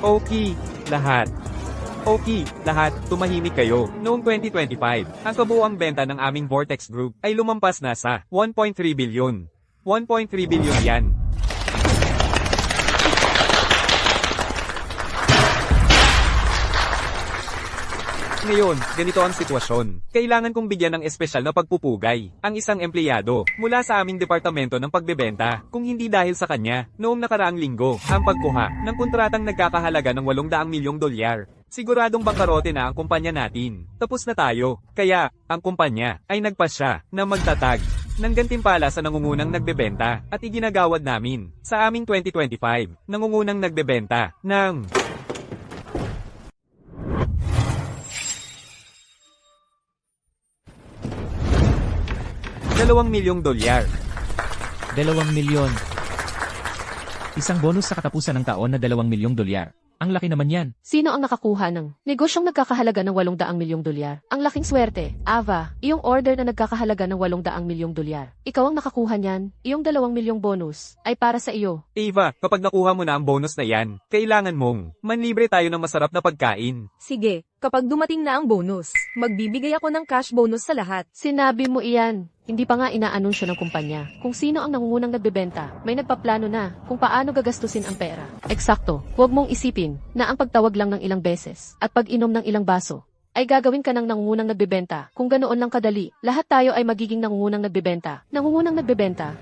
Okay, lahat. Okay, lahat, tumahimik kayo. Noong 2025, ang kabuuang benta ng aming Vortex Group ay lumampas na sa 1.3 billion. 1.3 billion yan. Ngayon, ganito ang sitwasyon. Kailangan kong bigyan ng espesyal na pagpupugay ang isang empleyado mula sa aming departamento ng pagbebenta. Kung hindi dahil sa kanya, noong nakaraang linggo, ang pagkuha ng kontratang nagkakahalaga ng 800 milyong dolyar. Siguradong bangkarote na ang kumpanya natin. Tapos na tayo. Kaya, ang kumpanya ay nagpasya na magtatag ng gantimpala sa nangungunang nagbebenta at iginagawad namin sa aming 2025 nangungunang nagbebenta ng 2 milyong dolyar. 2 milyon. Isang bonus sa katapusan ng taon na 2 milyong dolyar. Ang laki naman yan. Sino ang nakakuha ng negosyong nagkakahalaga ng 800 milyong dolyar? Ang laking swerte. Ava, iyong order na nagkakahalaga ng 800 milyong dolyar. Ikaw ang nakakuha niyan. Iyong 2 milyong bonus ay para sa iyo. Ava, kapag nakuha mo na ang bonus na yan, kailangan mong manlibre tayo ng masarap na pagkain. Sige, kapag dumating na ang bonus, magbibigay ako ng cash bonus sa lahat. Sinabi mo iyan. Hindi pa nga inaanunsyo ng kumpanya kung sino ang nangungunang nagbebenta. May nagpaplano na kung paano gagastusin ang pera. Eksakto, huwag mong isipin na ang pagtawag lang ng ilang beses at pag-inom ng ilang baso ay gagawin ka ng nangungunang nagbebenta. Kung ganoon lang kadali, lahat tayo ay magiging nangungunang nagbebenta. Nangungunang nagbebenta?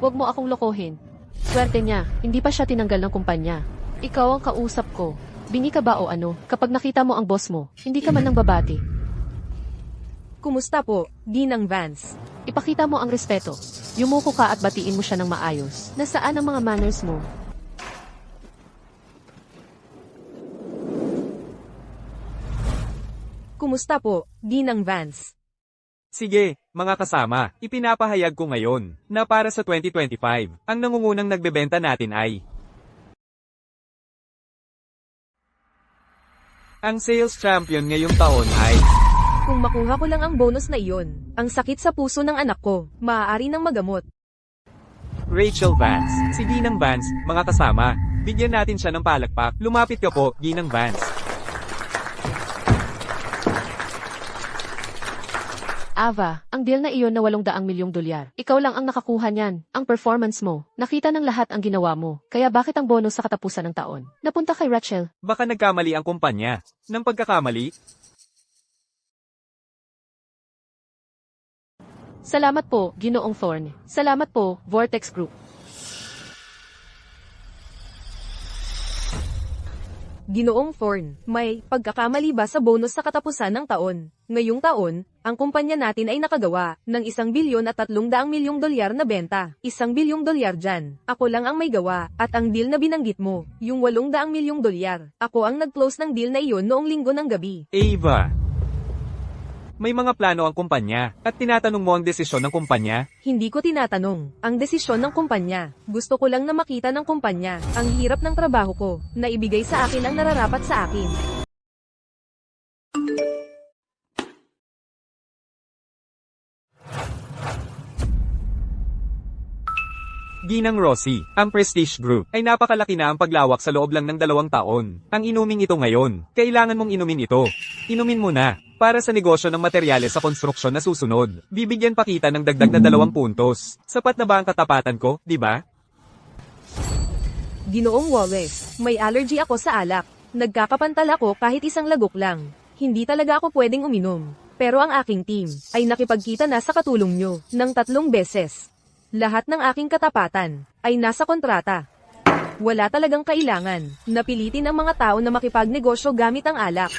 Huwag mo akong lokohin. Swerte niya, hindi pa siya tinanggal ng kumpanya. Ikaw ang kausap ko. Bingi ka ba o ano? Kapag nakita mo ang boss mo, hindi ka man nang babati. Kumusta po, Ginang Vance? Ipakita mo ang respeto. Yumuko ka at batiin mo siya ng maayos. Nasaan ang mga manners mo? Kumusta po, Ginang Vance? Sige, mga kasama, ipinapahayag ko ngayon na para sa 2025, ang nangungunang nagbebenta natin ay ang sales champion ngayong taon ay Kung makuha ko lang ang bonus na iyon, ang sakit sa puso ng anak ko, maaari nang magamot. Rachel Vance. Si Ginang Vance, mga kasama, bigyan natin siya ng palakpak. Lumapit ka po, Ginang Vance. Ava, ang deal na iyon na 800 milyong dolyar. Ikaw lang ang nakakuha niyan. Ang performance mo. Nakita ng lahat ang ginawa mo. Kaya bakit ang bonus sa katapusan ng taon? Napunta kay Rachel. Baka nagkamali ang kumpanya. Nang pagkakamali, Salamat po, Ginoong Thorne. Salamat po, Vortex Group. Ginoong Thorne, may pagkakamali ba sa bonus sa katapusan ng taon? Ngayong taon, ang kumpanya natin ay nakagawa ng 1 bilyon at 300 milyong dolyar na benta. 1 bilyong dolyar dyan. Ako lang ang may gawa, at ang deal na binanggit mo, yung 800 milyong dolyar. Ako ang nag-close ng deal na iyon noong linggo ng gabi. Ava. May mga plano ang kumpanya, at tinatanong mo ang desisyon ng kumpanya? Hindi ko tinatanong ang desisyon ng kumpanya. Gusto ko lang na makita ng kumpanya ang hirap ng trabaho ko, na ibigay sa akin ang nararapat sa akin. Ginang Rosie, ang Prestige Group, ay napakalaki na ang paglawak sa loob lang ng 2 taon. Ang inuming ito ngayon, kailangan mong inumin ito. Inumin mo na, para sa negosyo ng materyales sa konstruksyon na susunod. Bibigyan pa kita ng dagdag na 2 puntos. Sapat na ba ang katapatan ko, di ba? Ginoong Wallace, may allergy ako sa alak. Nagkakapantal ako kahit isang lagok lang. Hindi talaga ako pwedeng uminom. Pero ang aking team ay nakipagkita na sa katulong nyo ng 3 beses. Lahat ng aking katapatan ay nasa kontrata. Wala talagang kailangan na pilitin ang mga tao na makipagnegosyo gamit ang alak.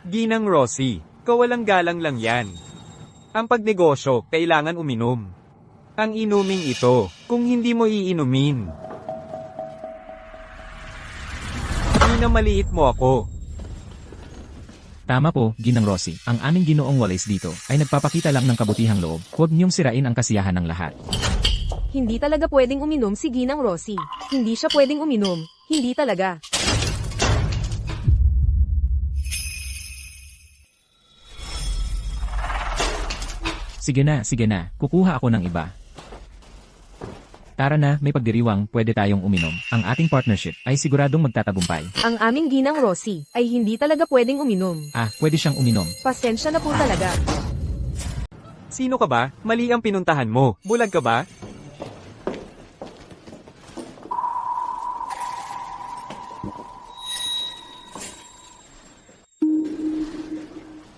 Ginang Rosie, kawalang galang lang yan. Ang pagnegosyo, kailangan uminom. Ang inuming ito, kung hindi mo iinumin. Minamaliit mo ako. Tama po, Ginang Rosie. Ang aming Ginoong Wallace dito ay nagpapakita lang ng kabutihang loob. Huwag niyong sirain ang kasiyahan ng lahat. Hindi talaga pwedeng uminom si Ginang Rosie. Hindi siya pwedeng uminom. Hindi talaga. Sige na, kukuha ako ng iba. Tara na, may pagdiriwang, pwede tayong uminom. Ang ating partnership ay siguradong magtatagumpay. Ang aming ginang Rosie ay hindi talaga pwedeng uminom. Pwede siyang uminom. Pasensya na po talaga. Sino ka ba? Mali ang pinuntahan mo. Bulag ka ba?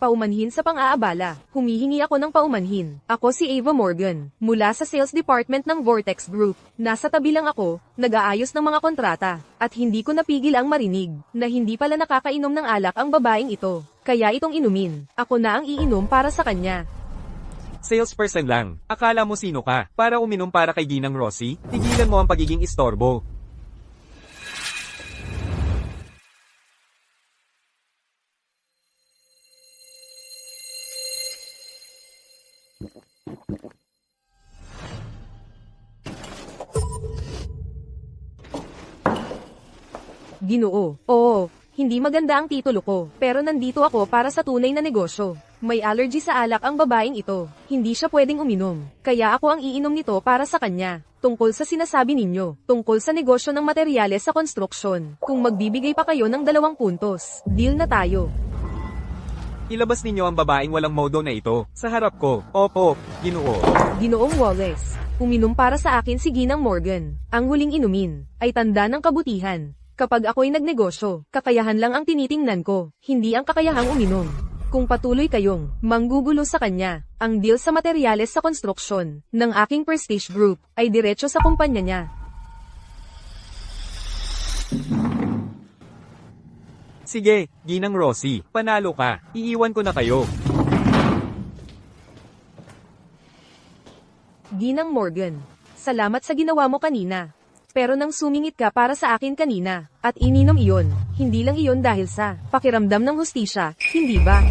Paumanhin sa pang-aabala. Humihingi ako ng paumanhin. Ako si Ava Morgan, mula sa sales department ng Vortex Group. Nasa tabi lang ako, nag-aayos ng mga kontrata, at hindi ko napigil ang marinig, na hindi pala nakakainom ng alak ang babaeng ito. Kaya itong inumin. Ako na ang iinom para sa kanya. Salesperson lang. Akala mo sino ka? Para uminom para kay Ginang Rosie? Tigilan mo ang pagiging istorbo. Ginoo. Oo, hindi maganda ang titulo ko, pero nandito ako para sa tunay na negosyo. May allergy sa alak ang babaeng ito. Hindi siya pwedeng uminom. Kaya ako ang iinom nito para sa kanya. Tungkol sa sinasabi ninyo, tungkol sa negosyo ng materyales sa konstruksyon. Kung magbibigay pa kayo ng 2 puntos, deal na tayo. Ilabas ninyo ang babaeng walang modo na ito. Sa harap ko. Opo, Ginoo. Ginoong Wallace, uminom para sa akin si Ginang Morgan. Ang huling inumin, ay tanda ng kabutihan. Kapag ako'y nagnegosyo, kakayahan lang ang tinitingnan ko, hindi ang kakayahang uminom. Kung patuloy kayong manggugulo sa kanya, ang deal sa materyales sa konstruksyon ng aking Prestige Group ay diretso sa kumpanya niya. Sige, Ginang Rosie, panalo ka. Iiwan ko na kayo. Ginang Morgan, salamat sa ginawa mo kanina. Pero nang sumingit ka para sa akin kanina, at ininom iyon, hindi lang iyon dahil sa pakiramdam ng hustisya, hindi ba?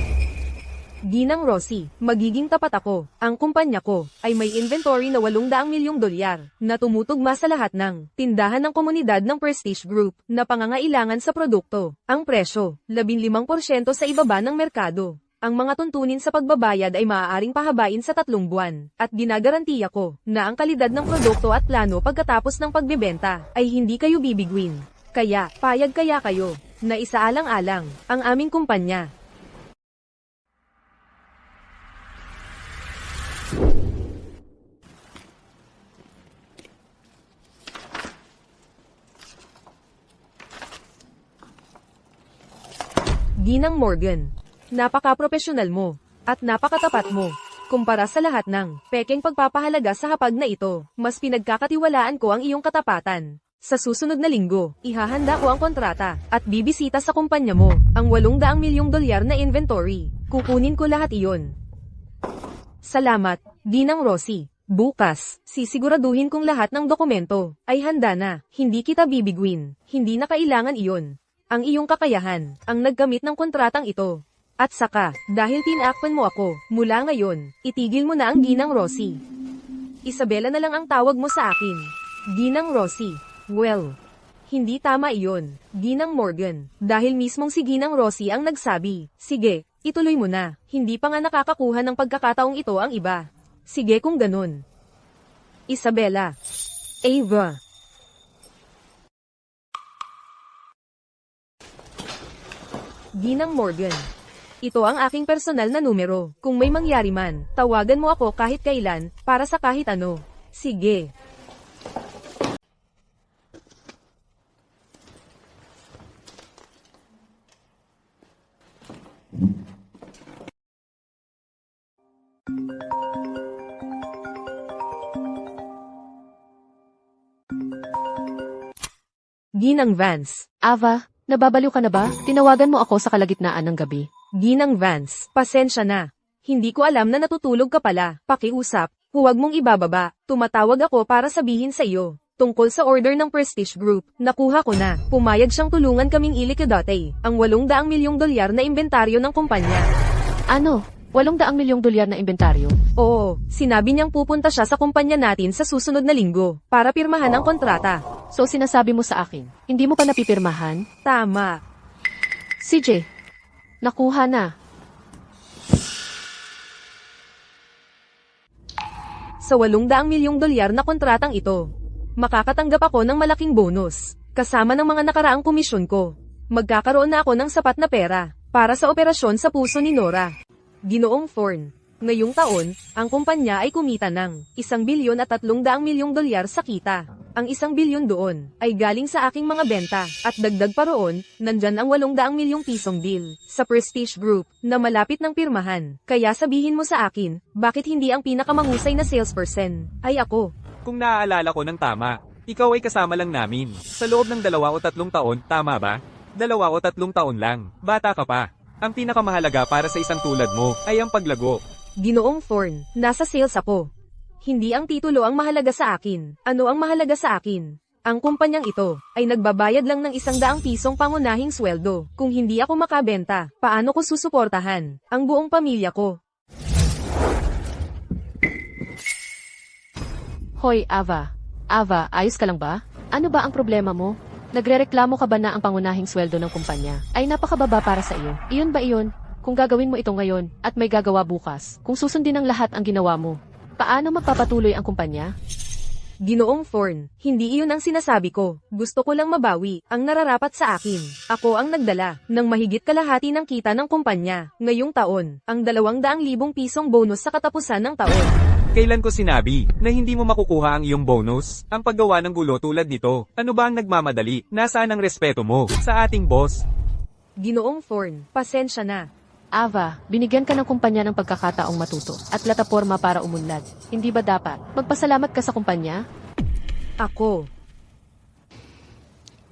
Ginang Rosie, magiging tapat ako. Ang kumpanya ko ay may inventory na 800 milyong dolyar na tumutugma sa lahat ng tindahan ng komunidad ng Prestige Group na pangangailangan sa produkto. Ang presyo, 15% sa ibaba ng merkado. Ang mga tuntunin sa pagbabayad ay maaaring pahabain sa 3 buwan, at ginagarantiya ko na ang kalidad ng produkto at plano pagkatapos ng pagbebenta ay hindi kayo bibigwin. Kaya, payag kaya kayo na isaalang-alang ang aming kumpanya. Ginang Morgan, napaka-profesional mo, at napakatapat mo. Kumpara sa lahat ng pekeng pagpapahalaga sa hapag na ito, mas pinagkakatiwalaan ko ang iyong katapatan. Sa susunod na linggo, ihahanda ko ang kontrata, at bibisita sa kumpanya mo, ang 800 milyong dolyar na inventory. Kukunin ko lahat iyon. Salamat, Ginang Rosie. Bukas, sisiguraduhin kong lahat ng dokumento ay handa na. Hindi kita bibigwin. Hindi na kailangan iyon. Ang iyong kakayahan, ang nagkamit ng kontratang ito. At saka, dahil tinakpan mo ako, mula ngayon, itigil mo na ang Ginang Rosie. Isabela na lang ang tawag mo sa akin. Ginang Rosie. Well, hindi tama iyon, Ginang Morgan. Dahil mismong si Ginang Rosie ang nagsabi. Sige, ituloy mo na. Hindi pa nga nakakakuha ng pagkakataong ito ang iba. Sige kung ganun. Isabela. Ava. Ginang Morgan. Ito ang aking personal na numero. Kung may mangyari man, tawagan mo ako kahit kailan, para sa kahit ano. Sige. Ginang Vance. Ava, nababaliw ka na ba? Tinawagan mo ako sa kalagitnaan ng gabi. Ginang Vance, pasensya na. Hindi ko alam na natutulog ka pala. Pakiusap, huwag mong ibababa. Tumatawag ako para sabihin sa iyo. Tungkol sa order ng Prestige Group, nakuha ko na. Pumayag siyang tulungan kaming iliquidate ang 800 milyong dolyar na inventaryo ng kumpanya. Ano? 800 milyong dolyar na inventaryo? Oo, sinabi niyang pupunta siya sa kumpanya natin sa susunod na linggo para pirmahan ang kontrata. So sinasabi mo sa akin, hindi mo pa napipirmahan? Tama. CJ, nakuha na. Sa 800 milyong dolyar na kontratang ito, makakatanggap ako ng malaking bonus, kasama ng mga nakaraang komisyon ko. Magkakaroon na ako ng sapat na pera, para sa operasyon sa puso ni Nora. Ginoong Thorne, ngayong taon, ang kumpanya ay kumita ng $1,300,000,000 sa kita. Ang $1 billion doon ay galing sa aking mga benta, at dagdag pa roon, nandyan ang $800,000,000 deal sa Prestige Group na malapit ng pirmahan. Kaya sabihin mo sa akin, bakit hindi ang pinakamahusay na salesperson ay ako? Kung naaalala ko ng tama, ikaw ay kasama lang namin. Sa loob ng 2 o 3 taon, tama ba? 2 o 3 taon lang, bata ka pa. Ang pinakamahalaga para sa isang tulad mo ay ang paglago. Ginoong Thorne, nasa sales ako. Hindi ang titulo ang mahalaga sa akin. Ano ang mahalaga sa akin? Ang kumpanyang ito ay nagbabayad lang ng ₱100 pangunahing sweldo. Kung hindi ako makabenta, paano ko susuportahan ang buong pamilya ko? Hoy, Ava. Ava, ayos ka lang ba? Ano ba ang problema mo? Nagrereklamo ka ba na ang pangunahing sweldo ng kumpanya ay napakababa para sa iyo? Iyon ba iyon? Kung gagawin mo ito ngayon, at may gagawa bukas, kung susundin ng lahat ang ginawa mo, paano magpapatuloy ang kumpanya? Ginoong Thorne, hindi iyon ang sinasabi ko. Gusto ko lang mabawi ang nararapat sa akin. Ako ang nagdala ng mahigit kalahati ng kita ng kumpanya ngayong taon, ang ₱200,000 bonus sa katapusan ng taon. Kailan ko sinabi na hindi mo makukuha ang iyong bonus? Ang paggawa ng gulo tulad nito. Ano ba ang nagmamadali? Nasaan ang respeto mo sa ating boss? Ginoong Thorne, pasensya na. Ava, binigyan ka ng kumpanya ng pagkakataong matuto at plataporma para umunlad. Hindi ba dapat magpasalamat ka sa kumpanya? Ako.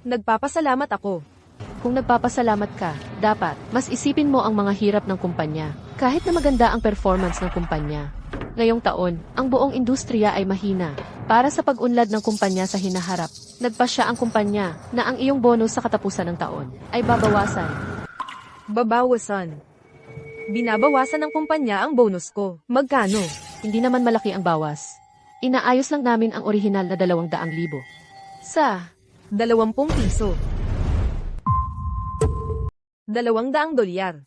Nagpapasalamat ako. Kung nagpapasalamat ka, dapat mas isipin mo ang mga hirap ng kumpanya. Kahit na maganda ang performance ng kumpanya. Ngayong taon, ang buong industriya ay mahina. Para sa pag-unlad ng kumpanya sa hinaharap, nagpasya ang kumpanya na ang iyong bonus sa katapusan ng taon ay babawasan. Babawasan. Binabawasan ng kumpanya ang bonus ko. Magkano? Hindi naman malaki ang bawas. Inaayos lang namin ang orihinal na 200,000. Sa ₱20. $200.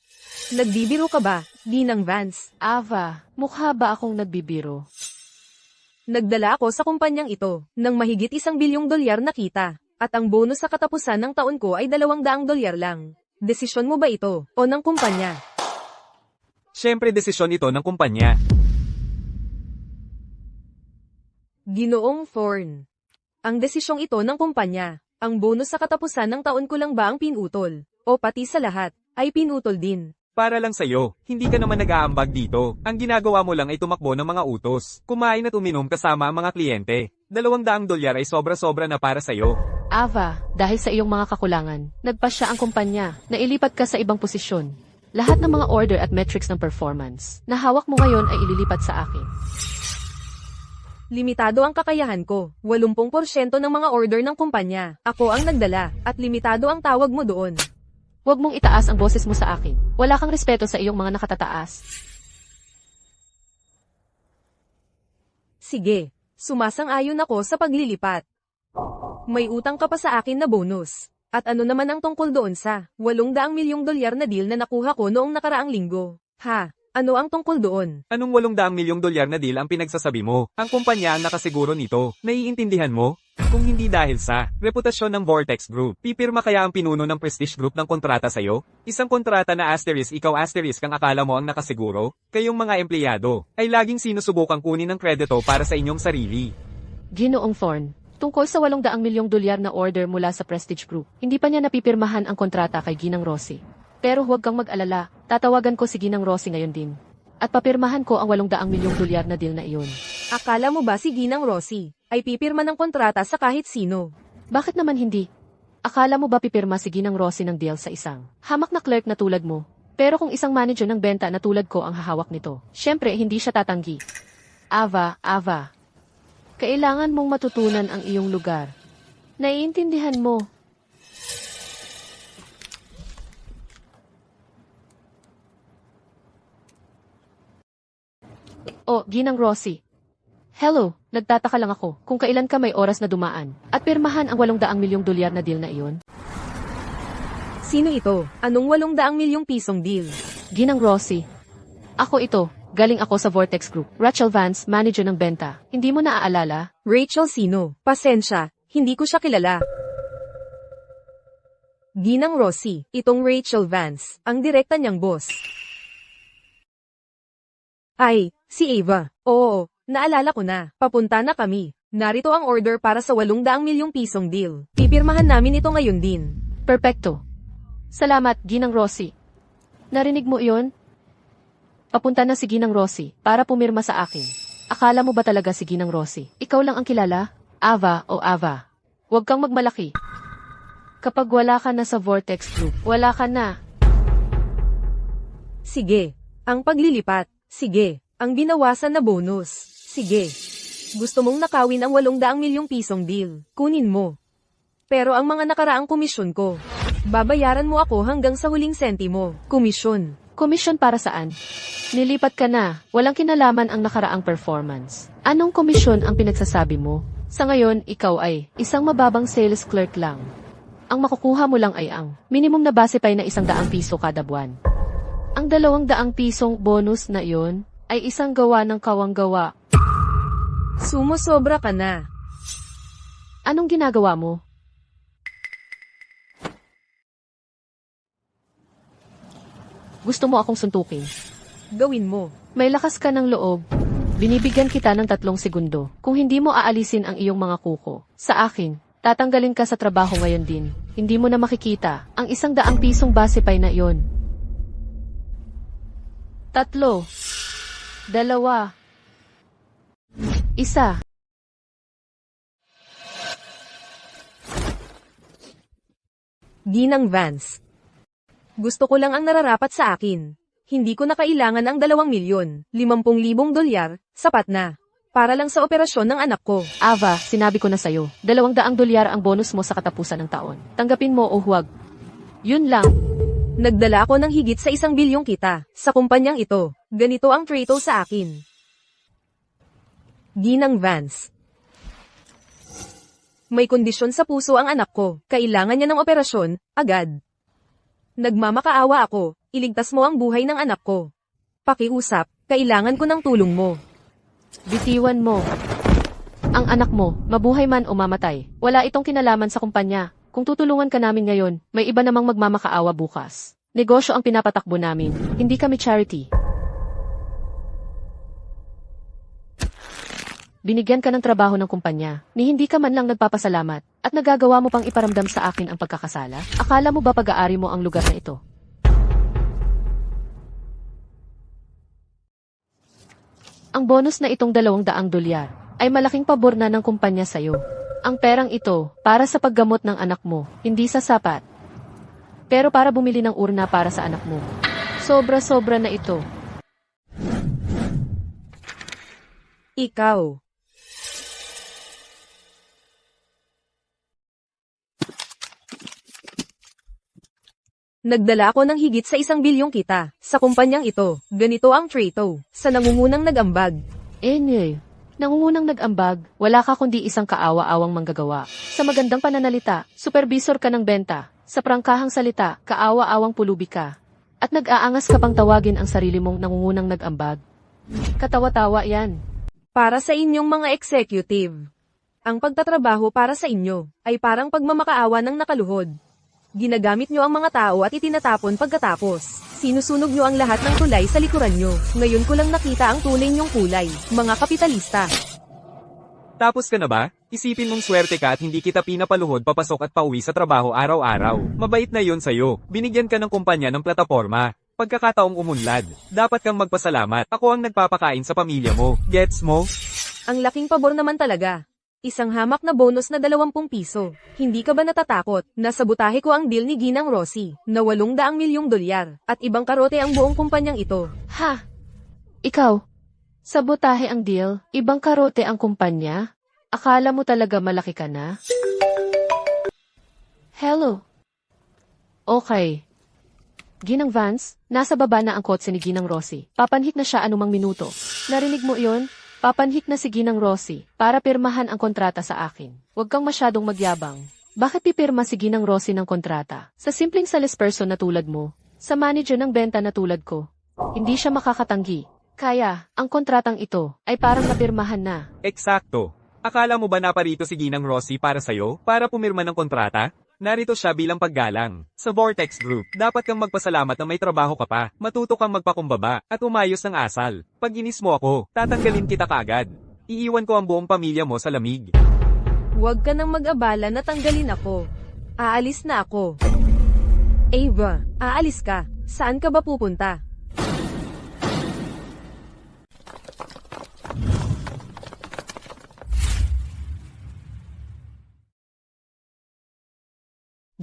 Nagbibiro ka ba, Ginang Vance? Ava, mukha ba akong nagbibiro? Nagdala ako sa kumpanyang ito ng mahigit $1 billion na kita, at ang bonus sa katapusan ng taon ko ay $200 lang. Desisyon mo ba ito o ng kumpanya? Siyempre desisyon ito ng kumpanya. Ginoong Thorne. Ang desisyong ito ng kumpanya, ang bonus sa katapusan ng taon ko lang ba ang pinutol, o pati sa lahat, ay pinutol din? Para lang sa'yo, hindi ka naman nag-aambag dito. Ang ginagawa mo lang ay tumakbo ng mga utos. Kumain at uminom kasama ang mga kliyente. $200 ay sobra-sobra na para sa'yo. Ava, dahil sa iyong mga kakulangan, nagpasya ang kumpanya na ilipat ka sa ibang posisyon. Lahat ng mga order at metrics ng performance na hawak mo ngayon ay ililipat sa akin. Limitado ang kakayahan ko. 80% ng mga order ng kumpanya. Ako ang nagdala, at limitado ang tawag mo doon. Huwag mong itaas ang boses mo sa akin. Wala kang respeto sa iyong mga nakatataas. Sige, sumasang-ayon ako sa paglilipat. May utang ka pa sa akin na bonus. At ano naman ang tungkol doon sa $800,000,000 na deal na nakuha ko noong nakaraang linggo? Ha? Ano ang tungkol doon? Anong $800,000,000 na deal ang pinagsasabi mo? Ang kumpanya ang nakasiguro nito. Naiintindihan mo? Kung hindi dahil sa reputasyon ng Vortex Group, pipirma kaya ang pinuno ng Prestige Group ng kontrata sa'yo? Isang kontrata na asterisk ikaw asterisk ang akala mo ang nakasiguro? Kayong mga empleyado ay laging sinusubukang kunin ng kredito para sa inyong sarili. Ginoong Thorne, tungkol sa $800,000,000 na order mula sa Prestige Group, hindi pa niya napipirmahan ang kontrata kay Ginang Rosie. Pero huwag kang mag-alala, tatawagan ko si Ginang Rosie ngayon din. At papirmahan ko ang $800,000,000 na deal na iyon. Akala mo ba si Ginang Rosie ay pipirma ng kontrata sa kahit sino? Bakit naman hindi? Akala mo ba pipirma si Ginang Rosie ng deal sa isang hamak na clerk na tulad mo? Pero kung isang manager ng benta na tulad ko ang hahawak nito, syempre hindi siya tatanggi. Ava, kailangan mong matutunan ang iyong lugar. Naiintindihan mo. Oh, Ginang Rosie. Hello, nagtataka lang ako kung kailan ka may oras na dumaan at pirmahan ang $800,000,000 na deal na iyon. Sino ito? Anong $800,000,000 deal? Ginang Rosie. Ako ito. Galing ako sa Vortex Group. Rachel Vance, manager ng benta. Hindi mo naaalala? Rachel sino? Pasensya, hindi ko siya kilala. Ginang Rosie, itong Rachel Vance, ang direkta niyang boss. Ay, si Ava. Oo, naalala ko na. Papunta na kami. Narito ang order para sa 800 milyong pisong deal. Pipirmahan namin ito ngayon din. Perpekto. Salamat, Ginang Rosie. Narinig mo iyon? Papunta na si Ginang Rosie para pumirma sa akin. Akala mo ba talaga si Ginang Rosie? Ikaw lang ang kilala? Ava o Ava. Huwag kang magmalaki. Kapag wala ka na sa Vortex Group, wala ka na. Sige. Ang paglilipat. Sige. Ang binawasan na bonus. Sige. Gusto mong nakawin ang 800 milyong pisong deal. Kunin mo. Pero ang mga nakaraang komisyon ko, babayaran mo ako hanggang sa huling sentimo. Komisyon. Komisyon para saan? Nilipat ka na. Walang kinalaman ang nakaraang performance. Anong komisyon ang pinagsasabi mo? Sa ngayon, ikaw ay isang mababang sales clerk lang. Ang makukuha mo lang ay ang minimum na base pay na 100 piso kada buwan. Ang 200 pisong bonus na iyon ay isang gawa ng kawang-gawa. Sumusobra ka na. Anong ginagawa mo? Gusto mo akong suntukin? Gawin mo. May lakas ka ng loob. Binibigyan kita ng 3 segundo. Kung hindi mo aalisin ang iyong mga kuko, sa akin, tatanggalin ka sa trabaho ngayon din. Hindi mo na makikita ang 100 pisong base pay na iyon. 3, 2, 1. Ginang Vance. Gusto ko lang ang nararapat sa akin. Hindi ko na kailangan ang 2 milyon, 50,000 dolyar, sapat na. Para lang sa operasyon ng anak ko. Ava, sinabi ko na sa'yo, 200 dolyar ang bonus mo sa katapusan ng taon. Tanggapin mo o huwag. Yun lang. Nagdala ako ng higit sa 1 bilyong kita, sa kumpanyang ito. Ganito ang trato sa akin. Ginang Vance. May kondisyon sa puso ang anak ko, kailangan niya ng operasyon, agad. Nagmamakaawa ako, iligtas mo ang buhay ng anak ko. Pakiusap, kailangan ko ng tulong mo. Bitiwan mo. Ang anak mo, mabuhay man o mamatay, wala itong kinalaman sa kumpanya. Kung tutulungan ka namin ngayon, may iba namang magmamakaawa bukas. Negosyo ang pinapatakbo namin, hindi kami charity. Binigyan ka ng trabaho ng kumpanya, ni hindi ka man lang nagpapasalamat, at nagagawa mo pang iparamdam sa akin ang pagkakasala? Akala mo ba pag-aari mo ang lugar na ito? Ang bonus na itong 200 dolyar ay malaking pabor na ng kumpanya sa'yo. Ang perang ito, para sa paggamot ng anak mo, hindi sa sapat. Pero para bumili ng urna para sa anak mo. Sobra-sobra na ito. Ikaw. Nagdala ako ng higit sa 1 bilyong kita, sa kumpanyang ito. Ganito ang trato, sa nangungunang nag-ambag. Nangungunang nag-ambag, wala ka kundi isang kaawa-awang manggagawa. Sa magandang pananalita, supervisor ka ng benta. Sa prangkahang salita, kaawa-awang pulubi ka. At nag-aangas ka pang tawagin ang sarili mong nangungunang nag-ambag. Katawa-tawa yan. Para sa inyong mga executive. Ang pagtatrabaho para sa inyo, ay parang pagmamakaawa ng nakaluhod. Ginagamit nyo ang mga tao at itinatapon pagkatapos. Sinusunog nyo ang lahat ng tulay sa likuran nyo. Ngayon ko lang nakita ang tunay nyong kulay, mga kapitalista. Tapos ka na ba? Isipin mong swerte ka at hindi kita pinapaluhod papasok at pauwi sa trabaho araw-araw. Mabait na yon sa'yo. Binigyan ka ng kumpanya ng plataporma. Pagkakataong umunlad. Dapat kang magpasalamat. Ako ang nagpapakain sa pamilya mo. Gets mo? Ang laking pabor naman talaga. Isang hamak na bonus na 20 piso. Hindi ka ba natatakot? Nasabotahe ko ang deal ni Ginang Rosie, na 800 milyong dolyar, at ibang karote ang buong kumpanyang ito. Ha? Ikaw? Sabotahe ang deal? Ibang karote ang kumpanya? Akala mo talaga malaki ka na? Hello? Okay. Ginang Vance, nasa baba na ang kotse ni Ginang Rosie. Papanhik na siya anumang minuto. Narinig mo iyon? Papanhik na si Ginang Rosie para pirmahan ang kontrata sa akin. Huwag kang masyadong magyabang. Bakit pipirma si Ginang Rosie ng kontrata? Sa simpleng salesperson na tulad mo, sa manager ng benta na tulad ko. Hindi siya makakatanggi. Kaya, ang kontratang ito ay parang napirmahan na. Eksakto. Akala mo ba naparito si Ginang Rosie para sa'yo, para pumirma ng kontrata? Narito siya bilang paggalang. Sa Vortex Group, dapat kang magpasalamat na may trabaho ka pa, matuto kang magpakumbaba, at umayos ng asal. Pag inis mo ako, tatanggalin kita kagad. Iiwan ko ang buong pamilya mo sa lamig. Huwag ka nang mag-abala na tanggalin ako. Aalis na ako. Ava, aalis ka. Saan ka ba pupunta?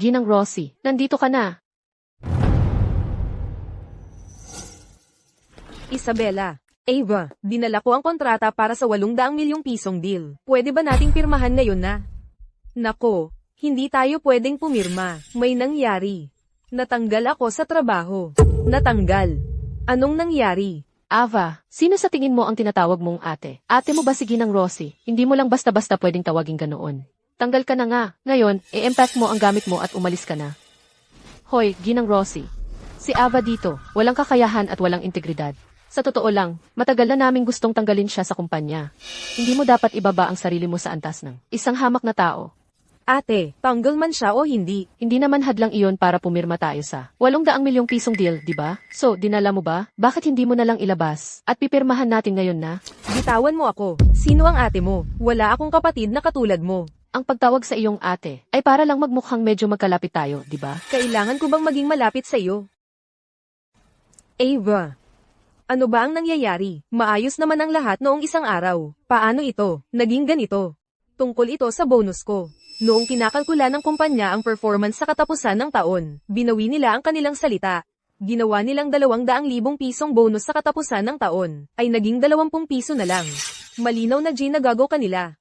Ginang Rosie, nandito ka na. Isabela. Ava, dinala ko ang kontrata para sa 800 milyong pisong deal. Pwede ba nating pirmahan ngayon na? Nako, hindi tayo pwedeng pumirma. May nangyari. Natanggal ako sa trabaho. Natanggal. Anong nangyari? Ava, sino sa tingin mo ang tinatawag mong ate? Ate mo ba si Ginang Rosie? Hindi mo lang basta-basta pwedeng tawagin ganoon. Tanggal ka na nga. Ngayon, i-empack mo ang gamit mo at umalis ka na. Hoy, Ginang Rosie. Si Ava dito, walang kakayahan at walang integridad. Sa totoo lang, matagal na naming gustong tanggalin siya sa kumpanya. Hindi mo dapat ibaba ang sarili mo sa antas ng isang hamak na tao. Ate, tanggal man siya o hindi. Hindi naman hadlang iyon para pumirma tayo sa 800 milyong pisong deal, di ba? So, dinala mo ba? Bakit hindi mo na lang ilabas? At pipirmahan natin ngayon na? Bitawan mo ako. Sino ang ate mo? Wala akong kapatid na katulad mo. Ang pagtawag sa iyong ate ay para lang magmukhang medyo magkalapit tayo, di ba? Kailangan ko bang maging malapit sa iyo? Ava, ano ba ang nangyayari? Maayos naman ang lahat noong isang araw. Paano ito? Naging ganito. Tungkol ito sa bonus ko. Noong kinakalkula ng kumpanya ang performance sa katapusan ng taon, binawi nila ang kanilang salita. Ginawa nilang 200,000 pisong bonus sa katapusan ng taon, ay naging 20 piso na lang. Malinaw na ginagago kanila.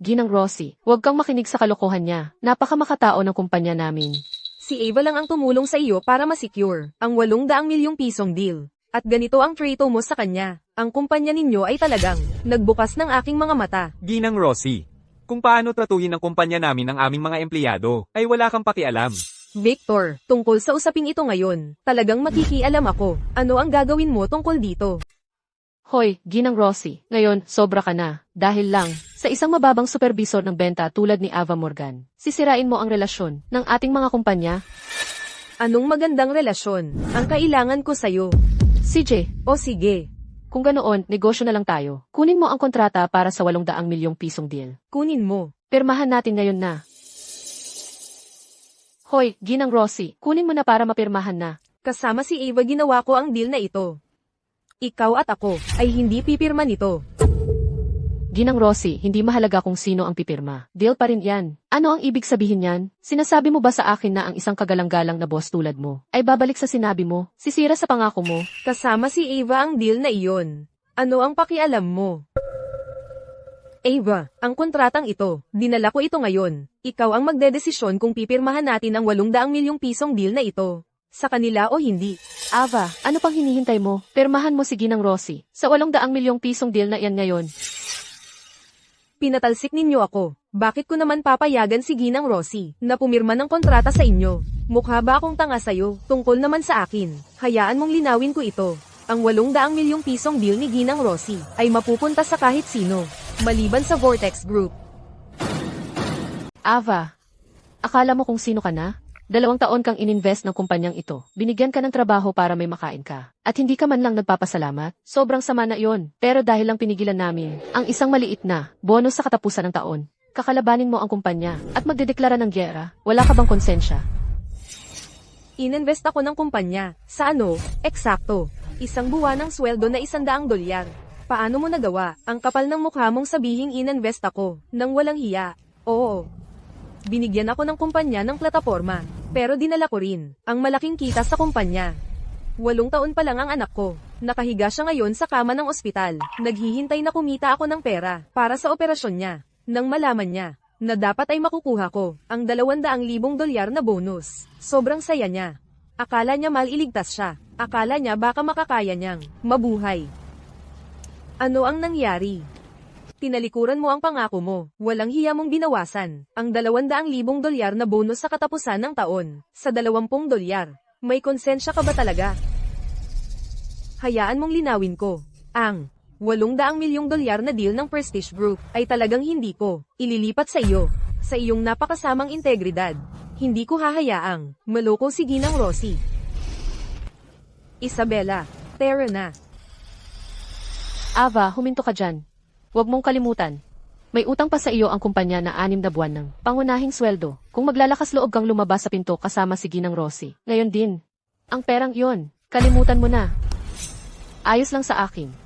Ginang Rosie, huwag kang makinig sa kalokohan niya. Napakamakatao ng kumpanya namin. Si Ava lang ang tumulong sa iyo para ma-secure ang 800 milyong pisong deal. At ganito ang trato mo sa kanya. Ang kumpanya ninyo ay talagang nagbukas ng aking mga mata. Ginang Rosie. Kung paano tratuhin ng kumpanya namin ang aming mga empleyado, ay wala kang pakialam. Victor, tungkol sa usaping ito ngayon, talagang makikialam ako. Ano ang gagawin mo tungkol dito? Hoy, Ginang Rosie, ngayon, sobra ka na. Dahil lang, sa isang mababang supervisor ng benta tulad ni Ava Morgan, sisirain mo ang relasyon ng ating mga kumpanya? Anong magandang relasyon ang kailangan ko sa'yo? CJ, O sige, kung ganoon, negosyo na lang tayo. Kunin mo ang kontrata para sa 800 milyong pisong deal. kunin mo. Pirmahan natin ngayon na. Hoy, Ginang Rosie, kunin mo na para mapirmahan na. Kasama si Ava ginawa ko ang deal na ito. Ikaw at ako ay hindi pipirma nito. Ginang Rosie, hindi mahalaga kung sino ang pipirma. Deal pa rin yan. Ano ang ibig sabihin yan? Sinasabi mo ba sa akin na ang isang kagalang-galang na boss tulad mo ay babalik sa sinabi mo, sisira sa pangako mo? Kasama si Ava ang deal na iyon. Ano ang pakialam mo? Ava, ang kontratang ito, dinala ko ito ngayon. Ikaw ang magdedesisyon kung pipirmahan natin ang 800 milyong pisong deal na ito. Sa kanila o hindi. Ava, ano pang hinihintay mo? Pirmahan mo si Ginang Rosie sa 800 milyong pisong deal na yan ngayon. Pinatalsik ninyo ako. Bakit ko naman papayagan si Ginang Rosie na pumirma ng kontrata sa inyo? Mukha ba akong tanga sa'yo? Tungkol naman sa akin. Hayaan mong linawin ko ito. Ang 800 milyong pisong deal ni Ginang Rosie ay mapupunta sa kahit sino, maliban sa Vortex Group. Ava, akala mo kung sino ka na? 2 taon kang ininvest ng kumpanyang ito. Binigyan ka ng trabaho para may makain ka. At hindi ka man lang nagpapasalamat? Sobrang sama na yon. Pero dahil lang pinigilan namin ang isang maliit na bonus sa katapusan ng taon, kakalabanin mo ang kumpanya at magdedeklara ng gyera. Wala ka bang konsensya? Ininvest ako ng kumpanya. Sa ano? Eksakto. Isang buwan ng sweldo na $100. Paano mo nagawa? Ang kapal ng mukha mong sabihing ininvest ako, nang walang hiya. Oo. Binigyan ako ng kumpanya ng plataporma, pero dinala ko rin ang malaking kita sa kumpanya. 8 taon pa lang ang anak ko. Nakahiga siya ngayon sa kama ng ospital. Naghihintay na kumita ako ng pera para sa operasyon niya. Nang malaman niya na dapat ay makukuha ko ang $200,000 na bonus. Sobrang saya niya. Akala niya maliligtas siya. Akala niya baka makakaya niyang mabuhay. Ano ang nangyari? Tinalikuran mo ang pangako mo. Walang hiya mong binawasan ang $200,000 na bonus sa katapusan ng taon sa $20. May konsensya ka ba talaga? Hayaan mong linawin ko. Ang 800 milyong dolyar na deal ng Prestige Group ay talagang hindi ko ililipat sa iyo. Sa iyong napakasamang integridad. Hindi ko hahayaang maloko si Ginang Rosie. Isabela, tara na. Ava, huminto ka dyan. Huwag mong kalimutan. May utang pa sa iyo ang kumpanya na 6 na buwan ng pangunahing sweldo. Kung maglalakas loob kang lumabas sa pinto kasama si Ginang Rosie. Ngayon din. Ang perang iyon, kalimutan mo na. Ayos lang sa akin.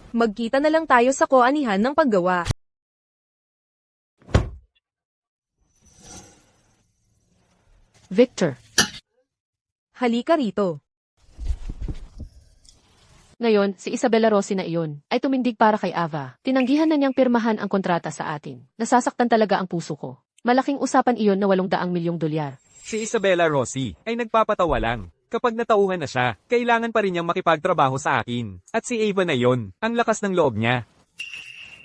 Magkita na lang tayo sa koanihan ng paggawa. Victor, Halika rito. ngayon, si Isabela Rosie na iyon, ay tumindig para kay Ava. Tinanggihan na niyang pirmahan ang kontrata sa atin. Nasasaktan talaga ang puso ko. Malaking usapan iyon na 800 milyong dolyar. Si Isabela Rosie ay nagpapatawa lang. Kapag natauhan na siya, kailangan pa rin niyang makipagtrabaho sa akin. At si Ava na yon, ang lakas ng loob niya.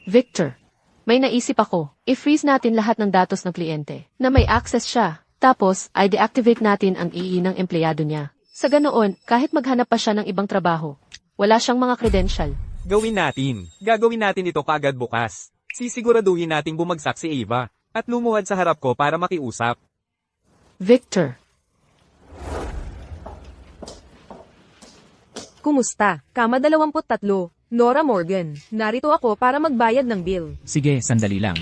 Victor, may naisip ako. I-freeze natin lahat ng datos ng kliyente na may access siya. Tapos, ay deactivate natin ang II ng empleyado niya. Sa ganoon, kahit maghanap pa siya ng ibang trabaho, wala siyang mga credential. Gawin natin. Gagawin natin ito kaagad bukas. Sisiguraduhin nating bumagsak si Ava at lumuhad sa harap ko para makiusap. Victor, Kumusta? Kama 23, Nora Morgan. Narito ako para magbayad ng bill. Sige, sandali lang.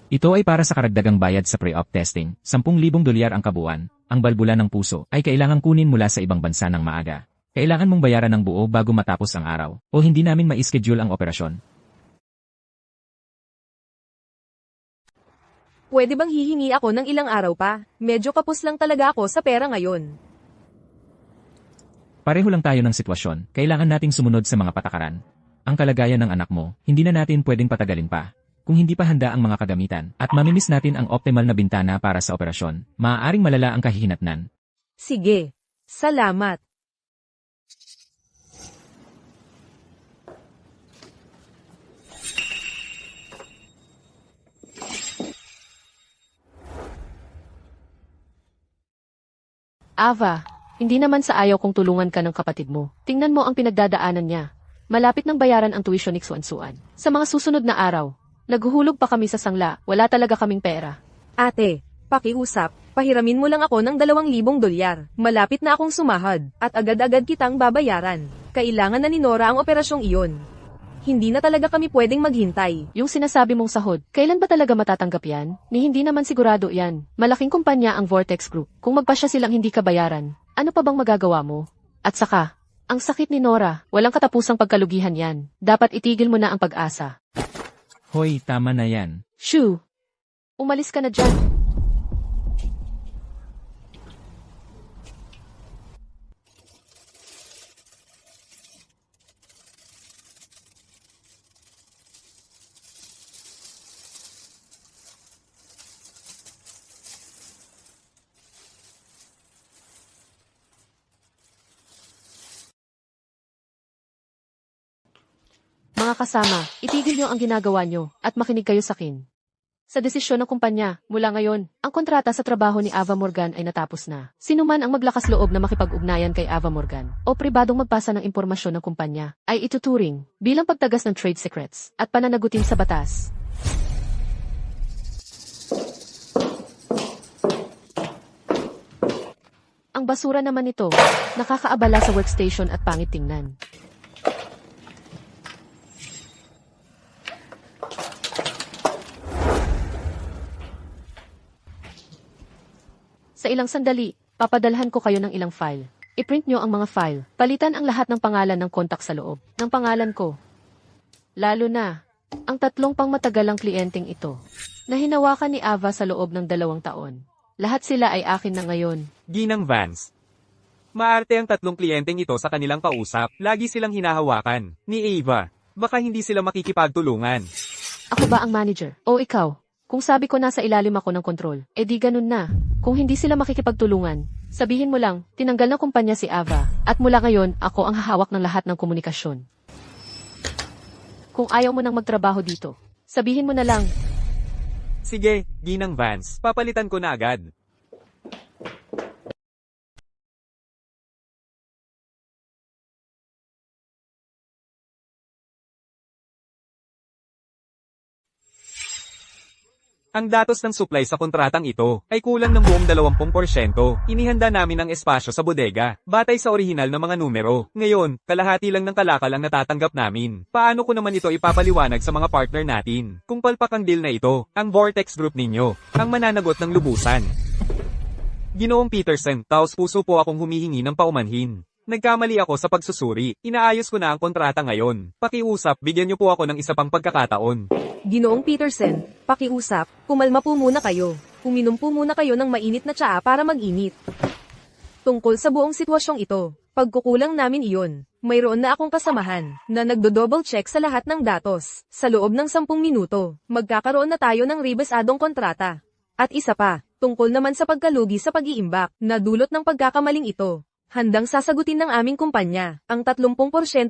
Ito ay para sa karagdagang bayad sa pre-op testing, 10,000 dolyar ang kabuuan. Ang balbula ng puso ay kailangang kunin mula sa ibang bansa ng maaga. Kailangan mong bayaran ng buo bago matapos ang araw, o hindi namin ma-schedule ang operasyon. Pwede bang hihingi ako ng ilang araw pa? Medyo kapos lang talaga ako sa pera ngayon. Pareho lang tayo ng sitwasyon, kailangan nating sumunod sa mga patakaran. Ang kalagayan ng anak mo, hindi na natin pwedeng patagalin pa. Kung hindi pa handa ang mga kagamitan, at mamimiss natin ang optimal na bintana para sa operasyon, maaaring malala ang kahihinatnan. Sige. Salamat. Ava, hindi naman sa ayaw kong tulungan ka ng kapatid mo. Tingnan mo ang pinagdadaanan niya. Malapit ng bayaran ang tuition ni Xuansuan. Sa mga susunod na araw, naghuhulog pa kami sa sangla, wala talaga kaming pera. Ate, pakiusap, pahiramin mo lang ako ng 2,000 dolyar. Malapit na akong sumahad, at agad-agad kitang babayaran. Kailangan na ni Nora ang operasyong iyon. Hindi na talaga kami pwedeng maghintay. Yung sinasabi mong sahod, kailan ba talaga matatanggap yan? Ni hindi naman sigurado yan. Malaking kumpanya ang Vortex Group. Kung magpasya silang hindi ka bayaran, ano pa bang magagawa mo? At saka, ang sakit ni Nora, walang katapusang pagkalugihan yan. Dapat itigil mo na ang pag-asa. Hoy, tama na yan. Shoo! Umalis ka na dyan. Mga kasama, itigil niyo ang ginagawa niyo at makinig kayo sa akin. Sa desisyon ng kumpanya, mula ngayon, ang kontrata sa trabaho ni Ava Morgan ay natapos na. Sino man ang maglakas loob na makipag-ugnayan kay Ava Morgan o pribadong magpasa ng impormasyon ng kumpanya ay ituturing bilang pagtagas ng trade secrets at pananagutin sa batas. Ang basura naman nito, nakakaabala sa workstation at pangit tingnan. Sa ilang sandali, papadalhan ko kayo ng ilang file. I-print nyo ang mga file. Palitan ang lahat ng pangalan ng kontak sa loob ng pangalan ko. Lalo na, ang 3 pangmatagalang kliyenteng ito, na hinawakan ni Ava sa loob ng 2 taon. Lahat sila ay akin na ngayon. Ginang Vance. Maarte ang 3 kliyenteng ito sa kanilang kausap. Lagi silang hinahawakan ni Ava. Baka hindi sila makikipagtulungan. Ako ba ang manager? O ikaw? Kung sabi ko nasa ilalim ako ng kontrol, edi ganun na. Kung hindi sila makikipagtulungan, sabihin mo lang, tinanggal ng kumpanya si Ava, at mula ngayon, ako ang hahawak ng lahat ng komunikasyon. Kung ayaw mo nang magtrabaho dito, sabihin mo na lang. Sige, Ginang Vance, papalitan ko na agad. Ang datos ng supply sa kontratang ito ay kulang ng buong 20%. Inihanda namin ang espasyo sa bodega, batay sa orihinal na mga numero. Ngayon, kalahati lang ng kalakal ang natatanggap namin. Paano ko naman ito ipapaliwanag sa mga partner natin? Kung palpak ang deal na ito, ang Vortex Group ninyo, ang mananagot ng lubusan. Ginoong Peterson, taos puso po akong humihingi ng paumanhin. Nagkamali ako sa pagsusuri. Inaayos ko na ang kontrata ngayon. Pakiusap, bigyan niyo po ako ng isa pang pagkakataon. Ginoong Peterson, pakiusap, kumalma po muna kayo. Uminom po muna kayo ng mainit na tsaa para mag-init. Tungkol sa buong sitwasyong ito, pagkukulang namin iyon. Mayroon na akong kasamahan na nagdo-double check sa lahat ng datos. Sa loob ng 10 minuto, magkakaroon na tayo ng rebasadong kontrata. At isa pa, tungkol naman sa pagkalugi sa pag-iimbak na dulot ng pagkakamaling ito. Handang sasagutin ng aming kumpanya ang 30%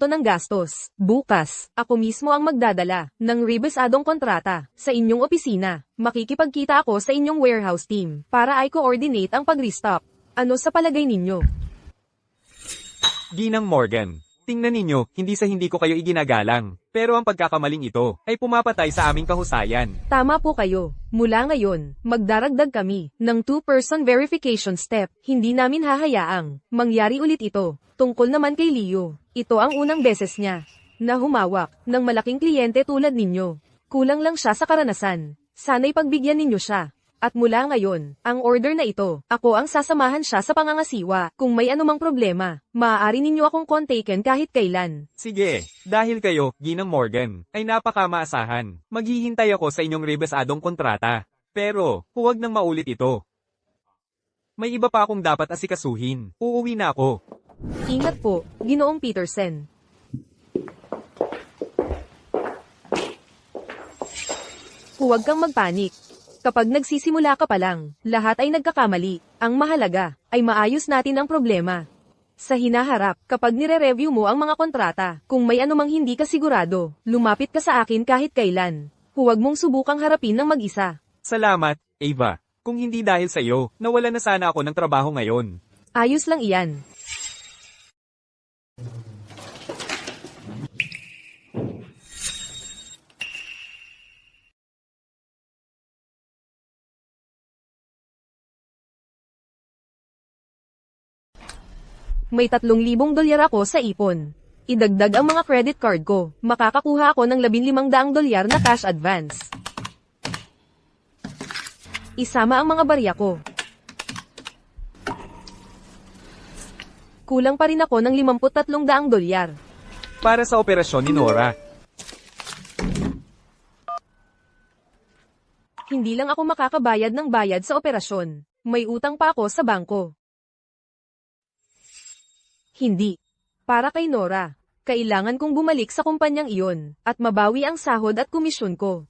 ng gastos. Bukas, ako mismo ang magdadala ng rebasadong kontrata sa inyong opisina. Makikipagkita ako sa inyong warehouse team para i-coordinate ang pag-restock. Ano sa palagay ninyo? Ginang Morgan, tingnan ninyo, hindi ko kayo iginagalang. Pero ang pagkakamaling ito ay pumapatay sa aming kahusayan. Tama po kayo. Mula ngayon, magdaragdag kami ng 2-person verification step. Hindi namin hahayaang mangyari ulit ito. Tungkol naman kay Leo, ito ang unang beses niya na humawak ng malaking kliyente tulad ninyo. Kulang lang siya sa karanasan. Sana'y pagbigyan ninyo siya. At mula ngayon, ang order na ito, ako ang sasamahan siya sa pangangasiwa. Kung may anumang problema, maaari ninyo akong kontakin kahit kailan. Sige, dahil kayo, Ginang Morgan, ay napakamaasahan. Maghihintay ako sa inyong rebasadong kontrata. Pero, huwag nang maulit ito. May iba pa akong dapat asikasuhin. Uuwi na ako. Ingat po, Ginoong Peterson. Huwag kang magpanik. Kapag nagsisimula ka pa lang, lahat ay nagkakamali. Ang mahalaga ay maayos natin ang problema. Sa hinaharap, kapag nire-review mo ang mga kontrata, kung may anumang hindi ka sigurado, lumapit ka sa akin kahit kailan. Huwag mong subukang harapin ng mag-isa. Salamat, Ava. Kung hindi dahil sa iyo, nawala na sana ako ng trabaho ngayon. Ayos lang iyan. May $3,000 ako sa ipon. Idagdag ang mga credit card ko. Makakakuha ako ng $1,500 na cash advance. Isama ang mga barya ko. Kulang pa rin ako ng $53,000. Para sa operasyon ni Nora. Hindi lang ako makakabayad ng bayad sa operasyon. May utang pa ako sa bangko. Hindi. Para kay Nora. Kailangan kong bumalik sa kumpanyang iyon, at mabawi ang sahod at komisyon ko.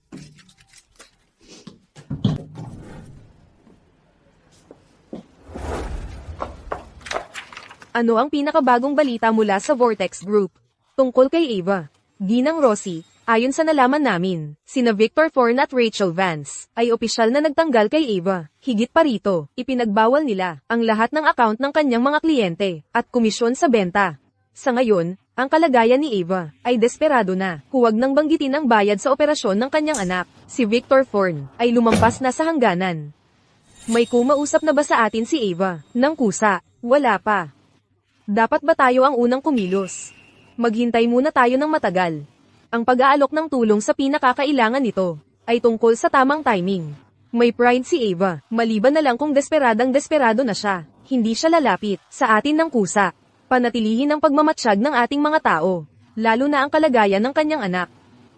Ano ang pinakabagong balita mula sa Vortex Group? Tungkol kay Ava. Ginang Rosie, ayon sa nalaman namin, sina Victor Forn at Rachel Vance, ay opisyal na nagtanggal kay Ava. Higit pa rito, ipinagbawal nila ang lahat ng account ng kanyang mga kliyente, at komisyon sa benta. Sa ngayon, ang kalagayan ni Ava ay desperado na. Huwag nang banggitin ang bayad sa operasyon ng kanyang anak. Si Victor Forn ay lumampas na sa hangganan. May kumausap na ba sa atin si Ava? Nang kusa, wala pa. Dapat ba tayo ang unang kumilos? Maghintay muna tayo ng matagal. Ang pag-aalok ng tulong sa pinakakailangan nito ay tungkol sa tamang timing. May pride si Ava, maliban na lang kung desperado na siya. Hindi siya lalapit sa atin ng kusa. Panatilihin ang pagmamatsyag ng ating mga tao, lalo na ang kalagayan ng kanyang anak.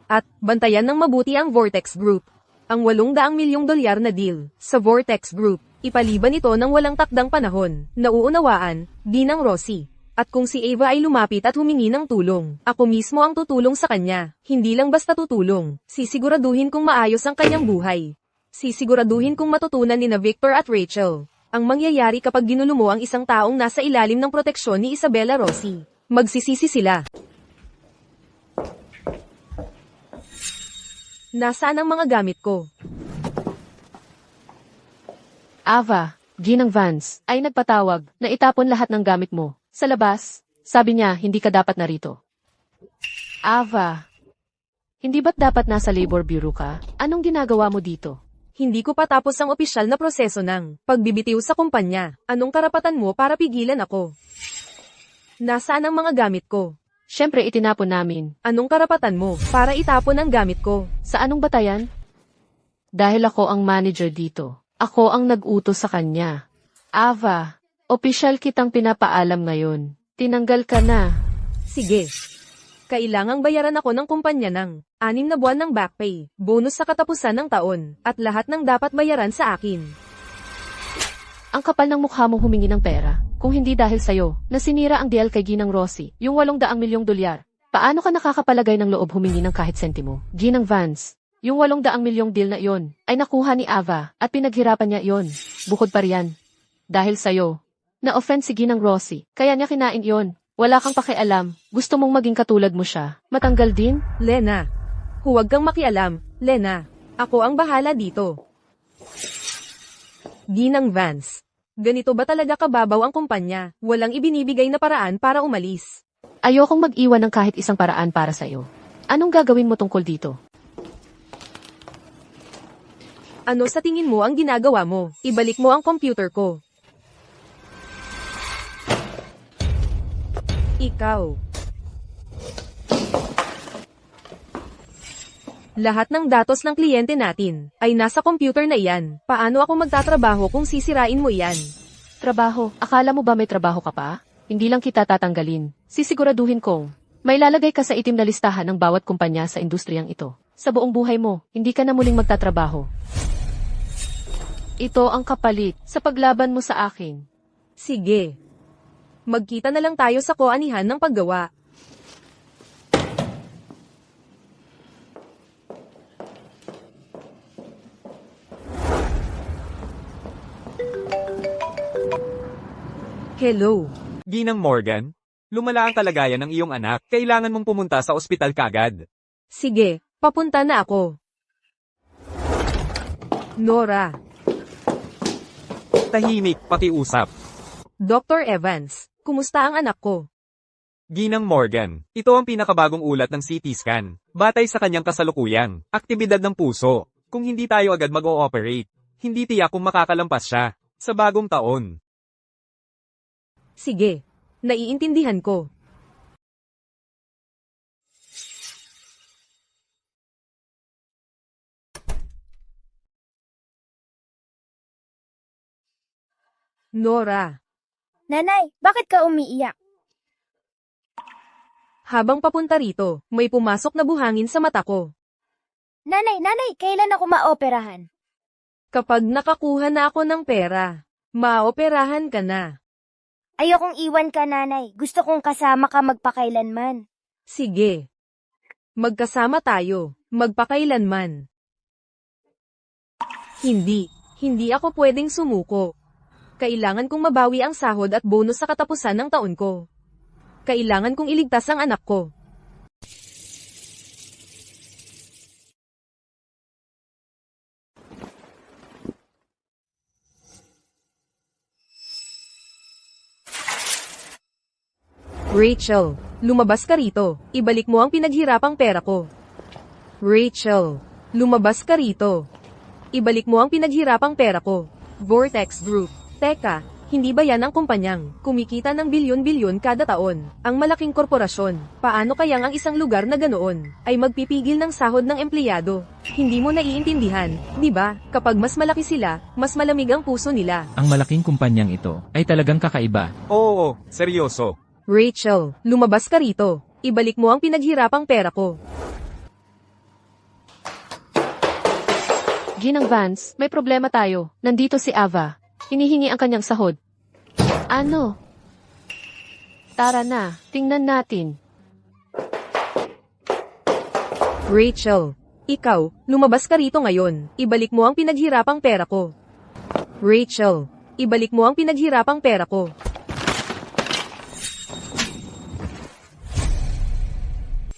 At, bantayan ng mabuti ang Vortex Group. Ang $800 milyong na deal sa Vortex Group, ipaliban ito ng walang takdang panahon. Nauunawaan, Ginang Rosie. At kung si Ava ay lumapit at humingi ng tulong, ako mismo ang tutulong sa kanya. Hindi lang basta tutulong, sisiguraduhin kong maayos ang kanyang buhay. Sisiguraduhin kong matutunan ni na Victor at Rachel ang mangyayari kapag ginulo mo ang isang taong nasa ilalim ng proteksyon ni Isabella Rosie. Magsisisi sila. Nasaan ang mga gamit ko? Ava, Ginang Vance, ay nagpatawag na itapon lahat ng gamit mo. Sa labas, sabi niya hindi ka dapat narito. Ava, hindi ba't dapat nasa labor bureau ka? Anong ginagawa mo dito? Hindi ko pa tapos ang opisyal na proseso ng pagbibitiw sa kumpanya. Anong karapatan mo para pigilan ako? Nasaan ang mga gamit ko? Siyempre itinapon namin. Anong karapatan mo para itapon ang gamit ko? Sa anong batayan? Dahil ako ang manager dito. Ako ang nag-utos sa kanya. Ava, opisyal kitang pinapaalam ngayon. Tinanggal ka na. Sige. Kailangang bayaran ako ng kumpanya ng 6 na buwan ng back pay, bonus sa katapusan ng taon, at lahat ng dapat bayaran sa akin. Ang kapal ng mukha mong humingi ng pera. Kung hindi dahil sa'yo, nasinira ang deal kay Ginang Rossi, yung 800 milyong dolyar. Paano ka nakakapalagay ng loob humingi ng kahit sentimo? Ginang Vance, yung 800 milyong deal na iyon, ay nakuha ni Ava, at pinaghirapan niya iyon. Bukod pa riyan. Dahil sa'yo, na-offend si Ginang Rossi, kaya niya kinain iyon. Wala kang pakialam, gusto mong maging katulad mo siya. Matanggal din? Lena, huwag kang makialam, Lena. Ako ang bahala dito. Ginang Vance. Ganito ba talaga kababaw ang kumpanya? Walang ibinibigay na paraan para umalis. Ayokong mag-iwan ng kahit isang paraan para sa'yo. Anong gagawin mo tungkol dito? Ano sa tingin mo ang ginagawa mo? Ibalik mo ang computer ko. Ikaw. Lahat ng datos ng kliyente natin ay nasa computer na iyan. Paano ako magtatrabaho kung sisirain mo iyan? Trabaho? Akala mo ba may trabaho ka pa? Hindi lang kita tatanggalin. Sisiguraduhin kong may lalagay ka sa itim na listahan ng bawat kumpanya sa industriyang ito. Sa buong buhay mo, hindi ka na muling magtatrabaho. Ito ang kapalit sa paglaban mo sa akin. Sige. Magkita na lang tayo sa koanihan ng paggawa. Hello. Ginang Morgan, lumala ang kalagayan ng iyong anak. Kailangan mong pumunta sa ospital kagad. Sige, papunta na ako. Nora. Tahimik, pakiusap. Dr. Evans, kumusta ang anak ko? Ginang Morgan, ito ang pinakabagong ulat ng CT scan. Batay sa kanyang kasalukuyang aktibidad ng puso. Kung hindi tayo agad mag-ooperate, hindi tiyak kung makakalampas siya sa bagong taon. Sige, naiintindihan ko. Nora, Nanay, bakit ka umiiyak? habang papunta rito, may pumasok na buhangin sa mata ko. Nanay, kailan ako maoperahan? Kapag nakakuha na ako ng pera, maoperahan ka na. Ayokong iwan ka, nanay. Gusto kong kasama ka magpakailanman. Sige. Magkasama tayo, magpakailanman. Hindi ako pwedeng sumuko. Kailangan kong mabawi ang sahod at bonus sa katapusan ng taon ko. Kailangan kong iligtas ang anak ko. Rachel, lumabas ka rito. Ibalik mo ang pinaghirapang pera ko. Rachel, lumabas ka rito. Ibalik mo ang pinaghirapang pera ko. Vortex Group. Teka, hindi ba yan ang kumpanyang kumikita ng bilyon-bilyon kada taon? Ang malaking korporasyon. Paano kayang ang isang lugar na ganoon ay magpipigil ng sahod ng empleyado? Hindi mo naiintindihan, di ba? Kapag mas malaki sila, mas malamig ang puso nila. Ang malaking kumpanyang ito ay talagang kakaiba. Oo, seryoso. Rachel, lumabas ka rito. Ibalik mo ang pinaghirapang pera ko. Ginang Vance, may problema tayo. Nandito si Ava. Hinihingi ang kanyang sahod. Ano? Tara na, tingnan natin. Rachel, ikaw, lumabas ka rito ngayon. Ibalik mo ang pinaghirapang pera ko. Rachel, ibalik mo ang pinaghirapang pera ko.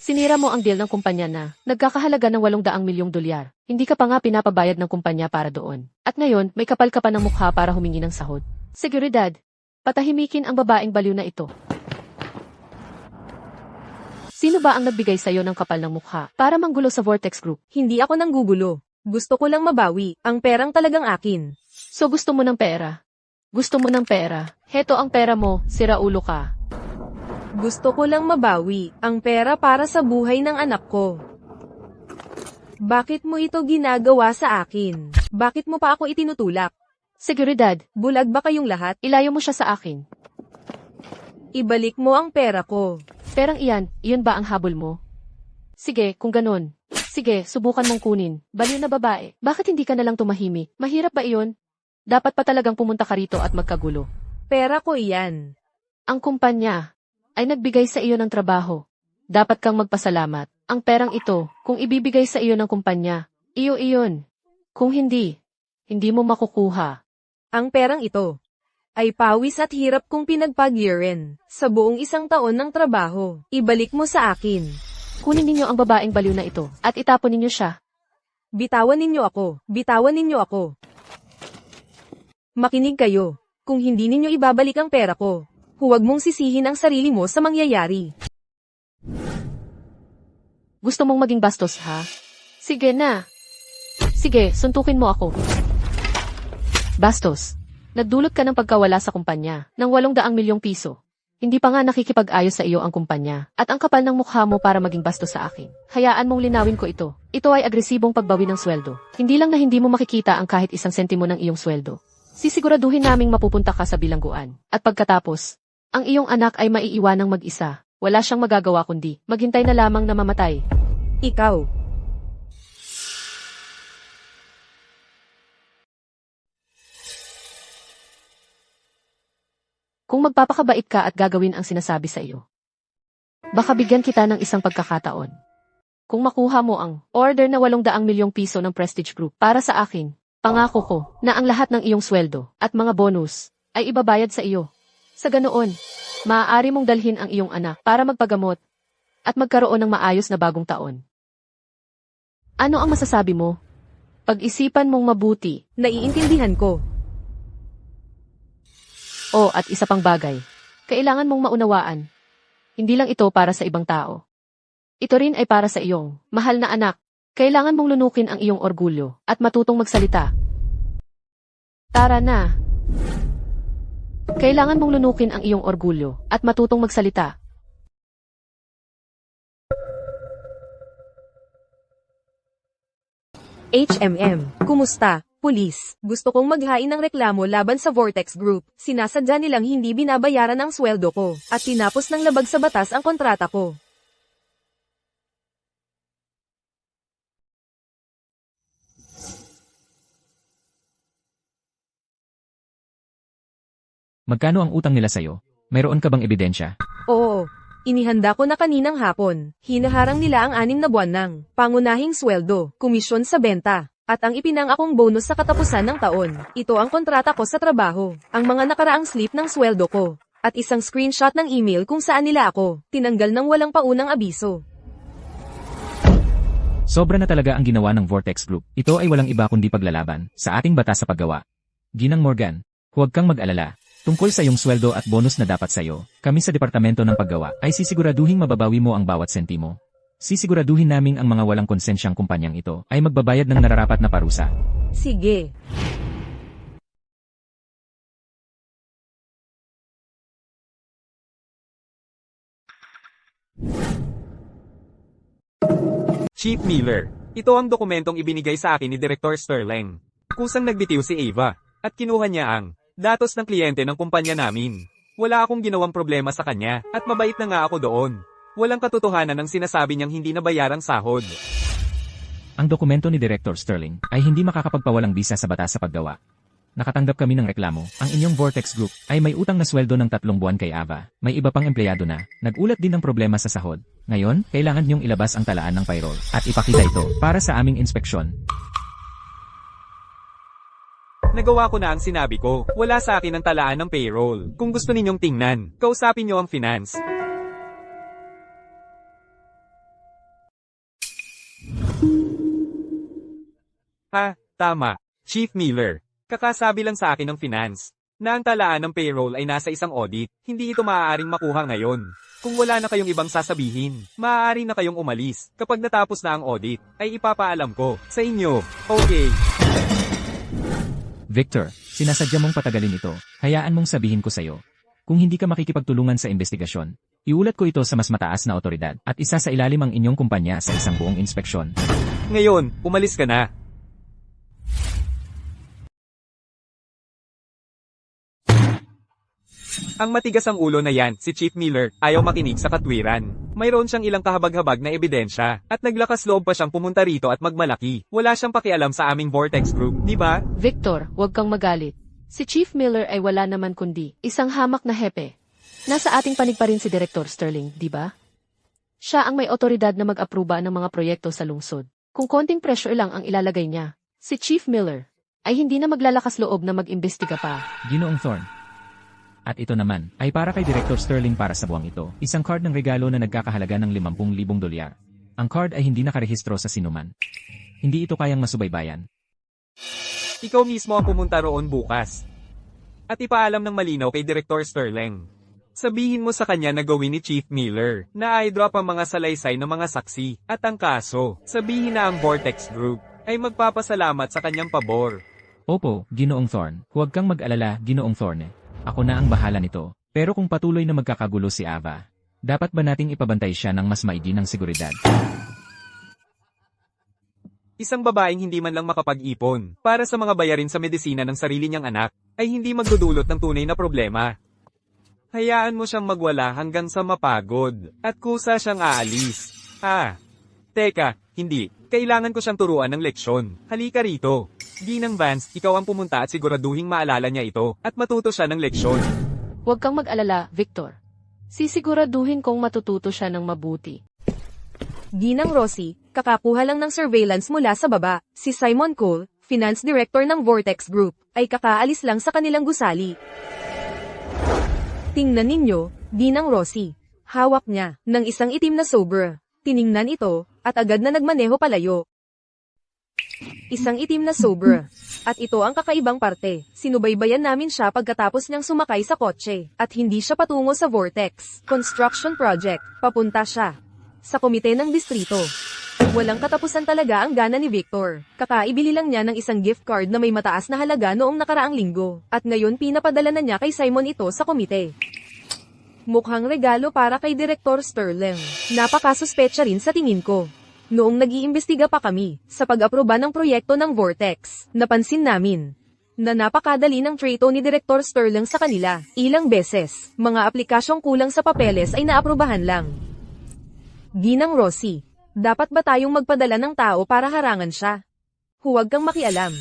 Sinira mo ang deal ng kumpanya na nagkakahalaga ng 800 milyong dolyar. Hindi ka pa nga pinapabayad ng kumpanya para doon. At ngayon, may kapal ka pa ng mukha para humingi ng sahod. Seguridad, patahimikin ang babaeng baliw na ito. Sino ba ang nagbigay sa'yo ng kapal ng mukha para manggulo sa Vortex Group? Hindi ako nanggugulo. Gusto ko lang mabawi, ang perang talagang akin. So gusto mo ng pera? Gusto mo ng pera? Heto ang pera mo, sira ulo ka. Gusto ko lang mabawi, ang pera para sa buhay ng anak ko. Bakit mo ito ginagawa sa akin? Bakit mo pa ako itinutulak? Seguridad, Bulag ba kayong lahat? ilayo mo siya sa akin. Ibalik mo ang pera ko. Perang iyon ba ang habol mo? Sige, kung ganun. Sige, subukan mong kunin. Baliw na babae. Bakit hindi ka nalang tumahimik? Mahirap ba iyon? Dapat pa talagang pumunta ka rito at magkagulo. Pera ko iyan. Ang kumpanya ay nagbigay sa iyo ng trabaho. Dapat kang magpasalamat. Ang perang ito, kung ibibigay sa iyo ng kumpanya, iyon. Kung hindi mo makukuha. Ang perang ito ay pawis at hirap kong pinagpagyerin sa buong 1 taon ng trabaho. Ibalik mo sa akin. Kunin ninyo ang babaeng baliw na ito at itapon ninyo siya. Bitawan ninyo ako. Bitawan ninyo ako. Makinig kayo. Kung hindi ninyo ibabalik ang pera ko, huwag mong sisihin ang sarili mo sa mangyayari. Gusto mong maging bastos, ha? Sige na. Sige, suntukin mo ako. Bastos. Nagdulot ka ng pagkawala sa kumpanya ng 800 milyong piso. Hindi pa nga nakikipag-ayos sa iyo ang kumpanya at ang kapal ng mukha mo para maging bastos sa akin. Hayaan mong linawin ko ito. Ito ay agresibong pagbawi ng sweldo. Hindi lang na hindi mo makikita ang kahit 1 sentimo ng iyong sweldo. Sisiguraduhin naming mapupunta ka sa bilangguan. At pagkatapos, ang iyong anak ay maiiwanang mag-isa. Wala siyang magagawa kundi maghintay na lamang na mamatay. Ikaw. Kung magpapakabait ka at gagawin ang sinasabi sa iyo, baka bigyan kita ng isang pagkakataon. Kung makuha mo ang order na 800 milyong piso ng Prestige Group para sa akin, pangako ko na ang lahat ng iyong sweldo at mga bonus ay ibabayad sa iyo. Sa ganoon, maaari mong dalhin ang iyong anak para magpagamot at magkaroon ng maayos na bagong taon. Ano ang masasabi mo? Pag-isipan mong mabuti. Naiintindihan ko. O at isa pang bagay, kailangan mong maunawaan. Hindi lang ito para sa ibang tao. Ito rin ay para sa iyong mahal na anak. Kailangan mong lunukin ang iyong orgulyo at matutong magsalita. Tara na. Kailangan mong lunukin ang iyong orgulyo at matutong magsalita. Kumusta? Pulis, gusto kong maghain ng reklamo laban sa Vortex Group. Sinasadya nilang hindi binabayaran ang sweldo ko, at tinapos ng labag sa batas ang kontrata ko. Magkano ang utang nila sa'yo? Mayroon ka bang ebidensya? Oo, inihanda ko na kaninang hapon. Hinaharang nila ang 6 na buwan ng pangunahing sweldo, komisyon sa benta, at ang ipinang akong bonus sa katapusan ng taon. Ito ang kontrata ko sa trabaho, ang mga nakaraang slip ng sweldo ko, at isang screenshot ng email kung saan nila ako tinanggal ng walang paunang abiso. Sobra na talaga ang ginawa ng Vortex Group. Ito ay walang iba kundi paglalaban sa ating batas sa paggawa. Ginang Morgan, huwag kang mag-alala. Tungkol sa iyong sweldo at bonus na dapat sa'yo, kami sa Departamento ng Paggawa ay sisiguraduhin mababawi mo ang bawat sentimo. Sisiguraduhin naming ang mga walang konsensyang kumpanyang ito ay magbabayad ng nararapat na parusa. Sige. Chief Miller, ito ang dokumentong ibinigay sa akin ni Director Sterling. Kusang nagbitiw si Ava, at kinuha niya ang datos ng kliyente ng kumpanya namin. Wala akong ginawang problema sa kanya, at mabait na nga ako doon. Walang katotohanan ng sinasabi niyang hindi nabayarang sahod. Ang dokumento ni Director Sterling ay hindi makakapagpawalang bisa sa batas sa paggawa. Nakatanggap kami ng reklamo. Ang inyong Vortex Group ay may utang na sweldo ng 3 buwan kay Ava. May iba pang empleyado na. Nagulat din ng problema sa sahod. Ngayon, kailangan niyong ilabas ang talaan ng payroll at ipakita ito para sa aming inspeksyon. Nagawa ko na ang sinabi ko. Wala sa akin ang talaan ng payroll. Kung gusto ninyong tingnan, kausapin niyo ang finance. Ha, tama. Chief Miller, kakasabi lang sa akin ng finance na ang talaan ng payroll ay nasa isang audit. Hindi ito maaaring makuha ngayon. Kung wala na kayong ibang sasabihin, maaari na kayong umalis. Kapag natapos na ang audit, ay ipapaalam ko sa inyo. Okay. Victor, sinasadya mong patagalin ito. Hayaan mong sabihin ko sa'yo. Kung hindi ka makikipagtulungan sa investigasyon, iulat ko ito sa mas mataas na otoridad at isa sa ilalim ang inyong kumpanya sa isang buong inspeksyon. Ngayon, umalis ka na. Ang matigas ang ulo na yan, si Chief Miller, ayaw makinig sa katwiran. Mayroon siyang ilang kahabag-habag na ebidensya, at naglakas loob pa siyang pumunta rito at magmalaki. Wala siyang pakialam sa aming Vortex Group, di ba? Victor, huwag kang magalit. Si Chief Miller ay wala naman kundi isang hamak na hepe. Nasa ating panig pa rin si Director Sterling, di ba? Siya ang may otoridad na mag-aproba ng mga proyekto sa lungsod. Kung konting pressure lang ang ilalagay niya, si Chief Miller ay hindi na maglalakas loob na mag-imbestiga pa. Ginoong Thorne. At ito naman, ay para kay Director Sterling para sa buwang ito. Isang card ng regalo na nagkakahalaga ng $50,000. Ang card ay hindi nakarehistro sa sinuman. Hindi ito kayang masubaybayan. Ikaw mismo ang pumunta roon bukas. At ipaalam ng malinaw kay Director Sterling. Sabihin mo sa kanya na gawin ni Chief Miller na i-drop ang mga salaysay ng mga saksi at ang kaso. Sabihin na ang Vortex Group ay magpapasalamat sa kanyang pabor. Opo, Ginoong Thorne. Huwag kang mag-alala, Ginoong Thorne. Ako na ang bahala nito. Pero kung patuloy na magkakagulo si Ava, dapat ba nating ipabantay siya ng mas maigi ng seguridad? Isang babaeng hindi man lang makapag-ipon para sa mga bayarin sa medisina ng sarili niyang anak ay hindi magdudulot ng tunay na problema. Hayaan mo siyang magwala hanggang sa mapagod at kusa siyang aalis. Teka, hindi. Kailangan ko siyang turuan ng leksyon. Halika rito. Ginang Vance, ikaw ang pumunta at siguraduhing maalala niya ito at matuto siya ng leksyon. Huwag kang mag-alala, Victor. Sisiguraduhin kong matututo siya ng mabuti. Ginang Rosie, kakakuha lang ng surveillance mula sa baba. Si Simon Cole, Finance Director ng Vortex Group, ay kakaalis lang sa kanilang gusali. Tingnan ninyo, Ginang Rosie. Hawak niya ng isang itim na Sobra. Tiningnan ito, at agad na nagmaneho palayo. Isang itim na Sobra. At ito ang kakaibang parte. Sinubaybayan namin siya pagkatapos niyang sumakay sa kotse. At hindi siya patungo sa Vortex Construction Project. Papunta siya sa komite ng distrito. Walang katapusan talaga ang gana ni Victor. Kakaibili lang niya ng isang gift card na may mataas na halaga noong nakaraang linggo. At ngayon pinapadala na niya kay Simon ito sa komite. Mukhang regalo para kay Director Sterling. Napakasuspecha rin sa tingin ko. Noong nag-iimbestiga pa kami sa pag-aproba ng proyekto ng Vortex, napansin namin na napakadali ng treto ni Director Sterling sa kanila. Ilang beses, mga aplikasyong kulang sa papeles ay naaprobahan lang. Ginang Rosie, dapat ba tayong magpadala ng tao para harangan siya? Huwag kang makialam.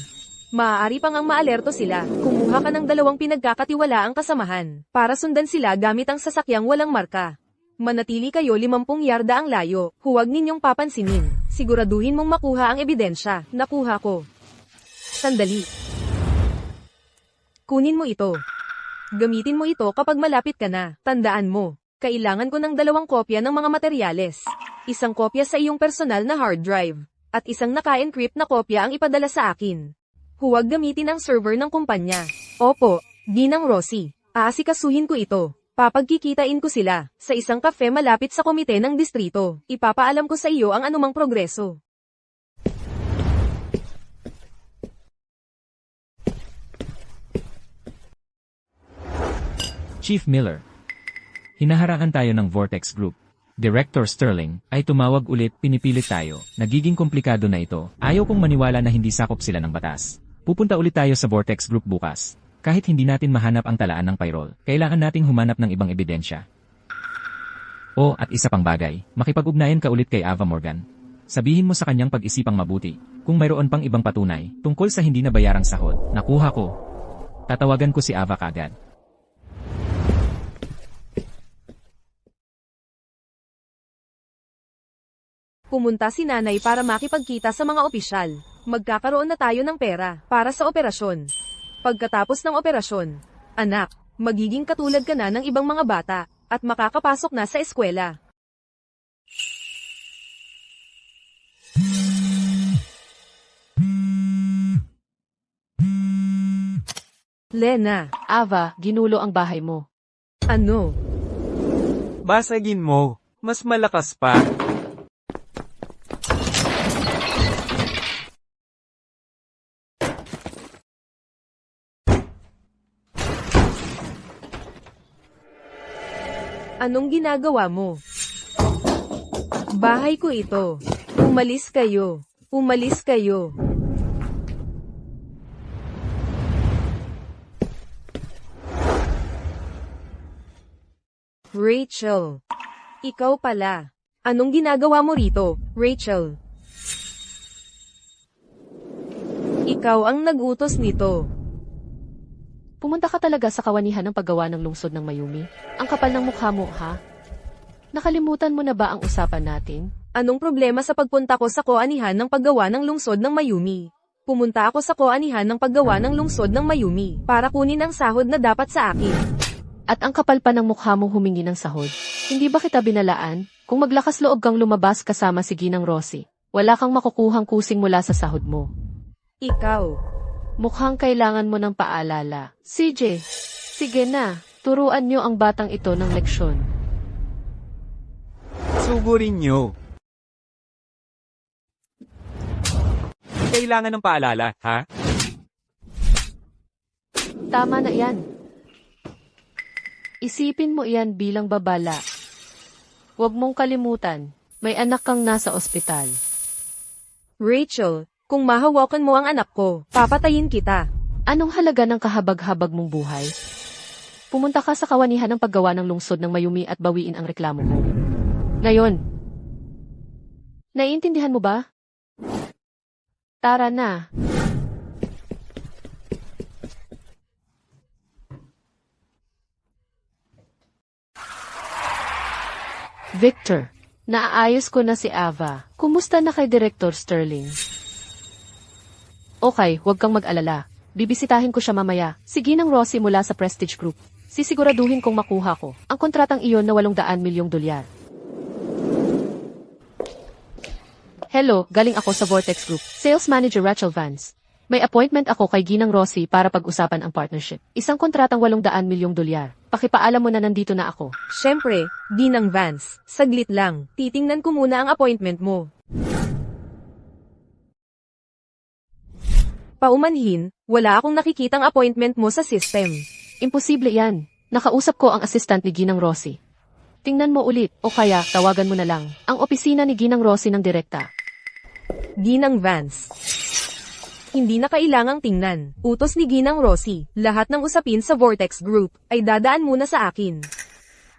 Maaari pang ang maalerto sila. Kumuha ka ng 2 pinagkakatiwalaang kasamahan para sundan sila gamit ang sasakyang walang marka. Manatili kayo 50 yarda ang layo. Huwag ninyong papansinin. Siguraduhin mong makuha ang ebidensya. Nakuha ko. Sandali. Kunin mo ito. Gamitin mo ito kapag malapit ka na. Tandaan mo, kailangan ko ng 2 kopya ng mga materyales. Isang kopya sa iyong personal na hard drive. At isang naka-encrypt na kopya ang ipadala sa akin. Huwag gamitin ang server ng kumpanya. Opo, Ginang Rosie. Aasikasuhin ko ito. Papagkikitain ko sila sa isang kafe malapit sa komite ng distrito. Ipapaalam ko sa iyo ang anumang progreso. Chief Miller. Hinaharangan tayo ng Vortex Group. Director Sterling ay tumawag ulit, pinipilit tayo. Nagiging komplikado na ito. Ayaw kong maniwala na hindi sakop sila ng batas. Pupunta ulit tayo sa Vortex Group bukas. Kahit hindi natin mahanap ang talaan ng payroll, kailangan nating humanap ng ibang ebidensya. At isa pang bagay, makipag-ugnayan ka ulit kay Ava Morgan. Sabihin mo sa kanyang pag-isipang mabuti, kung mayroon pang ibang patunay, tungkol sa hindi nabayarang sahod, nakuha ko. Tatawagan ko si Ava kagad. Pumunta si nanay para makipagkita sa mga opisyal. Magkakaroon na tayo ng pera para sa operasyon. Pagkatapos ng operasyon, anak, magiging katulad ka na ng ibang mga bata at makakapasok na sa eskwela. Lena, Ava, ginulo ang bahay mo. ano? Basagin mo. Mas malakas pa. Anong ginagawa mo? Bahay ko ito. Umalis kayo. Umalis kayo. Rachel. Ikaw pala. Anong ginagawa mo rito, Rachel? Ikaw ang nag-utos nito. Pumunta ka talaga sa kawanihan ng paggawa ng lungsod ng Mayumi? Ang kapal ng mukha mo, ha? Nakalimutan mo na ba ang usapan natin? Anong problema sa pagpunta ko sa koanihan ng paggawa ng lungsod ng Mayumi? Pumunta ako sa koanihan ng paggawa ng lungsod ng Mayumi para kunin ang sahod na dapat sa akin. At ang kapal pa ng mukha mo humingi ng sahod. Hindi ba kita binalaan? Kung maglakas loob kang lumabas kasama si Ginang Rosie, wala kang makukuhang kusing mula sa sahod mo. Ikaw. Mukhang kailangan mo ng paalala. CJ, sige na, turuan niyo ang batang ito ng leksyon. Sugurin nyo. Kailangan ng paalala, ha? Tama na yan. Isipin mo iyan bilang babala. Huwag mong kalimutan, may anak kang nasa ospital. Rachel, kung mahawakan mo ang anak ko, papatayin kita. Anong halaga ng kahabag-habag mong buhay? Pumunta ka sa kawanihan ng paggawa ng lungsod ng Mayumi at bawiin ang reklamo mo. Ngayon, naiintindihan mo ba? Tara na. Victor, naaayos ko na si Ava. Kumusta na kay Director Sterling? Okay, huwag kang mag-alala. Bibisitahin ko siya mamaya. Si Ginang Rosie mula sa Prestige Group. Sisiguraduhin kong makuha ko ang kontratang iyon na $800,000,000. Hello, galing ako sa Vortex Group. Sales Manager Rachel Vance. May appointment ako kay Ginang Rosie para pag-usapan ang partnership. Isang kontratang $800,000,000. Pakipaalam mo na nandito na ako. Siyempre, Ginang Vance. Saglit lang. Titingnan ko muna ang appointment mo. Paumanhin, wala akong nakikitang appointment mo sa system. Imposible yan. Nakausap ko ang assistant ni Ginang Rosie. Tingnan mo ulit, o kaya tawagan mo na lang ang opisina ni Ginang Rosie ng direkta. Ginang Vance. Hindi na kailangang tingnan. Utos ni Ginang Rosie, lahat ng usapin sa Vortex Group ay dadaan muna sa akin.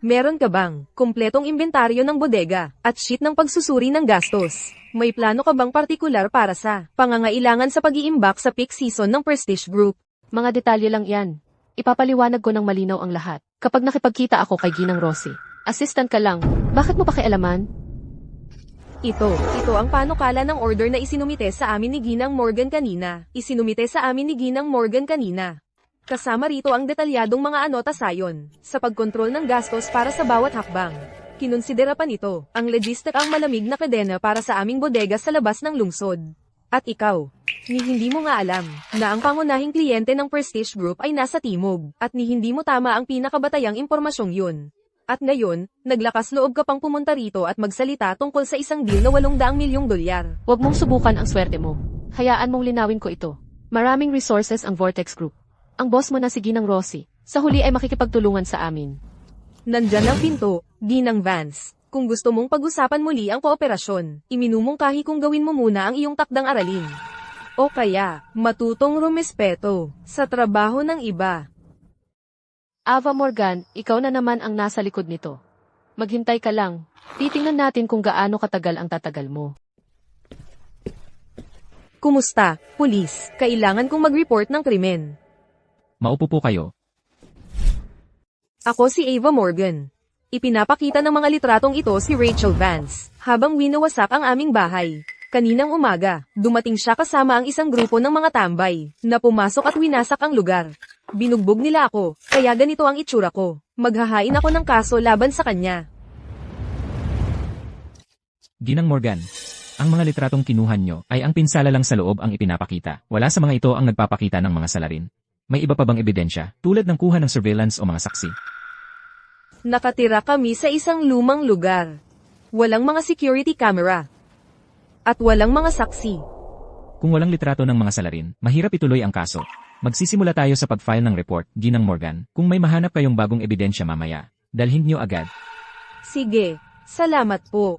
Meron ka bang kumpletong inventaryo ng bodega at sheet ng pagsusuri ng gastos? May plano ka bang partikular para sa pangangailangan sa pag-iimbak sa peak season ng Prestige Group? Mga detalye lang yan. Ipapaliwanag ko ng malinaw ang lahat. Kapag nakipagkita ako kay Ginang Rosie, assistant ka lang, bakit mo pakialaman? Ito ang panukala ng order na isinumite sa amin ni Ginang Morgan kanina. Isinumite sa amin ni Ginang Morgan kanina. Kasama rito ang detalyadong mga anotasayon sa pagkontrol ng gastos para sa bawat hakbang. Kinonsidera pa nito ang logistic ang malamig na kadena para sa aming bodega sa labas ng lungsod. At ikaw, ni hindi mo nga alam na ang pangunahing kliyente ng Prestige Group ay nasa Timog at ni hindi mo tama ang pinakabatayang impormasyong yun. At ngayon, naglakas loob ka pang pumunta rito at magsalita tungkol sa isang deal na $800,000,000. Huwag mong subukan ang swerte mo. Hayaan mong linawin ko ito. Maraming resources ang Vortex Group. Ang boss mo na si Ginang Rosie, sa huli ay makikipagtulungan sa amin. Nandyan ang pinto, Ginang Vance. Kung gusto mong pag-usapan muli ang kooperasyon, iminumungkahi kung gawin mo muna ang iyong takdang aralin. O kaya, matutong rumespeto sa trabaho ng iba. Ava Morgan, ikaw na naman ang nasa likod nito. Maghintay ka lang. Titingnan natin kung gaano katagal ang tatagal mo. Kumusta, pulis? Kailangan kong mag-report ng krimen. Maupo po kayo. Ako si Ava Morgan. Ipinapakita ng mga litratong ito si Rachel Vance, habang winawasak ang aming bahay. Kaninang umaga, dumating siya kasama ang isang grupo ng mga tambay, na pumasok at winasak ang lugar. Binugbog nila ako, kaya ganito ang itsura ko. Maghahain ako ng kaso laban sa kanya. Ginang Morgan, ang mga litratong kinuhan nyo ay ang pinsala lang sa loob ang ipinapakita. Wala sa mga ito ang nagpapakita ng mga salarin. May iba pa bang ebidensya, tulad ng kuha ng surveillance o mga saksi? Nakatira kami sa isang lumang lugar. Walang mga security camera. At walang mga saksi. Kung walang litrato ng mga salarin, mahirap ituloy ang kaso. Magsisimula tayo sa pag-file ng report, Ginang Morgan. Kung may mahanap kayong bagong ebidensya mamaya, dalhin niyo agad. Sige, salamat po.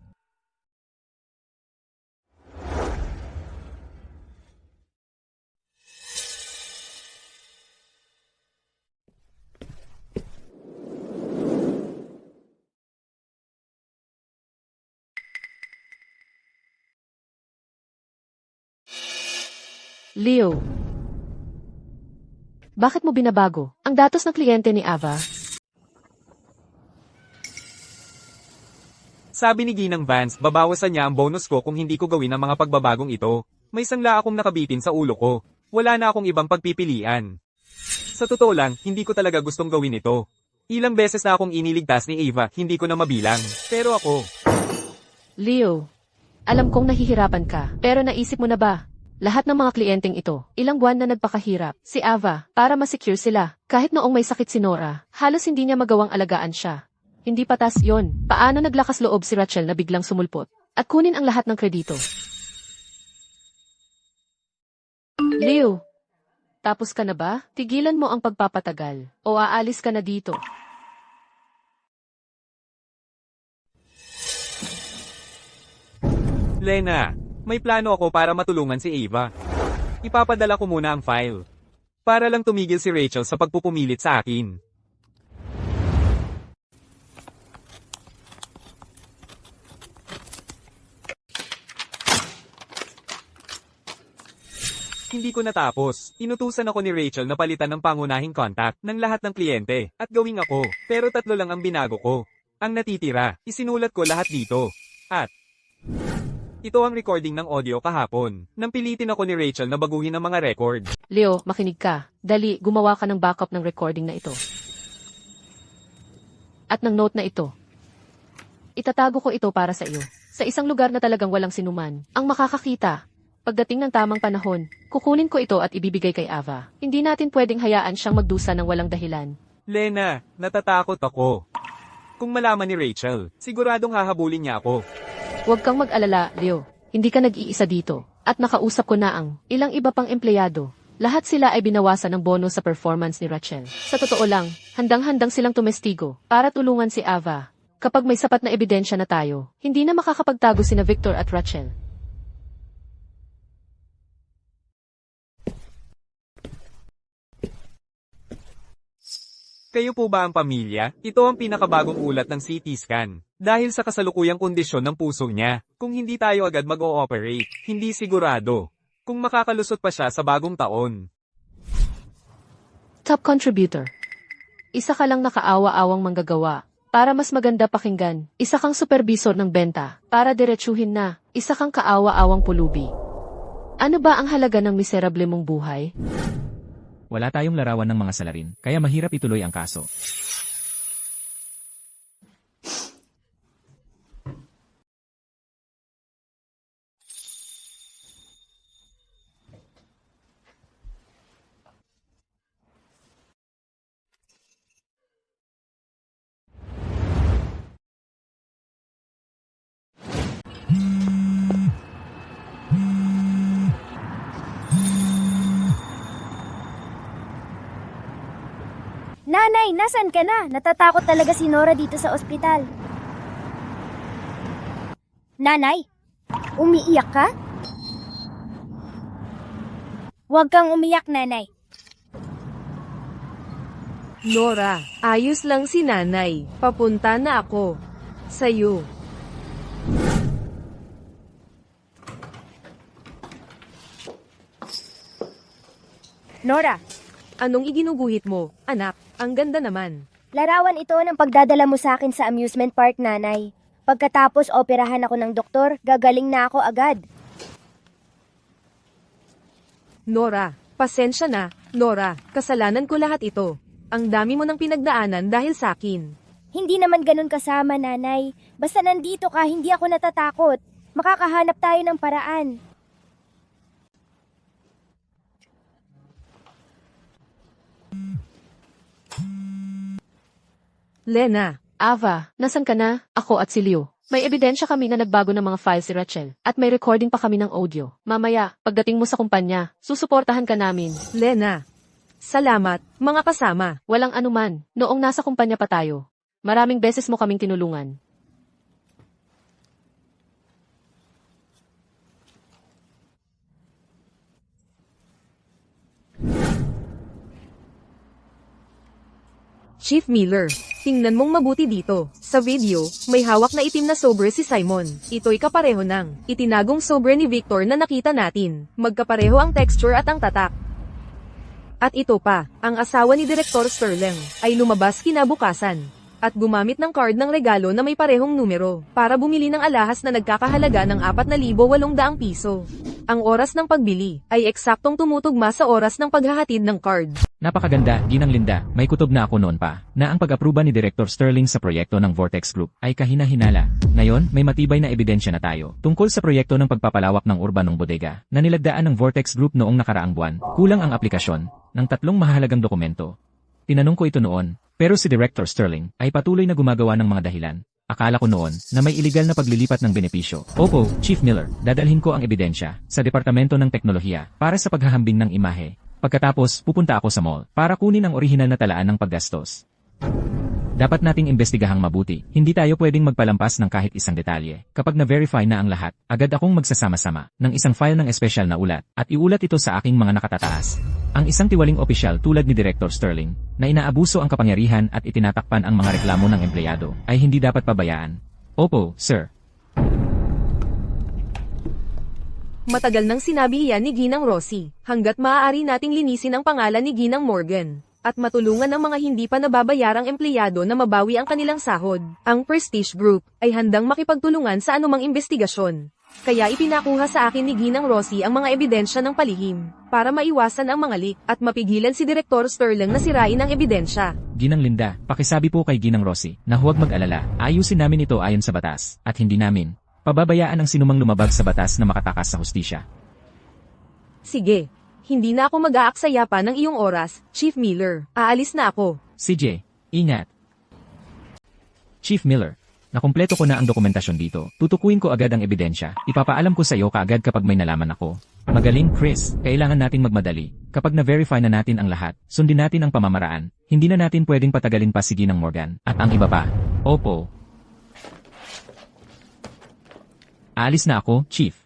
Leo. Bakit mo binabago ang datos ng kliyente ni Ava? Sabi ni Ginang Vance, babawasan niya ang bonus ko kung hindi ko gawin ang mga pagbabagong ito. May sangla akong nakabitin sa ulo ko. Wala na akong ibang pagpipilian. Sa totoo lang, hindi ko talaga gustong gawin ito. Ilang beses na akong iniligtas ni Ava, hindi ko na mabilang. Pero ako, Leo, alam kong nahihirapan ka, pero naisip mo na ba? Lahat ng mga kliyenteng ito, ilang buwan na nagpakahirap, si Ava, para masecure sila. Kahit noong may sakit si Nora, halos hindi niya magawang alagaan siya. Hindi patas yon. Paano naglakas loob si Rachel na biglang sumulpot at kunin ang lahat ng kredito? Leo, tapos ka na ba? Tigilan mo ang pagpapatagal o aalis ka na dito. Lena, may plano ako para matulungan si Ava. Ipapadala ko muna ang file. Para lang tumigil si Rachel sa pagpupumilit sa akin. Hindi ko natapos. Inutusan ako ni Rachel na palitan ng pangunahing contact ng lahat ng kliyente at gawing ako. Pero 3 lang ang binago ko. Ang natitira, isinulat ko lahat dito. At ito ang recording ng audio kahapon. Nang pilitin ako ni Rachel na baguhin ang mga record. Leo, makinig ka. Dali, gumawa ka ng backup ng recording na ito. At ng note na ito. Itatago ko ito para sa iyo. Sa isang lugar na talagang walang sinuman ang makakakita. Pagdating ng tamang panahon, kukunin ko ito at ibibigay kay Ava. Hindi natin pwedeng hayaan siyang magdusa ng walang dahilan. Lena, natatakot ako. Kung malaman ni Rachel, siguradong hahabulin niya ako. Huwag kang mag-alala, Leo. Hindi ka nag-iisa dito. At nakausap ko na ang ilang iba pang empleyado. Lahat sila ay binawasan ng bonus sa performance ni Rachel. Sa totoo lang, handang-handang silang tumestigo para tulungan si Ava. Kapag may sapat na ebidensya na tayo, hindi na makakapagtago sina Victor at Rachel. Kayo po ba ang pamilya? Ito ang pinakabagong ulat ng CT scan. Dahil sa kasalukuyang kondisyon ng puso niya, kung hindi tayo agad mag-ooperate, hindi sigurado kung makakalusot pa siya sa bagong taon. Top contributor. Isa ka lang nakaawa-awang manggagawa. Para mas maganda pakinggan, isa kang supervisor ng benta. Para diretsuhin na, isa kang kaawa-awang pulubi. Ano ba ang halaga ng miserable mong buhay? Wala tayong larawan ng mga salarin, kaya mahirap ituloy ang kaso. Nanay, nasan ka na? Natatakot talaga si Nora dito sa ospital. Nanay, umiiyak ka? Huwag kang umiyak, nanay. Nora, ayos lang si nanay. Papunta na ako. Sa'yo. Nora, Anong iginuguhit mo, anak? Ang ganda naman. larawan ito ng pagdadala mo sa akin sa amusement park, nanay. Pagkatapos operahan ako ng doktor, gagaling na ako agad. Nora, pasensya na. Nora, kasalanan ko lahat ito. Ang dami mo ng pinagdaanan dahil sa akin. Hindi naman ganun kasama, nanay. Basta nandito ka, hindi ako natatakot. Makakahanap tayo ng paraan. Lena, Ava, nasan ka na? Ako at si Leo. May ebidensya kami na nagbago ng mga files si Rachel. At may recording pa kami ng audio. Mamaya, pagdating mo sa kumpanya, susuportahan ka namin. Lena. Salamat, mga kasama. Walang anuman, noong nasa kumpanya pa tayo. Maraming beses mo kaming tinulungan. Chief Miller, tingnan mong mabuti dito. Sa video, may hawak na itim na sobre si Simon. Ito'y kapareho ng itinagong sobre ni Victor na nakita natin. Magkapareho ang texture at ang tatak. At ito pa, ang asawa ni Direktor Sterling ay lumabas kinabukasan at gumamit ng card ng regalo na may parehong numero para bumili ng alahas na nagkakahalaga ng 4,800 piso. Ang oras ng pagbili ay eksaktong tumutugma sa oras ng paghahatid ng card. Napakaganda, Ginang Linda, may kutob na ako noon pa, na ang pag-aproba ni Director Sterling sa proyekto ng Vortex Group ay kahina-hinala. Ngayon, may matibay na ebidensya na tayo tungkol sa proyekto ng pagpapalawak ng urbanong bodega na nilagdaan ng Vortex Group noong nakaraang buwan. Kulang ang aplikasyon ng 3 mahalagang dokumento. Tinanong ko ito noon, pero si Director Sterling ay patuloy na gumagawa ng mga dahilan. Akala ko noon na may iligal na paglilipat ng benepisyo. Opo, Chief Miller, dadalhin ko ang ebidensya sa Departamento ng Teknolohiya para sa paghahambing ng imahe. Pagkatapos, pupunta ako sa mall para kunin ang orihinal na talaan ng paggastos. Dapat nating imbestigahang mabuti. Hindi tayo pwedeng magpalampas ng kahit isang detalye. Kapag na-verify na ang lahat, agad akong magsasama-sama ng isang file ng espesyal na ulat at iulat ito sa aking mga nakatataas. Ang isang tiwaling opisyal tulad ni Director Sterling na inaabuso ang kapangyarihan at itinatakpan ang mga reklamo ng empleyado ay hindi dapat pabayaan. Opo, sir. Matagal nang sinabi iyan ni Ginang Rosie, hanggat maaari nating linisin ang pangalan ni Ginang Morgan, at matulungan ang mga hindi pa nababayarang empleyado na mabawi ang kanilang sahod. Ang Prestige Group ay handang makipagtulungan sa anumang investigasyon. Kaya ipinakuha sa akin ni Ginang Rosie ang mga ebidensya ng palihim, para maiwasan ang mga leak at mapigilan si Direktor Sterling na sirain ang ebidensya. Ginang Linda, pakisabi po kay Ginang Rosie na huwag mag-alala. Ayusin namin ito ayon sa batas, at hindi namin pababayaan ang sinumang lumabag sa batas na makatakas sa hustisya. Sige, hindi na ako mag-aaksaya pa ng iyong oras, Chief Miller. Aalis na ako. CJ, ingat. Chief Miller, nakumpleto ko na ang dokumentasyon dito. Tutukuyin ko agad ang ebidensya. Ipapaalam ko sa iyo kaagad kapag may nalaman ako. Magaling, Chris. Kailangan nating magmadali. Kapag na-verify na natin ang lahat, sundin natin ang pamamaraan. Hindi na natin pwedeng patagalin pa si Ginang Morgan. At ang iba pa. Opo. Aalis na ako, Chief.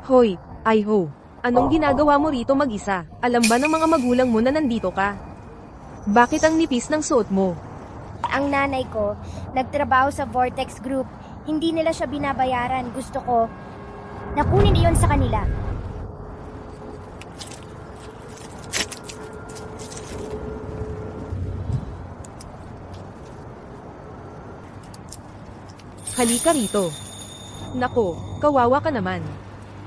Hoy, Iho. Anong ginagawa mo rito mag-isa? Alam ba ng mga magulang mo na nandito ka? Bakit ang nipis ng suot mo? Ang nanay ko, nagtrabaho sa Vortex Group. Hindi nila siya binabayaran. Gusto ko, nakunin iyon sa kanila. Halika rito. Nako, kawawa ka naman.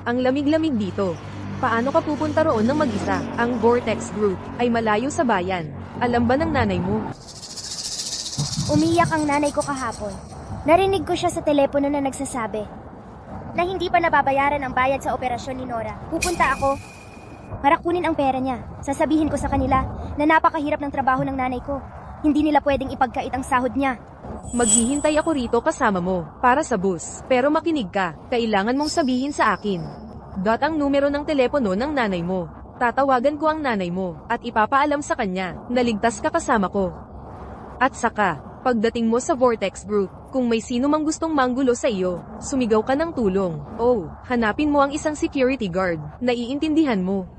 Ang lamig-lamig dito. Paano ka pupunta roon ng mag-isa? Ang Vortex Group ay malayo sa bayan. Alam ba ng nanay mo? Umiyak ang nanay ko kahapon. Narinig ko siya sa telepono na nagsasabi na hindi pa nababayaran ang bayad sa operasyon ni Nora. Pupunta ako para kunin ang pera niya. Sasabihin ko sa kanila na napakahirap ng trabaho ng nanay ko. Hindi nila pwedeng ipagkait ang sahod niya. Maghihintay ako rito kasama mo, para sa bus. Pero makinig ka, kailangan mong sabihin sa akin. Ang numero ng telepono ng nanay mo. Tatawagan ko ang nanay mo, at ipapaalam sa kanya, na ligtas ka kasama ko. At saka, pagdating mo sa Vortex Group, kung may sino mang gustong manggulo sa iyo, sumigaw ka ng tulong. Oh, hanapin mo ang isang security guard. Naiintindihan mo.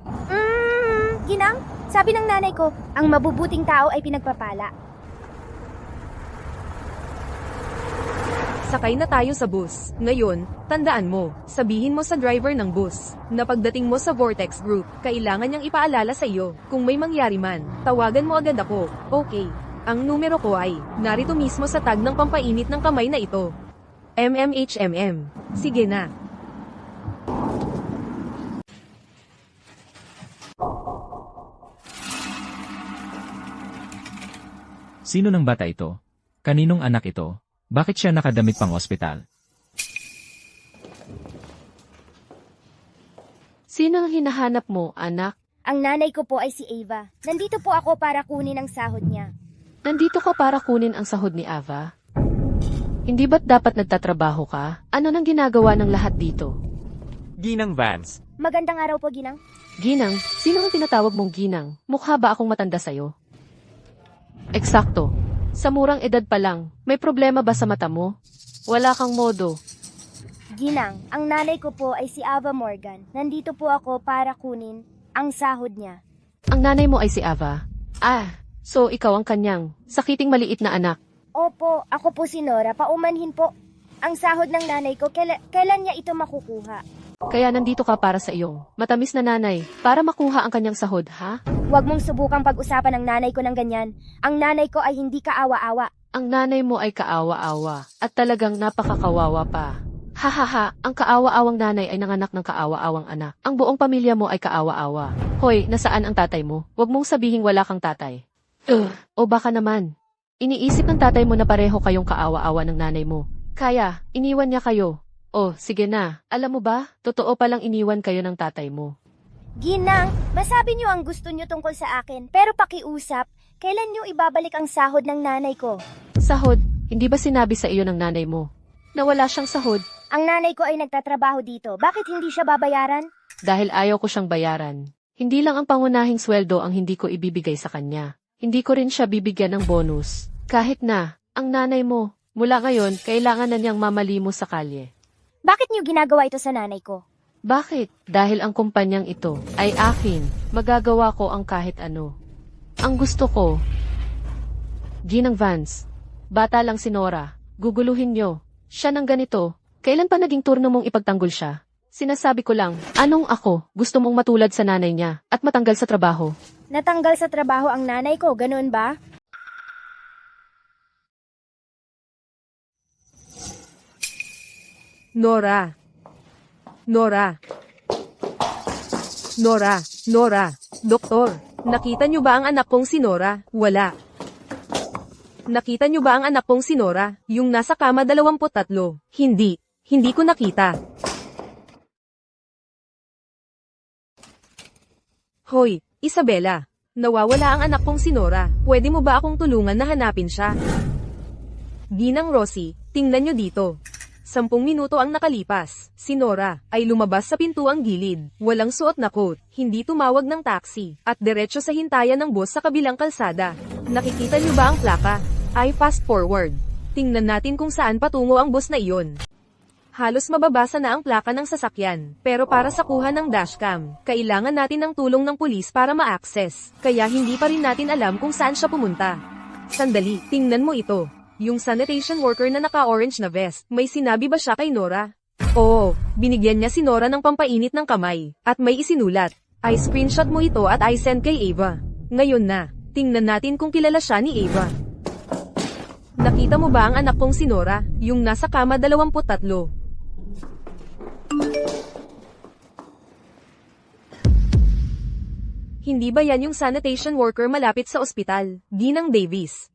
Ginang, sabi ng nanay ko, ang mabubuting tao ay pinagpapala. Sakay na tayo sa bus. Ngayon, tandaan mo, sabihin mo sa driver ng bus, na pagdating mo sa Vortex Group, kailangan niyang ipaalala sa iyo, kung may mangyari man, tawagan mo agad ako, okay? Ang numero ko ay, narito mismo sa tag ng pampainit ng kamay na ito. MMHMM. Sige na. Sino ng bata ito? Kaninong anak ito? Bakit siya nakadamit pang ospital? Sino ang hinahanap mo, anak? Ang nanay ko po ay si Ava. Nandito po ako para kunin ang sahod niya. Nandito ka para kunin ang sahod ni Ava? Hindi ba't dapat nagtatrabaho ka? Ano nang ginagawa ng lahat dito? Ginang Vance. Magandang araw po, Ginang. Ginang, sino ang tinatawag mong Ginang? Mukha ba akong matanda sa'yo? Eksakto. Sa murang edad pa lang, may problema ba sa mata mo? Wala kang modo. Ginang, ang nanay ko po ay si Ava Morgan. Nandito po ako para kunin ang sahod niya. Ang nanay mo ay si Ava? Ah, so ikaw ang kanyang sakiting maliit na anak. Opo, ako po si Nora. Paumanhin po. Ang sahod ng nanay ko, kailan niya ito makukuha? Kaya nandito ka para sa iyong matamis na nanay para makuha ang kanyang sahod, ha? Huwag mong subukang pag-usapan ng nanay ko ng ganyan. Ang nanay ko ay hindi kaawa-awa. Ang nanay mo ay kaawa-awa at talagang napakakawawa pa. Hahaha, ang kaawa-awang nanay ay nanganak ng kaawa-awang anak. Ang buong pamilya mo ay kaawa-awa. Hoy, nasaan ang tatay mo? Huwag mong sabihing wala kang tatay. O baka naman. Iniisip ng tatay mo na pareho kayong kaawa-awa ng nanay mo. Kaya, iniwan niya kayo. Oh, sige na. Alam mo ba, totoo palang iniwan kayo ng tatay mo. Ginang, masabi niyo ang gusto niyo tungkol sa akin, pero pakiusap, kailan niyo ibabalik ang sahod ng nanay ko? Sahod, hindi ba sinabi sa iyo ng nanay mo na wala siyang sahod Ang nanay ko ay nagtatrabaho dito. Bakit hindi siya babayaran? dahil ayaw ko siyang bayaran? Hindi lang ang pangunahing sweldo ang hindi ko ibibigay sa kanya. Hindi ko rin siya bibigyan ng bonus. Kahit na, ang nanay mo, mula ngayon, kailangan na niyang mamalimos sa kalye. Bakit niyo ginagawa ito sa nanay ko? Bakit? Dahil ang kumpanyang ito ay akin. Magagawa ko ang kahit ano. Ang gusto ko, Ginang Vance, bata lang si Nora. Guguluhin niyo. Siya ng ganito. Kailan pa naging turno mong ipagtanggol siya? Sinasabi ko lang, anong ako gusto mong matulad sa nanay niya at matanggal sa trabaho? Natanggal sa trabaho ang nanay ko, ganoon ba? Nora. Nora. Nora. Nora. Doktor, nakita niyo ba ang anak kong si Nora? Wala. Nakita niyo ba ang anak kong si Nora? Yung nasa kama 23. Hindi. Hindi ko nakita. Hoy, Isabela. Nawawala ang anak kong si Nora. Pwede mo ba akong tulungan na hanapin siya? Ginang Rosie, tingnan niyo dito. 10 minuto ang nakalipas. Si Nora ay lumabas sa pintuang gilid. Walang suot na coat, hindi tumawag ng taxi, at diretso sa hintayan ng bus sa kabilang kalsada. Nakikita niyo ba ang plaka? Ay fast forward. Tingnan natin kung saan patungo ang bus na iyon. Halos mababasa na ang plaka ng sasakyan, pero para sa kuha ng dashcam, kailangan natin ng tulong ng pulis para ma-access, kaya hindi pa rin natin alam kung saan siya pumunta. Sandali, tingnan mo ito. Yung sanitation worker na naka-orange na vest, may sinabi ba siya kay Nora? Oo, binigyan niya si Nora ng pampainit ng kamay, at may isinulat. I screenshot mo ito at I send kay Ava. Ngayon na, tingnan natin kung kilala siya ni Ava. Nakita mo ba ang anak kong si Nora, yung nasa kama 23? Hindi ba yan yung sanitation worker malapit sa ospital? Ginang Davis.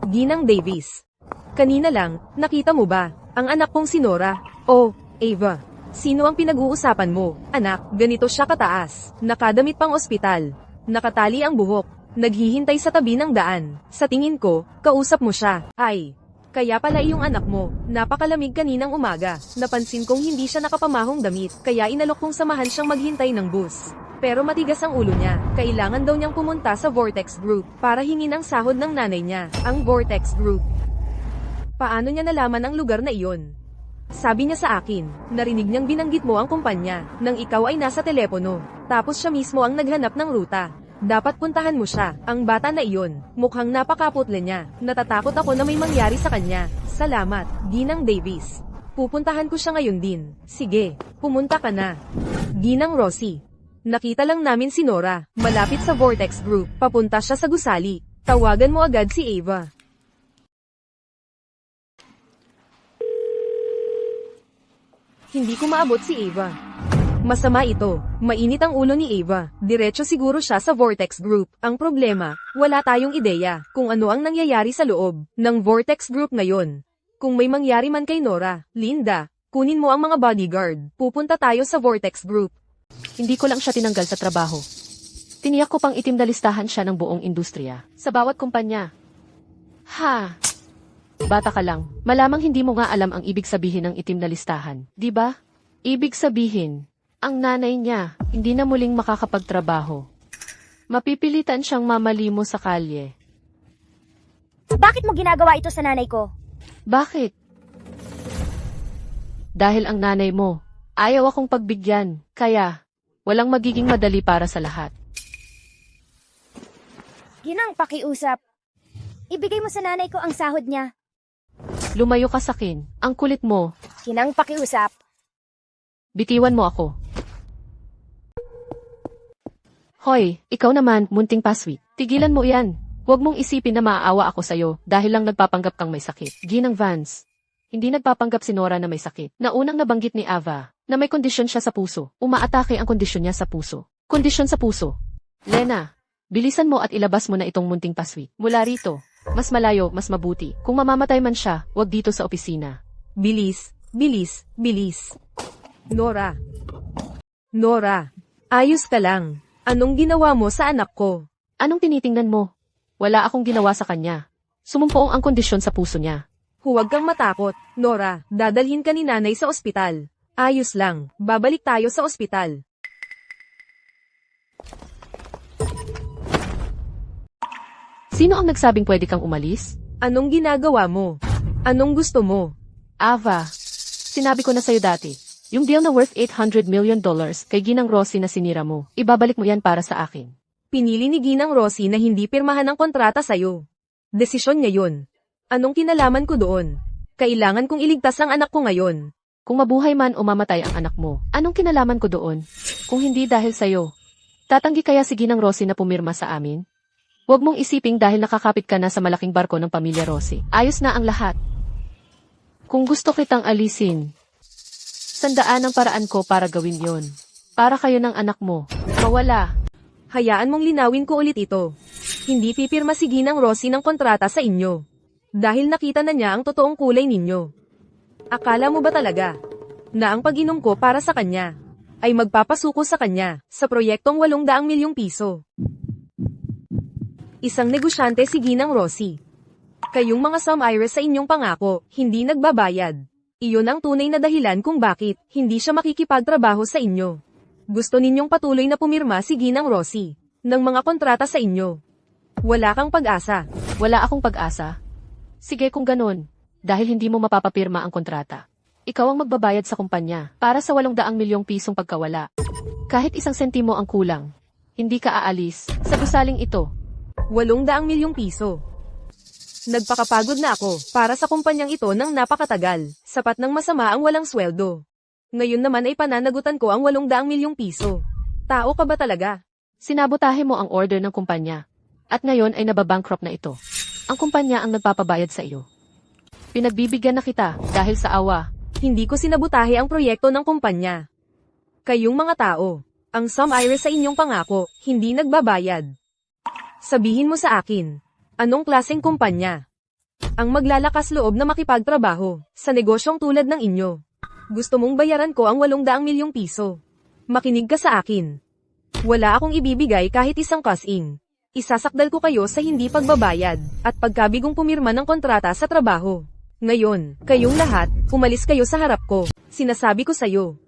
Ginang Davis. Kanina lang, nakita mo ba, ang anak kong si Nora? Oh, Ava. Sino ang pinag-uusapan mo? Anak, ganito siya kataas. Nakadamit pang ospital. Nakatali ang buhok. Naghihintay sa tabi ng daan. Sa tingin ko, kausap mo siya. Ay. Kaya pala iyong anak mo, napakalamig kaninang umaga. Napansin kong hindi siya nakapamahong damit, kaya inalok kong samahan siyang maghintay ng bus. Pero matigas ang ulo niya, kailangan daw niyang pumunta sa Vortex Group, para hingin ang sahod ng nanay niya, ang Vortex Group. Paano niya nalaman ang lugar na iyon? Sabi niya sa akin, narinig niyang binanggit mo ang kumpanya, nang ikaw ay nasa telepono, tapos siya mismo ang naghanap ng ruta. Dapat puntahan mo siya. Ang bata na iyon, mukhang napakaputle niya. Natatakot ako na may mangyari sa kanya. Salamat, Ginang Davis. Pupuntahan ko siya ngayon din. Sige, pumunta ka na. Ginang Rosie. Nakita lang namin si Nora, malapit sa Vortex Group. Papunta siya sa gusali. Tawagan mo agad si Ava. Hindi ko maabot si Ava. Masama ito. Mainit ang ulo ni Ava. Diretso siguro siya sa Vortex Group. Ang problema, wala tayong ideya kung ano ang nangyayari sa loob ng Vortex Group ngayon. Kung may mangyari man kay Nora, Linda, kunin mo ang mga bodyguard. Pupunta tayo sa Vortex Group. Hindi ko lang siya tinanggal sa trabaho. Tiniyak ko pang itim na listahan siya ng buong industriya. Sa bawat kumpanya. Ha! Bata ka lang. Malamang hindi mo nga alam ang ibig sabihin ng itim na listahan. Di ba? Ibig sabihin, ang nanay niya, hindi na muling makakapagtrabaho. Mapipilitan siyang mamalimo sa kalye. Bakit mo ginagawa ito sa nanay ko? Bakit? Dahil ang nanay mo, ayaw akong pagbigyan, kaya walang magiging madali para sa lahat. Ginang pakiusap. Ibigay mo sa nanay ko ang sahod niya. Lumayo ka sa akin, ang kulit mo, Ginang pakiusap. bitiwan mo ako. Hoy, ikaw naman, munting paswit. Tigilan mo yan. Huwag mong isipin na maaawa ako sa'yo dahil lang nagpapanggap kang may sakit. Ginang Vance. Hindi nagpapanggap si Nora na may sakit. Naunang nabanggit ni Ava na may kondisyon siya sa puso. Umaatake ang kondisyon niya sa puso. Kondisyon sa puso. Lena, bilisan mo at ilabas mo na itong munting paswit. Mula rito. Mas malayo, mas mabuti. Kung mamamatay man siya, huwag dito sa opisina. Bilis, bilis, bilis. Nora. Nora. Ayos ka lang. Anong ginawa mo sa anak ko? Anong tinitingnan mo? Wala akong ginawa sa kanya. Sumumpoong ang kondisyon sa puso niya. Huwag kang matakot, Nora. Dadalhin ka ni nanay sa ospital. Ayos lang. Babalik tayo sa ospital. Sino ang nagsabing pwede kang umalis? Anong ginagawa mo? Anong gusto mo? Ava, sinabi ko na sa'yo dati. Yung deal na worth $800 million kay Ginang Rosie na sinira mo, ibabalik mo yan para sa akin. Pinili ni Ginang Rosie na hindi pirmahan ang kontrata sa'yo. Desisyon niya yun. Anong kinalaman ko doon? Kailangan kong iligtas ang anak ko ngayon. Kung mabuhay man o mamatay ang anak mo, anong kinalaman ko doon? Kung hindi dahil sa'yo, tatanggi kaya si Ginang Rosie na pumirma sa amin? Huwag mong isiping dahil nakakapit ka na sa malaking barko ng pamilya Rosie. Ayos na ang lahat. Kung gusto kitang alisin, sandaan ang paraan ko para gawin yon. Para kayo ng anak mo. Mawala. Hayaan mong linawin ko ulit ito. Hindi pipirma si Ginang Rosie ng kontrata sa inyo. Dahil nakita na niya ang totoong kulay ninyo. Akala mo ba talaga na ang pag-inom ko para sa kanya ay magpapasuko sa kanya sa proyektong 800 milyong piso? Isang negosyante si Ginang Rosie. Kayong mga sum-iris sa inyong pangako, hindi nagbabayad. Iyon ang tunay na dahilan kung bakit hindi siya makikipagtrabaho sa inyo. Gusto ninyong patuloy na pumirma si Ginang Rosie ng mga kontrata sa inyo. Wala kang pag-asa. Wala akong pag-asa. Sige kung ganun, dahil hindi mo mapapapirma ang kontrata. Ikaw ang magbabayad sa kumpanya para sa 800 milyong pisong pagkawala. Kahit 1 sentimo ang kulang, hindi ka aalis sa gusaling ito. 800 milyong piso. Nagpakapagod na ako para sa kumpanyang ito ng napakatagal. Sapat ng masama ang walang sweldo. Ngayon naman ay pananagutan ko ang 800 milyong piso. Tao ka ba talaga? Sinabotahe mo ang order ng kumpanya. At ngayon ay nababankrupt na ito. Ang kumpanya ang nagpapabayad sa iyo. Pinagbibigyan na kita dahil sa awa. Hindi ko sinabutahe ang proyekto ng kumpanya. Kayong mga tao, ang sum-iris sa inyong pangako, hindi nagbabayad. Sabihin mo sa akin, anong klaseng kumpanya ang maglalakas loob na makipagtrabaho sa negosyong tulad ng inyo? Gusto mong bayaran ko ang 800 milyong piso. Makinig ka sa akin. Wala akong ibibigay kahit isang kasing. Isasakdal ko kayo sa hindi pagbabayad at pagkabigong pumirma ng kontrata sa trabaho. Ngayon, kayong lahat, umalis kayo sa harap ko. Sinasabi ko sa'yo.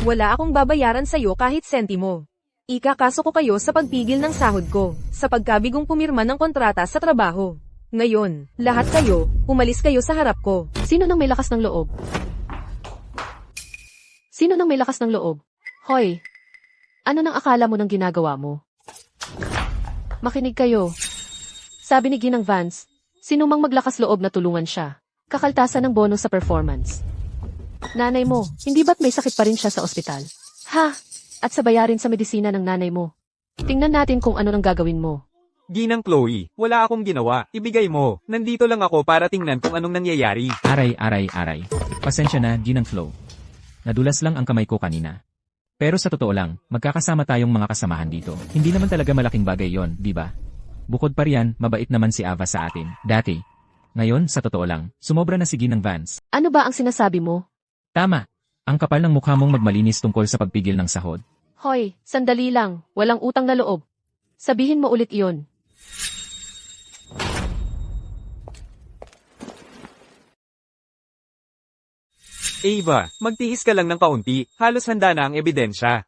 Wala akong babayaran sa'yo kahit sentimo. Ikakaso ko kayo sa pagpigil ng sahod ko, sa pagkabigong pumirma ng kontrata sa trabaho. Ngayon, lahat kayo, umalis kayo sa harap ko. Sino nang may lakas ng loob? Sino nang may lakas ng loob? Hoy, ano nang akala mo ng ginagawa mo? Makinig kayo. Sabi ni Ginang Vance, sinumang maglakas loob na tulungan siya. Kakaltasan ng bonus sa performance. Nanay mo, hindi ba't may sakit pa rin siya sa ospital? Ha? At sa bayarin sa medisina ng nanay mo. Tingnan natin kung ano nang gagawin mo. Ginang Chloe, wala akong ginawa. Ibigay mo. Nandito lang ako para tingnan kung anong nangyayari. Aray. Pasensya na, Ginang Flo. Nadulas lang ang kamay ko kanina. Pero sa totoo lang, magkakasama tayong mga kasamahan dito. Hindi naman talaga malaking bagay yon, di ba? Bukod pa riyan, mabait naman si Ava sa atin, dati. Ngayon, sa totoo lang, sumobra na si Ginang Vance. Ano ba ang sinasabi mo? Tama. Ang kapal ng mukha mong magmalinis tungkol sa pagpigil ng sahod. Hoy, sandali lang. Walang utang na loob. Sabihin mo ulit iyon. Ava, magtiis ka lang ng kaunti. Halos handa na ang ebidensya.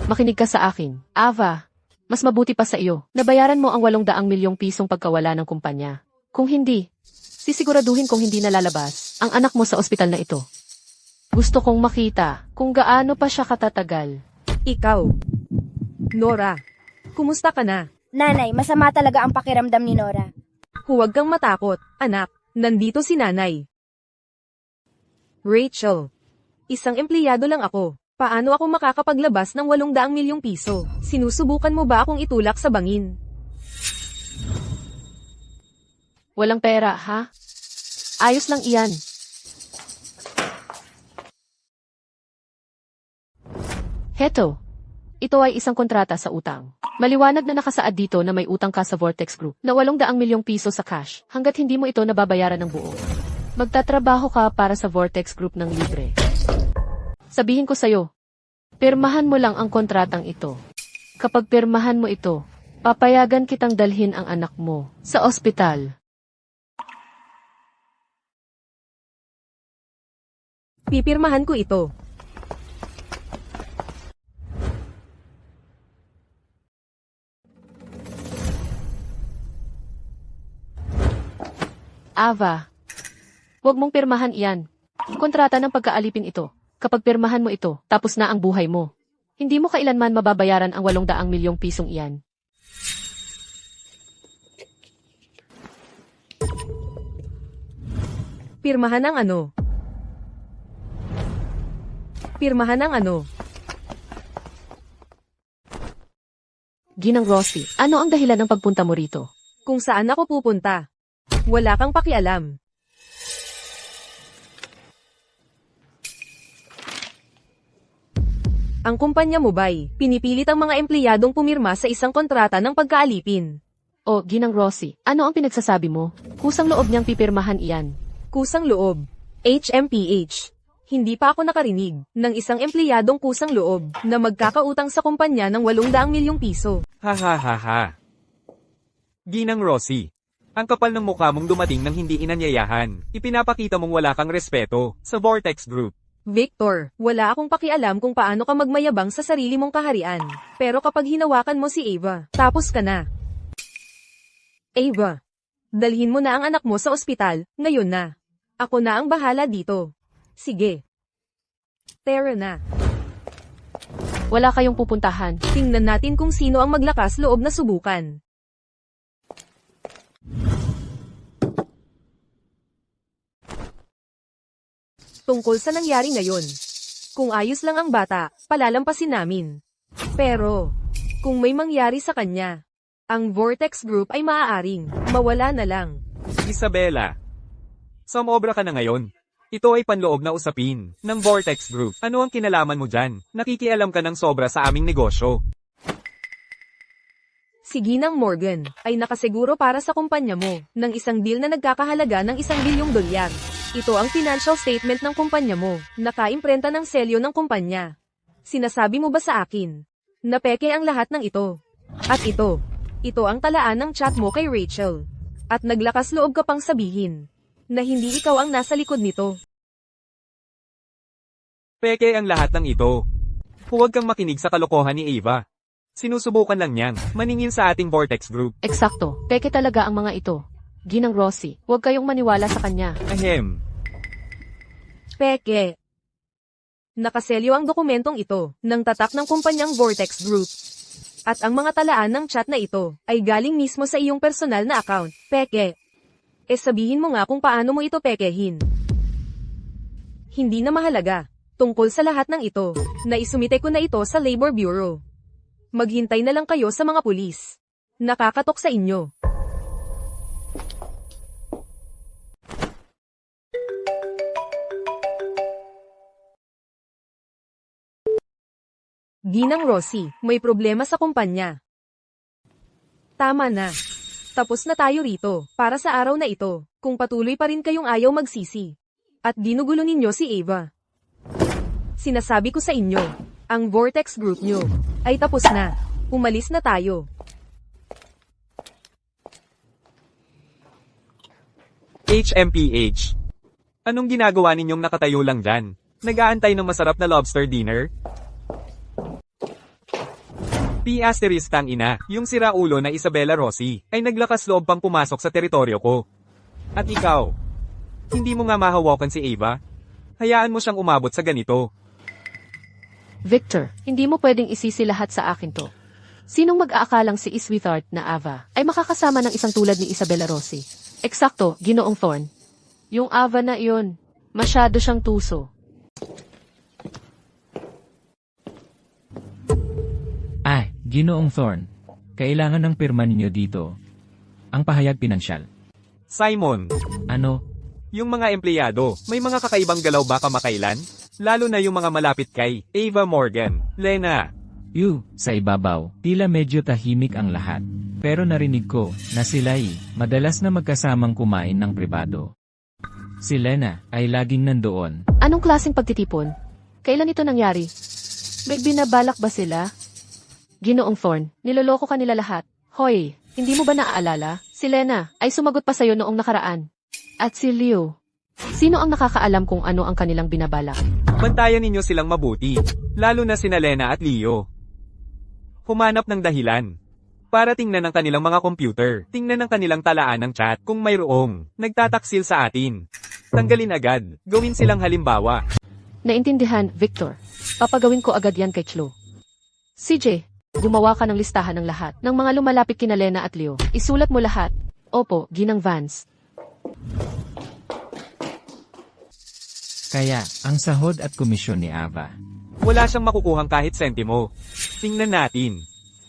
Makinig ka sa akin. Ava, mas mabuti pa sa iyo. Nabayaran mo ang 800 milyong pisong pagkawala ng kumpanya. Kung hindi, sisiguraduhin kong hindi nalalabas ang anak mo sa ospital na ito. Gusto kong makita kung gaano pa siya katatagal. Ikaw. Nora, kumusta ka na? Nanay, masama talaga ang pakiramdam ni Nora. Huwag kang matakot, anak. Nandito si nanay. Rachel, isang empleyado lang ako. Paano ako makakapaglabas ng 800 milyong piso? Sinusubukan mo ba akong itulak sa bangin? Walang pera, ha? Ayos lang iyan. Heto. Ito ay isang kontrata sa utang. Maliwanag na nakasaad dito na may utang ka sa Vortex Group na 800 milyong piso sa cash hanggat hindi mo ito nababayaran ng buo. Magtatrabaho ka para sa Vortex Group ng libre. Sabihin ko sa'yo, pirmahan mo lang ang kontratang ito. Kapag pirmahan mo ito, papayagan kitang dalhin ang anak mo sa ospital. Pipirmahan ko ito. Ava, huwag mong pirmahan iyan. Kontrata ng pagkaalipin ito. Kapag pirmahan mo ito, tapos na ang buhay mo. Hindi mo kailanman mababayaran ang 800 milyong pisong iyan. Pirmahan ang ano? Pirmahan ang ano? Ginang Rossi, ano ang dahilan ng pagpunta mo rito? Kung saan ako pupunta? Wala kang pakialam. Ang kumpanya mo ba'y pinipilit ang mga empleyadong pumirma sa isang kontrata ng pagkaalipin? O, Ginang Rossi, ano ang pinagsasabi mo? Kusang loob niyang pipirmahan iyan. Kusang loob. HMPH. Hindi pa ako nakarinig ng isang empleyadong kusang loob na magkakautang sa kumpanya ng 800 milyong piso. Ha. Ginang Rossi, ang kapal ng mukha mong dumating nang hindi inanyayahan. Ipinapakita mong wala kang respeto sa Vortex Group. Victor, wala akong pakialam kung paano ka magmayabang sa sarili mong kaharian. Pero kapag hinawakan mo si Ava, tapos ka na. Ava, dalhin mo na ang anak mo sa ospital, ngayon na. Ako na ang bahala dito. Sige. Tara na. Wala kayong pupuntahan. Tingnan natin kung sino ang maglakas loob na subukan. Tungkol sa nangyari ngayon. Kung ayos lang ang bata, palalampasin namin. Pero, kung may mangyari sa kanya, ang Vortex Group ay maaaring mawala na lang. Isabela, sumobra ka na ngayon. Ito ay panloob na usapin ng Vortex Group. Ano ang kinalaman mo dyan? Nakikialam ka ng sobra sa aming negosyo. Si Ginang Morgan ay nakasiguro para sa kumpanya mo ng isang deal na nagkakahalaga ng $1 bilyong. Ito ang financial statement ng kumpanya mo, nakaimprenta ng selyo ng kumpanya. Sinasabi mo ba sa akin na peke ang lahat ng ito? At ito ang talaan ng chat mo kay Rachel. At naglakas loob ka pang sabihin na hindi ikaw ang nasa likod nito. Peke ang lahat ng ito. Huwag kang makinig sa kalokohan ni Ava. Sinusubukan lang niyang maningil sa ating Vortex Group. Eksakto, peke talaga ang mga ito. Ginang Rossi, huwag kayong maniwala sa kanya. Ahem. Peke. Nakaselyo ang dokumentong ito ng tatak ng kumpanyang Vortex Group. At ang mga talaan ng chat na ito ay galing mismo sa iyong personal na account. Peke. Sabihin mo nga kung paano mo ito pekehin. Hindi na mahalaga. Tungkol sa lahat ng ito, naisumite ko na ito sa Labor Bureau. Maghintay na lang kayo sa mga pulis. Nakakatok sa inyo. Ginang Rosie, may problema sa kumpanya. Tama na. Tapos na tayo rito, para sa araw na ito, kung patuloy pa rin kayong ayaw magsisi. At ginugulo ninyo si Ava. Sinasabi ko sa inyo, ang Vortex Group nyo ay tapos na. Umalis na tayo. HMPH. Anong ginagawa ninyong nakatayo lang dyan? Nag-aantay ng masarap na lobster dinner? P*** tang ina, yung siraulo na Isabella Rossi, ay naglakas loob pang pumasok sa teritoryo ko. At ikaw, hindi mo nga mahawakan si Ava? Hayaan mo siyang umabot sa ganito. Victor, hindi mo pwedeng isisi lahat sa akin to. Sinong mag-aakalang si Sweetheart na Ava ay makakasama ng isang tulad ni Isabella Rossi? Eksakto, Ginoong Thorn. Yung Ava na iyon, masyado siyang tuso. Ginoong Thorn, kailangan ng pirma ninyo dito. Ang pahayag pinansyal. Simon, Ano? yung mga empleyado, may mga kakaibang galaw ba kamakailan? Lalo na yung mga malapit kay Ava Morgan, Lena. Sa ibabaw, tila medyo tahimik ang lahat. Pero narinig ko na sila'y madalas na magkasamang kumain ng pribado. Si Lena ay laging nandoon. Anong klaseng pagtitipon? Kailan ito nangyari? May binabalak ba sila? Ginoong Thorn, niloloko ka nila lahat. Hoy, hindi mo ba naaalala? Si Lena ay sumagot pa sa'yo noong nakaraan. At si Leo. Sino ang nakakaalam kung ano ang kanilang binabalak? Bantayan ninyo silang mabuti, lalo na sina Lena at Leo. Humanap ng dahilan. Para tingnan ng kanilang mga computer, tingnan ng kanilang talaan ng chat kung mayroong nagtataksil sa atin. Tanggalin agad, gawin silang halimbawa. Naintindihan, Victor. Papagawin ko agad yan kay Chlo. CJ, gumawa ka ng listahan ng lahat ng mga lumalapit kina Lena at Leo. Isulat mo lahat. Opo, Ginang Vance. Kaya, ang sahod at komisyon ni Ava. Wala siyang makukuhang kahit sentimo. Tingnan natin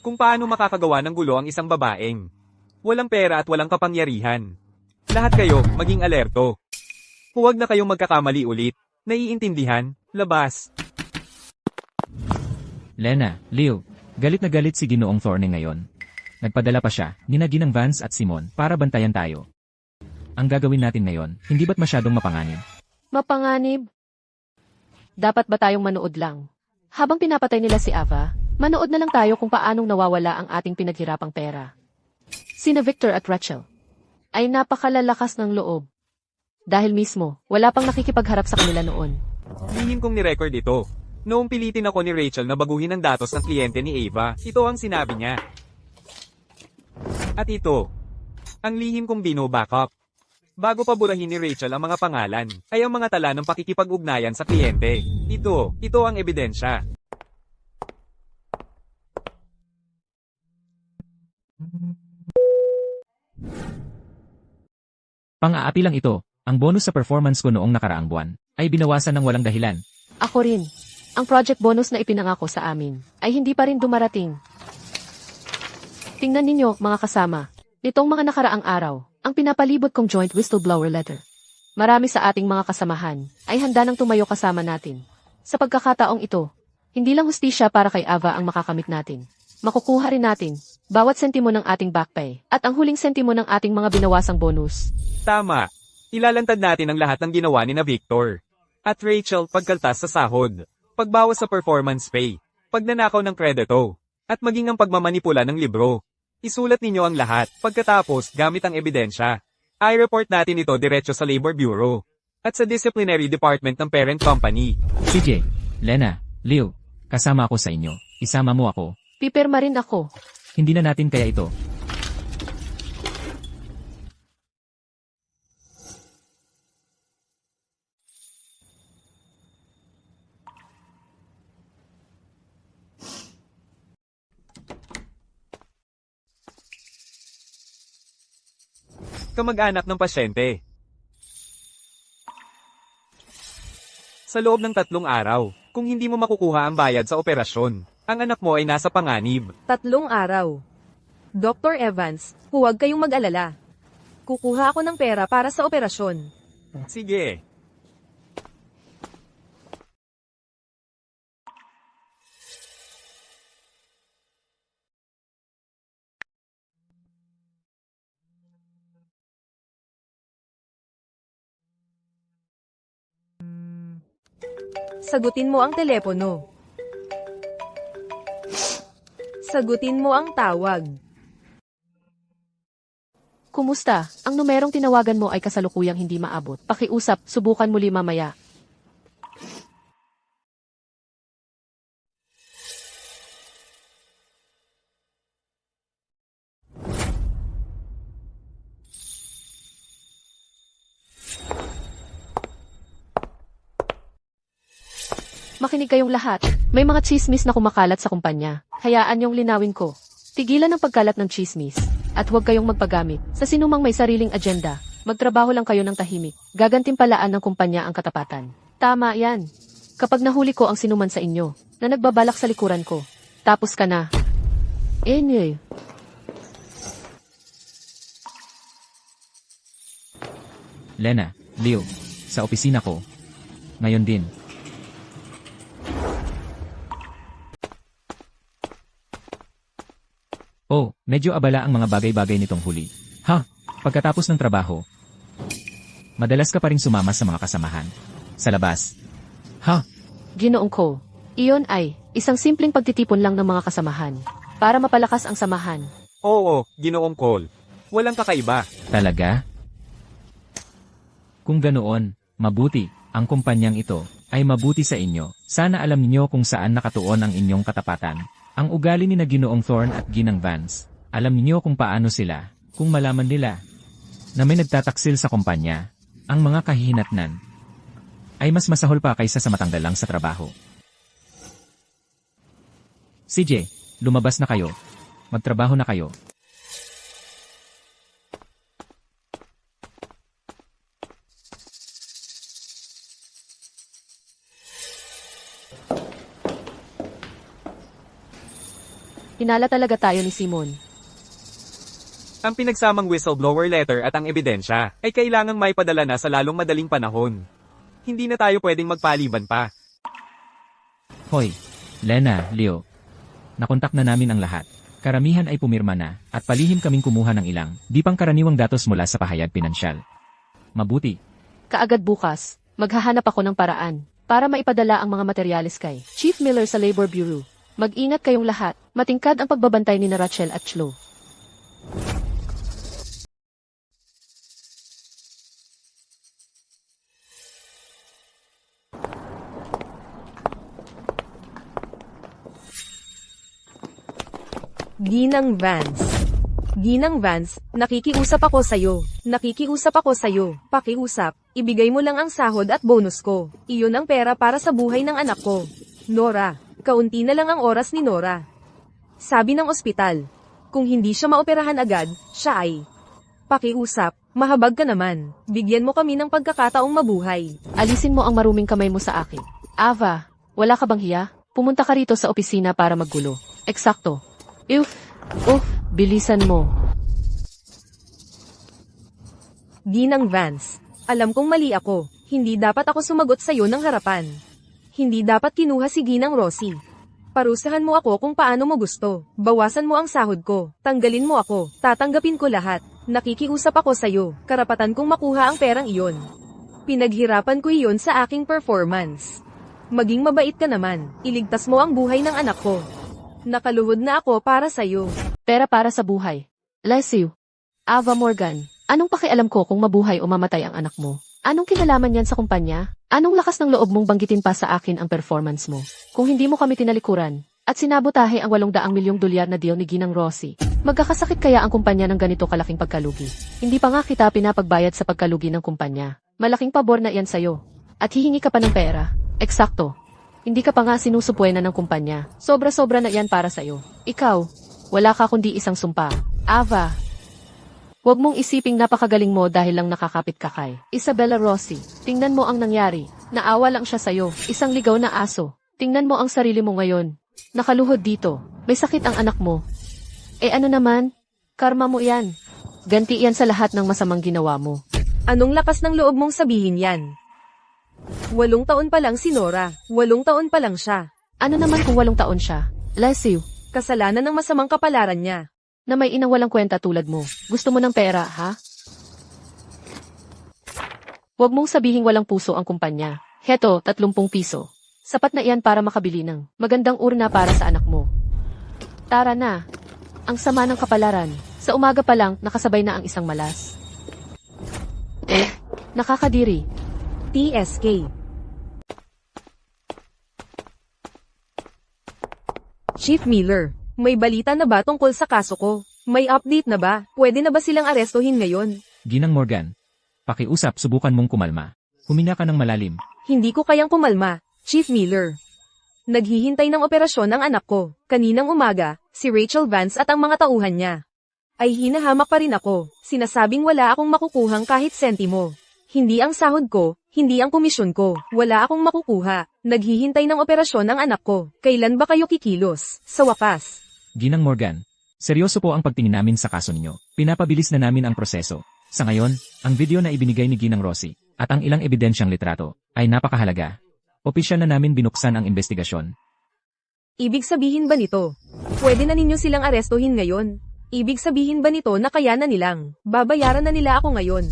kung paano makakagawa ng gulo ang isang babaeng walang pera at walang kapangyarihan. Lahat kayo, maging alerto. Huwag na kayong magkakamali ulit. Naiintindihan? Labas. Lena, Leo, galit na galit si Ginoong Thorne ngayon. Nagpadala pa siya, ni Ginang Vance at Simon, para bantayan tayo. Ang gagawin natin ngayon, hindi ba't masyadong mapanganib? Mapanganib? Dapat ba tayong manood lang? Habang pinapatay nila si Ava, manood na lang tayo kung paanong nawawala ang ating pinaghirapang pera. Sina Victor at Rachel ay napakalalakas ng loob. Dahil mismo, wala pang nakikipagharap sa kanila noon. Lihim kong ni-record ito. Noong pilitin ako ni Rachel na baguhin ang datos ng kliyente ni Ava, ito ang sinabi niya. At ito, ang lihim kong bino-backup. Bago pa burahin ni Rachel ang mga pangalan, ay ang mga tala ng pakikipag-ugnayan sa kliyente. Ito ang ebidensya. Pang-aapi lang ito, ang bonus sa performance ko noong nakaraang buwan, ay binawasan ng walang dahilan. Ako rin. Ang project bonus na ipinangako sa amin ay hindi pa rin dumarating. Tingnan ninyo, mga kasama. Nitong mga nakaraang araw, ang pinapalibot kong joint whistleblower letter. Marami sa ating mga kasamahan ay handa nang tumayo kasama natin. Sa pagkakataong ito, hindi lang hustisya para kay Ava ang makakamit natin. Makukuha rin natin bawat sentimo ng ating back pay at ang huling sentimo ng ating mga binawasang bonus. Tama. Ilalantad natin ang lahat ng ginawa ni na Victor. At Rachel pagkaltas sa sahod. Pagbawas sa performance pay, pagnanakaw ng kredito, at maging ang pagmamanipula ng libro. Isulat ninyo ang lahat, pagkatapos gamit ang ebidensya. I-report natin ito diretso sa Labor Bureau, at sa Disciplinary Department ng parent company. CJ, Lena, Leo, kasama ako sa inyo. Isama mo ako. Pipirma rin ako. Hindi na natin kaya ito. kamag-anak ng pasyente. Sa loob ng 3 araw, kung hindi mo makukuha ang bayad sa operasyon, ang anak mo ay nasa panganib. 3 araw. Dr. Evans, huwag kayong mag-alala. Kukuha ako ng pera para sa operasyon. Sige. Sagutin mo ang telepono. Sagutin mo ang tawag. Kumusta? Ang numerong tinawagan mo ay kasalukuyang hindi maabot. Pakiusap, subukan muli mamaya. Makinig kayong lahat. May mga chismis na kumakalat sa kumpanya. Hayaan niyong linawin ko. Tigilan ang pagkalat ng chismis. At huwag kayong magpagamit sa sinumang may sariling agenda. Magtrabaho lang kayo ng tahimik. Gagantimpalaan ng kumpanya ang katapatan. Tama yan. Kapag nahuli ko ang sinuman sa inyo, na nagbabalak sa likuran ko, tapos ka na. Anyway. Lena, Leo, sa opisina ko. Ngayon din. Oh, medyo abala ang mga bagay-bagay nitong huli. Pagkatapos ng trabaho, madalas ka pa ring sumama sa mga kasamahan. Sa labas. Ginoong ko. Iyon ay isang simpleng pagtitipon lang ng mga kasamahan para mapalakas ang samahan. Oo, Ginoong Cole. Walang kakaiba. Talaga? Kung ganoon, mabuti, ang kumpanyang ito ay mabuti sa inyo. Sana alam niyo kung saan nakatuon ang inyong katapatan. Ang ugali ni na Ginoong Thorne at Ginang Vance, alam niyo kung paano sila, kung malaman nila na may nagtataksil sa kumpanya, ang mga kahihinatnan ay mas masahol pa kaysa sa matanggal lang sa trabaho. CJ, lumabas na kayo. Magtrabaho na kayo. Hinala talaga tayo ni Simon. Ang pinagsamang whistleblower letter at ang ebidensya ay kailangang maipadala na sa lalong madaling panahon. Hindi na tayo pwedeng magpaliban pa. Hoy, Lena, Leo. Nakontak na namin ang lahat. Karamihan ay pumirma na, at palihim kaming kumuha ng ilang, di pangkaraniwang datos mula sa pahayag pinansyal. Mabuti. Kaagad bukas, maghahanap ako ng paraan para maipadala ang mga materyales kay Chief Miller sa Labor Bureau. Mag-ingat kayong lahat. Matingkad ang pagbabantay ni na Rachel at Chloe. Ginang Vance. Ginang Vance, nakikiusap ako sa'yo. Nakikiusap ako sa'yo. Pakiusap, ibigay mo lang ang sahod at bonus ko. Iyon ang pera para sa buhay ng anak ko. Nora, kaunti na lang ang oras ni Nora. Sabi ng ospital, kung hindi siya maoperahan agad, siya ay. Pakiusap, mahabag ka naman. Bigyan mo kami ng pagkakataong mabuhay. Alisin mo ang maruming kamay mo sa akin. Ava, wala ka bang hiya? Pumunta ka rito sa opisina para maggulo. Eksakto. Bilisan mo. Ginang Vance, alam kong mali ako. Hindi dapat ako sumagot sa'yo ng harapan. Hindi dapat kinuha si Ginang Rosie. Parusahan mo ako kung paano mo gusto. Bawasan mo ang sahod ko. Tanggalin mo ako. Tatanggapin ko lahat. Nakikiusap ako sa'yo. Karapatan kong makuha ang perang iyon. Pinaghirapan ko iyon sa aking performance. Maging mabait ka naman. Iligtas mo ang buhay ng anak ko. Nakaluhod na ako para sa'yo. Pera para sa buhay. Bless you. Ava Morgan, anong pakialam ko kung mabuhay o mamatay ang anak mo? Anong kinalaman yan sa kumpanya? Anong lakas ng loob mong banggitin pa sa akin ang performance mo? Kung hindi mo kami tinalikuran, at sinabotahe ang 800 milyong dolyar na deal ni Ginang Rosie, magkakasakit kaya ang kumpanya ng ganito kalaking pagkalugi? Hindi pa nga kita pinapagbayad sa pagkalugi ng kumpanya. Malaking pabor na yan sa'yo. At hihingi ka pa ng pera. Eksakto. Hindi ka pa nga sinusupwena ng kumpanya. Sobra-sobra na yan para sa'yo. Ikaw, wala ka kundi isang sumpa. Ava, Huwag mong isiping napakagaling mo dahil lang nakakapit ka kay Isabella Rossi. Tingnan mo ang nangyari. Naawa lang siya sa'yo. Isang ligaw na aso. Tingnan mo ang sarili mo ngayon. Nakaluhod dito. May sakit ang anak mo. Ano naman? Karma mo yan. Ganti yan sa lahat ng masamang ginawa mo. Anong lakas ng loob mong sabihin yan? 8 taon pa lang si Nora. 8 taon pa lang siya. Ano naman kung 8 taon siya? Lasiw. Kasalanan ng masamang kapalaran niya. Na may inang walang kwenta tulad mo. Gusto mo ng pera, ha? Huwag mong sabihing walang puso ang kumpanya. Heto, 30 piso. Sapat na iyan para makabili ng magandang urna para sa anak mo. Tara na. Ang sama ng kapalaran. Sa umaga pa lang, nakasabay na ang isang malas. Nakakadiri. TSK. Chief Miller, may balita na ba tungkol sa kaso ko? May update na ba? Pwede na ba silang arestuhin ngayon? Ginang Morgan. Pakiusap, subukan mong kumalma. Huminga ka ng malalim. Hindi ko kayang kumalma, Chief Miller. Naghihintay ng operasyon ang anak ko. Kaninang umaga, si Rachel Vance at ang mga tauhan niya. Ay hinahamak pa rin ako. Sinasabing wala akong makukuhang kahit sentimo. Hindi ang sahod ko, hindi ang komisyon ko. Wala akong makukuha. Naghihintay ng operasyon ang anak ko. Kailan ba kayo kikilos? Sa wakas. Ginang Morgan. Seryoso po ang pagtingin namin sa kaso ninyo. Pinapabilis na namin ang proseso. Sa ngayon, ang video na ibinigay ni Ginang Rossi at ang ilang ebidensyang litrato ay napakahalaga. Opisyal na namin binuksan ang investigasyon. Ibig sabihin ba nito? Pwede na ninyo silang arestuhin ngayon? Ibig sabihin ba nito na kaya na nilang babayaran na nila ako ngayon?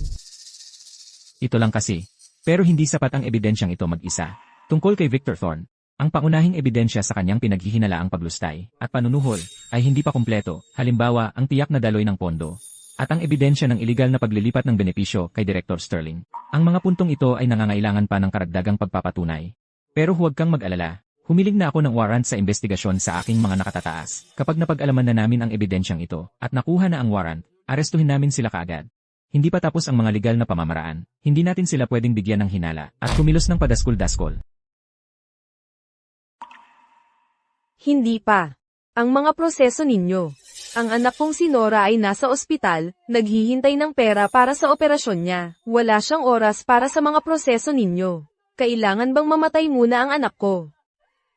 Ito lang kasi. Pero hindi sapat ang ebidensyang ito mag-isa. Tungkol kay Victor Thorne, ang pangunahing ebidensya sa kanyang pinaghihinalaang paglustay at panunuhol ay hindi pa kumpleto, halimbawa ang tiyak na daloy ng pondo, at ang ebidensya ng iligal na paglilipat ng benepisyo kay Director Sterling. Ang mga puntong ito ay nangangailangan pa ng karagdagang pagpapatunay. Pero huwag kang mag-alala. Humiling na ako ng warrant sa investigasyon sa aking mga nakatataas. Kapag napag-alaman na namin ang ebidensyang ito at nakuha na ang warrant, arestuhin namin sila kaagad. Hindi pa tapos ang mga legal na pamamaraan. Hindi natin sila pwedeng bigyan ng hinala at kumilos ng padaskol-daskol. Hindi pa. Ang mga proseso ninyo. Ang anak kong si Nora ay nasa ospital, naghihintay ng pera para sa operasyon niya. Wala siyang oras para sa mga proseso ninyo. Kailangan bang mamatay muna ang anak ko?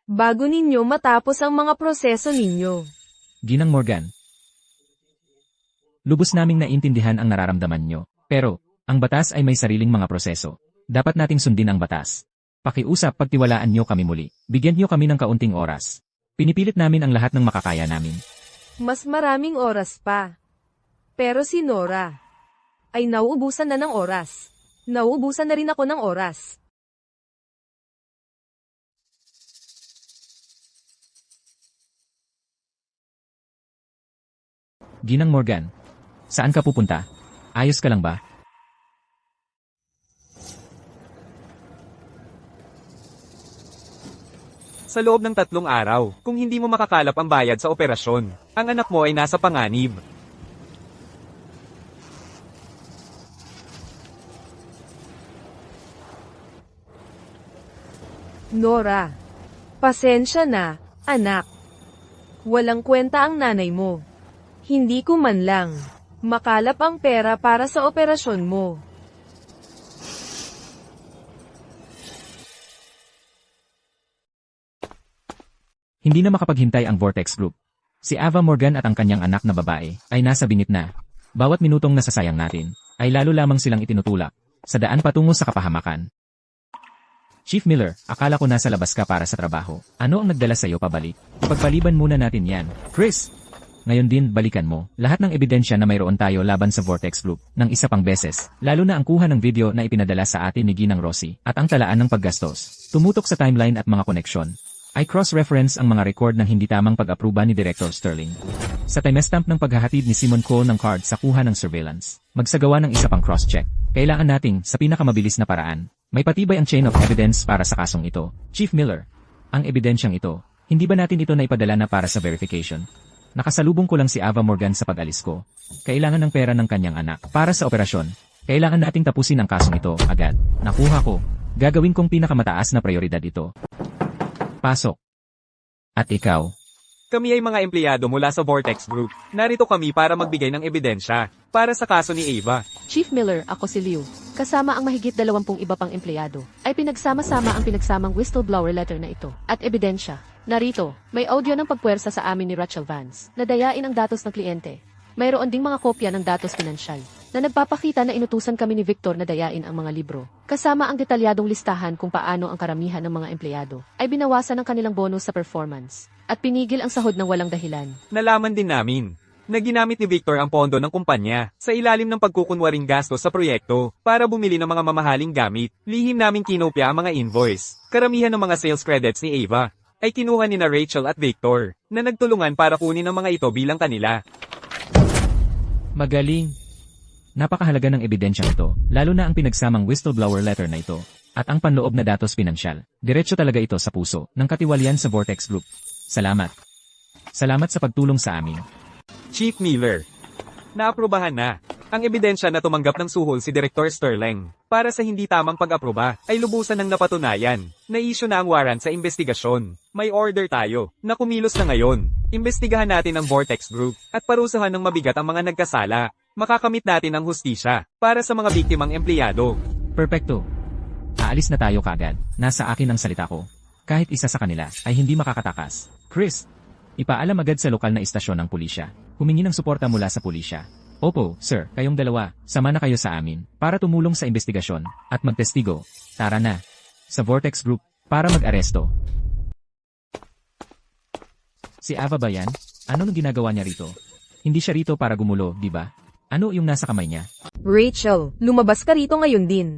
Bago ninyo matapos ang mga proseso ninyo. Ginang Morgan. Lubos naming naintindihan ang nararamdaman nyo. Pero, ang batas ay may sariling mga proseso. Dapat nating sundin ang batas. Pakiusap, pagtiwalaan nyo kami muli. Bigyan nyo kami ng kaunting oras. Pinipilit namin ang lahat ng makakaya namin. Mas maraming oras pa. Pero si Nora ay nauubusan na ng oras. Nauubusan na rin ako ng oras. Ginang Morgan. Saan ka pupunta? Ayos ka lang ba? Sa loob ng 3 araw, kung hindi mo makakalap ang bayad sa operasyon, ang anak mo ay nasa panganib. Nora, pasensya na, anak. Walang kwenta ang nanay mo. Hindi ko man lang makalap ang pera para sa operasyon mo. Hindi na makapaghintay ang Vortex Group. Si Ava Morgan at ang kanyang anak na babae ay nasa bingit na. Bawat minutong nasasayang natin ay lalo lamang silang itinutulak sa daan patungo sa kapahamakan. Chief Miller, akala ko nasa labas ka para sa trabaho. Ano ang nagdala sa iyo pabalik? Pagpaliban muna natin yan. Chris! Ngayon din, balikan mo lahat ng ebidensya na mayroon tayo laban sa Vortex Group ng isa pang beses, lalo na ang kuha ng video na ipinadala sa atin ni Ginang Rossi at ang talaan ng paggastos. Tumutok sa timeline at mga koneksyon. Ay cross-reference ang mga record ng hindi tamang pag-aproba ni Director Sterling. Sa timestamp ng paghahatid ni Simon Cole ng card sa kuha ng surveillance, magsagawa ng isa pang cross-check. Kailangan nating, sa pinakamabilis na paraan, may patibay ang chain of evidence para sa kasong ito. Chief Miller, ang ebidensyang ito, hindi ba natin ito naipadala na para sa verification? Nakasalubong ko lang si Ava Morgan sa pag-alis ko. Kailangan ng pera ng kanyang anak para sa operasyon. Kailangan nating tapusin ang kasong ito agad. Nakuha ko. Gagawin kong pinakamataas na prioridad ito. Pasok. At ikaw, Kami ay mga empleyado mula sa Vortex Group. Narito kami para magbigay ng ebidensya para sa kaso ni Ava. Chief Miller, ako si Liu. Kasama ang mahigit 20 iba pang empleyado, ay pinagsama-sama ang pinagsamang whistleblower letter na ito. At ebidensya. Narito, may audio ng pagpuwersa sa amin ni Rachel Vance, na dayain ang datos ng kliyente. Mayroon ding mga kopya ng datos pinansyal, na nagpapakita na inutusan kami ni Victor na dayain ang mga libro. Kasama ang detalyadong listahan kung paano ang karamihan ng mga empleyado ay binawasan ng kanilang bonus sa performance, at pinigil ang sahod ng walang dahilan. Nalaman din namin na ginamit ni Victor ang pondo ng kumpanya sa ilalim ng pagkukunwaring gasto sa proyekto para bumili ng mga mamahaling gamit. Lihim namin kinopya ang mga invoice. Karamihan ng mga sales credits ni Ava ay kinuha ni na Rachel at Victor na nagtulungan para kunin ang mga ito bilang kanila. Magaling. Napakahalaga ng ebidensya nito, lalo na ang pinagsamang whistleblower letter na ito, at ang panloob na datos pinansyal. Diretso talaga ito sa puso ng katiwalian sa Vortex Group. Salamat. Salamat sa pagtulong sa amin. Chief Miller, naaprubahan na ang ebidensya na tumanggap ng suhol si Director Sterling para sa hindi tamang pag-aproba ay lubusan ng napatunayan. Na-issue na ang warrant sa investigasyon. May order tayo na kumilos na ngayon. Imbestigahan natin ang Vortex Group at parusahan ng mabigat ang mga nagkasala. Makakamit natin ang hustisya para sa mga biktimang empleyado. Perpekto. Aalis na tayo kagad. Nasa akin ang salita ko. Kahit isa sa kanila ay hindi makakatakas. Chris, ipaalam agad sa lokal na istasyon ng pulisya. Humingi ng suporta mula sa pulisya. Opo, sir, kayong dalawa, sama na kayo sa amin para tumulong sa investigasyon at magtestigo. Tara na. Sa Vortex Group para mag-aresto. Si Ava ba yan? Ano nang ginagawa niya rito? Hindi siya rito para gumulo, di ba? Ano yung nasa kamay niya? Rachel, lumabas ka rito ngayon din.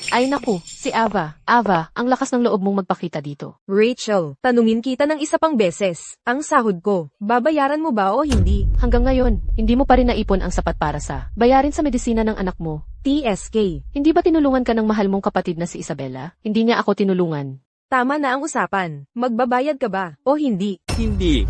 Ay naku, si Ava. Ava, ang lakas ng loob mong magpakita dito. Rachel, tanungin kita ng isa pang beses. Ang sahod ko, babayaran mo ba o hindi? Hanggang ngayon, hindi mo pa rin naipon ang sapat para sa bayarin sa medisina ng anak mo. TSK. Hindi ba tinulungan ka ng mahal mong kapatid na si Isabella? Hindi niya ako tinulungan. Tama na ang usapan. Magbabayad ka ba o hindi? Hindi.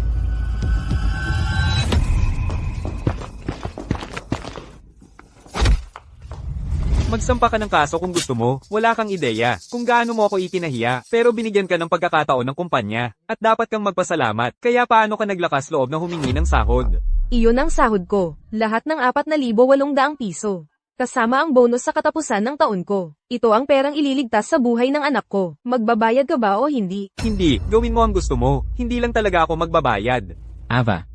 Magsampa ka ng kaso kung gusto mo, wala kang ideya kung gaano mo ako ikinahiya, pero binigyan ka ng pagkakataon ng kumpanya, at dapat kang magpasalamat, kaya paano ka naglakas loob na humingi ng sahod? Iyon ang sahod ko. Lahat ng 4,800 piso. Kasama ang bonus sa katapusan ng taon ko. Ito ang perang ililigtas sa buhay ng anak ko. Magbabayad ka ba o hindi? Hindi, gawin mo ang gusto mo, hindi lang talaga ako magbabayad. Ava,